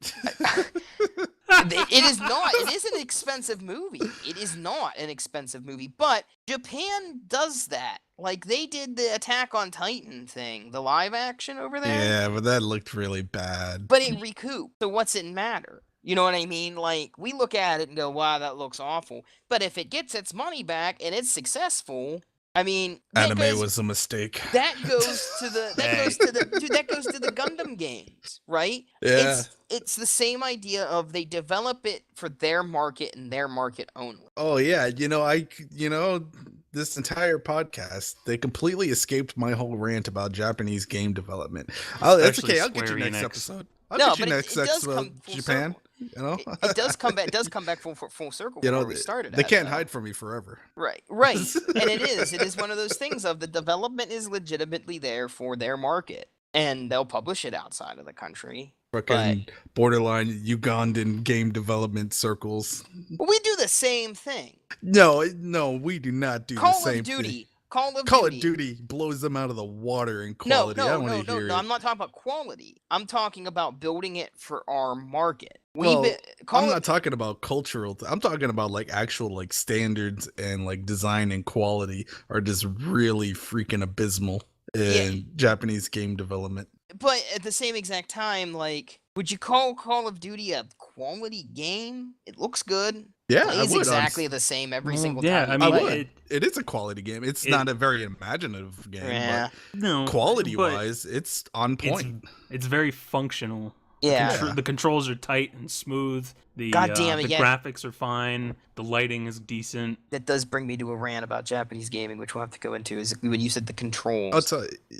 It is not. It is an expensive movie. It is not an expensive movie, but Japan does that. Like, they did the Attack on Titan thing, the live action over there. Yeah, but that looked really bad. But it recouped. So what's it matter? You know what I mean? Like, we look at it and go, wow, that looks awful. But if it gets its money back and it's successful, I mean, Anime was a mistake. That goes to the that goes to the Gundam games, right? Yeah. It's the same idea of they develop it for their market and their market only. Oh yeah, this entire podcast, they completely escaped my whole rant about Japanese game development. That's okay. I'll get you next episode. I'll get you next episode. Japan. You know, it does come back. It does come back full circle. You know, we started. They can't hide from me forever. Right, and it is one of those things of the development is legitimately there for their market, and they'll publish it outside of the country. Fucking borderline Ugandan game development circles. But we do the same thing. No, we do not do the same thing. Call of Duty blows them out of the water in quality. No, I'm not talking about quality. I'm talking about building it for our market. I'm not talking about cultural. I'm talking about like actual like standards and like design and quality are just really freaking abysmal in Japanese game development. But at the same exact time, like, would you call Call of Duty a quality game? It looks good. Yeah, Plays exactly the same every single time. Yeah, I mean, it is a quality game. It's not a very imaginative game, but no, quality-wise, it's on point. It's very functional. Yeah, the controls are tight and smooth. The graphics are fine. The lighting is decent. That does bring me to a rant about Japanese gaming, which we'll have to go into. Is when you said the controls.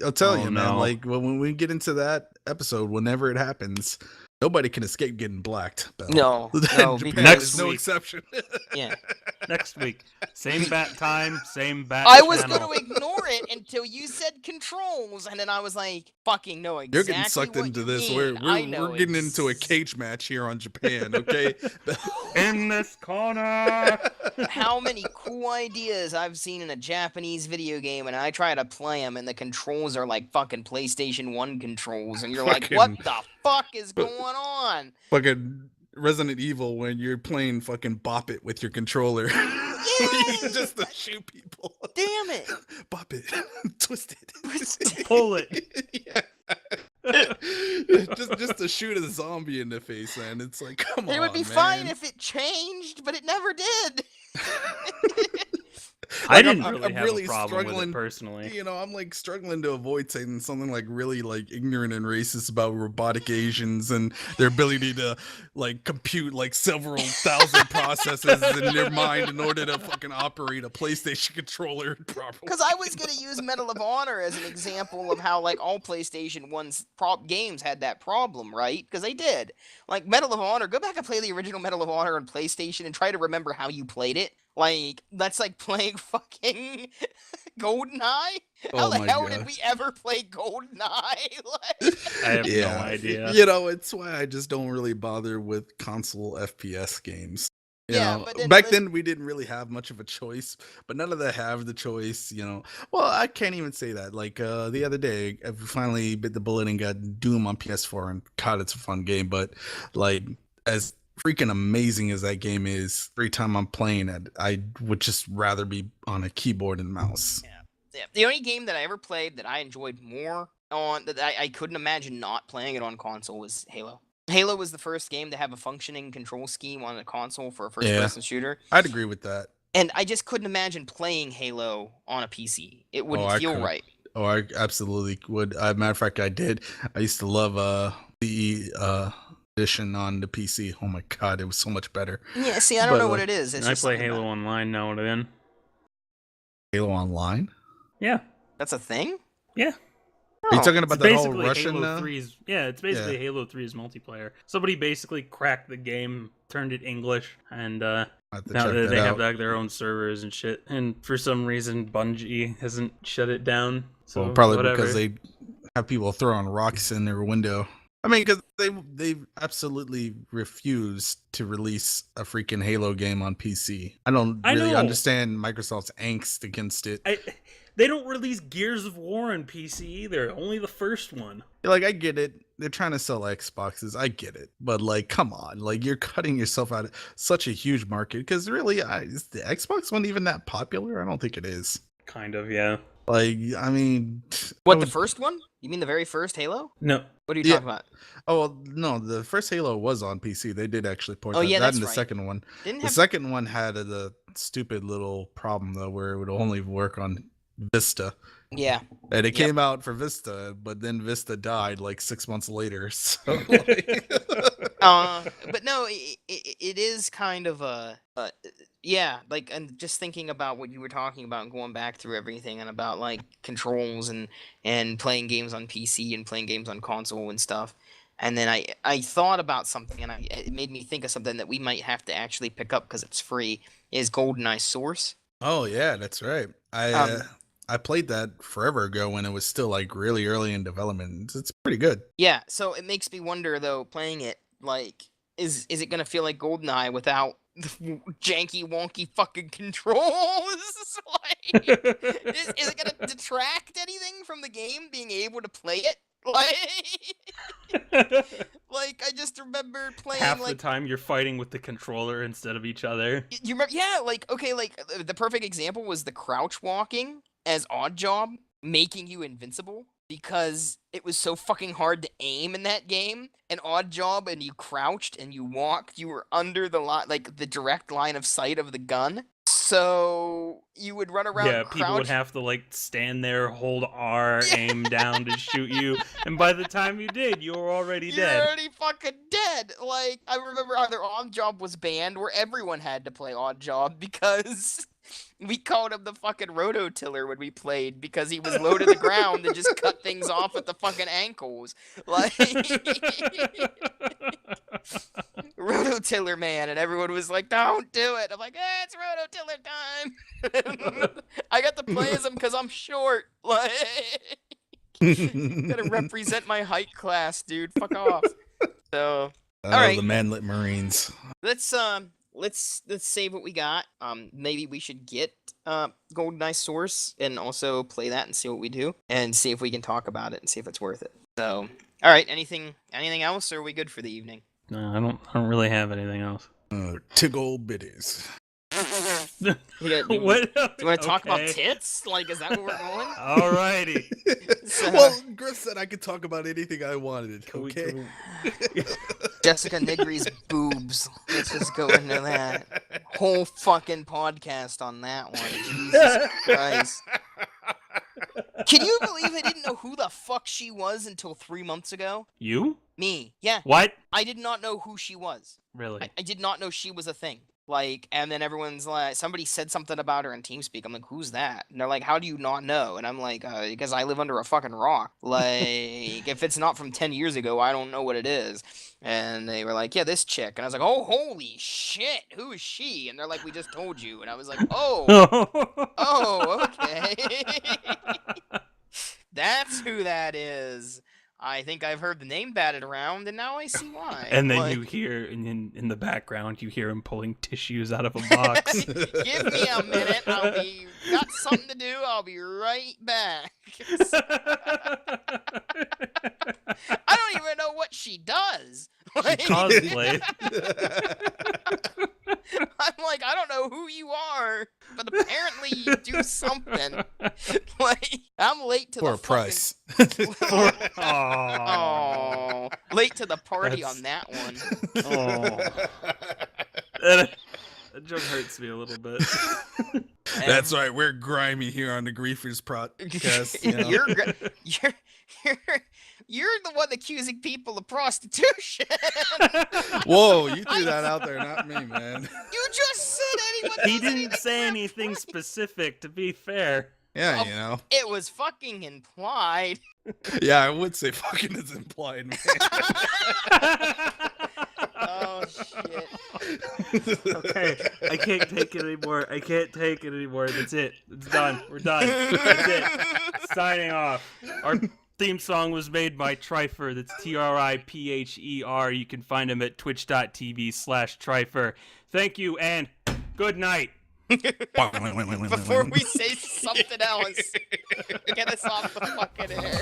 I'll tell you, man. Like when we get into that episode, whenever it happens, nobody can escape getting blacked. No, Japan is no exception. Yeah, next week, same bat time, same bat. I was going to ignore it until you said controls, and then I was like, "Fucking no!" Exactly. You're getting sucked into this. We're getting into a cage match here on Japan. Okay, in this corner. How many cool ideas I've seen in a Japanese video game, and I try to play them, and the controls are like fucking PlayStation 1 controls, and you're like, what the fuck is going on? Fucking Resident Evil when you're playing fucking Bop It with your controller. Yes! Just to shoot people. Damn it. Bop it. Twist it. Pull it. Yeah. just to shoot a zombie in the face, man. It's like, come on, It would be man. fine if it changed, but it never did. I Like, didn't I'm really have really a problem with struggling, it personally. you know, I'm like struggling to avoid saying something like really like ignorant and racist about robotic Asians and their ability to like compute like several thousand processes in their mind in order to fucking operate a PlayStation controller properly. Because I was gonna use Medal of Honor as an example of how like all PlayStation 1's games had that problem, right? Because they did. Like Medal of Honor, go back and play the original Medal of Honor on PlayStation and try to remember how you played it. Like that's like playing fucking GoldenEye. How Oh the my hell God. did we ever play GoldenEye? Like, I have no idea. You know, it's why I just don't really bother with console FPS games. You Yeah, know, but then- back but- then we didn't really have much of a choice, but none of them have the choice, you know. Well, I can't even say that. Like the other day, I finally bit the bullet and got Doom on PS4, and God, it's a fun game. But like, as freaking amazing as that game is, every time I'm playing it, I would just rather be on a keyboard and mouse. yeah, the only game that I ever played that I enjoyed more on that I couldn't imagine not playing it on console was Halo. Halo was the first game to have a functioning control scheme on a console for a first-person shooter, I'd agree with that. and I just couldn't imagine playing Halo on a PC. It wouldn't I feel could. right. Oh, I absolutely would. Matter of fact, I did. I used to love the edition on the PC. Oh my God, it was so much better. Yeah, see, I don't But, know what like, it is. It's I just play something Halo about it. Online now and then. Halo Online. Yeah, That's a thing? yeah. Are you Oh. talking It's about the whole basically Russian? Halo 3's. Yeah, it's basically Yeah. Halo 3's multiplayer. Somebody basically cracked the game, turned it English, and I have to now check they that have out. like their own servers and shit. And for some reason, Bungie hasn't shut it down. So Well, probably whatever. because they have people throwing rocks in their window. I mean, because they absolutely refused to release a freaking Halo game on PC. I don't I really know. understand Microsoft's angst against it. They don't release Gears of War on PC either. Only the first one. Like, I get it. They're trying to sell Xboxes. I get it. But, like, come on. Like, you're cutting yourself out of such a huge market. Because, really, is the Xbox one even that popular? I don't think it is. Kind of, yeah. Like, I mean... What, I the was- first one? You mean the very first Halo? No. What are you Yeah. talking about? Oh, well, no. The first Halo was on PC. They did actually port Oh, that. yeah, That that's and the right. second one. Didn't The have second one had the stupid little problem, though, where it would only work on Vista. Yeah. And Yep. it came out for Vista, but then Vista died like 6 months later. So, like... But no, it is kind of yeah, like, and just thinking about what you were talking about and going back through everything and about like controls and playing games on PC and playing games on console and stuff. And then I thought about something and it made me think of something that we might have to actually pick up because it's free. Is GoldenEye Source? Oh yeah, that's right. I played that forever ago when it was still like really early in development. It's pretty good. Yeah, so it makes me wonder though, playing it, like, is it gonna feel like GoldenEye without the janky wonky fucking controls? Like, is it gonna detract anything from the game being able to play it? Like I just remember playing Half the like time you're fighting with the controller instead of each other. you remember, yeah, like okay, like the perfect example was the crouch walking as Oddjob making you invincible because it was so fucking hard to aim in that game. And Oddjob, and you crouched and you walked, you were under the like the direct line of sight of the gun. So you would run around. Yeah, people would crouch- have to like stand there, hold R, aim down to shoot you, and by the time you did, you were already You're dead. already fucking dead. Like I remember either Oddjob was banned where everyone had to play Oddjob because we called him the fucking rototiller when we played because he was low to the ground and just cut things off at the fucking ankles. Like rototiller man, and everyone was like, "Don't do it." I'm like, "It's rototiller time." I got to play as him because I'm short. Like, gotta represent my height class, dude. Fuck off. So Oh, All right. the manlet Marines. let's save what we got. Maybe we should get GoldenEye Source and also play that and see what we do and see if we can talk about it and see if it's worth it. So, all right. Anything else, or are we good for the evening? No, I don't really have anything else. Tig old biddies. Do you What? want to talk about Okay. tits? Like, is that where we're going? Alrighty. So, Well, Griff said I could talk about anything I wanted. Can we- Okay. can we- Jessica Nigri's boobs. Let's just go into that. Whole fucking podcast on that one. Jesus Christ. Can you believe I didn't know who the fuck she was until 3 months ago? You? Me. Yeah. What? I did not know who she was. Really? I did not know she was a thing. Like, and then everyone's like, somebody said something about her in TeamSpeak. I'm like, who's that? And they're like, how do you not know? And I'm like, because I live under a fucking rock. Like, if it's not from 10 years ago, I don't know what it is. And they were like, yeah, this chick. And I was like, oh, holy shit, who is she? And they're like, we just told you. And I was like, oh, okay. That's who that is. I think I've heard the name batted around, and now I see why. And then Like, you hear in the background, you hear him pulling tissues out of a box. give me a minute. Got something to do. I'll be right back. I don't even know what she does. Like, Cosplay. I'm like, I don't know who you are, but apparently you do something. Like, I'm late to For the a price. Oh, late to the party That's- on that one. That joke hurts me a little bit. That's right. We're grimy here on the Griefers podcast. You know? You're the one accusing people of prostitution. Whoa, you threw that out there, not me, man. You just said anyone. He does didn't anything say for anything free. specific, to be fair. Yeah, Oh. you know. It was fucking implied. Yeah, I would say fucking is implied, man. Oh shit. Okay, I can't take it anymore. That's it. It's done. We're done. That's it. Signing off. Our theme song was made by Trifer. That's Tripher. You can find him at twitch.tv/Trifer. Thank you and good night. Before we say something else, get us off the fucking air.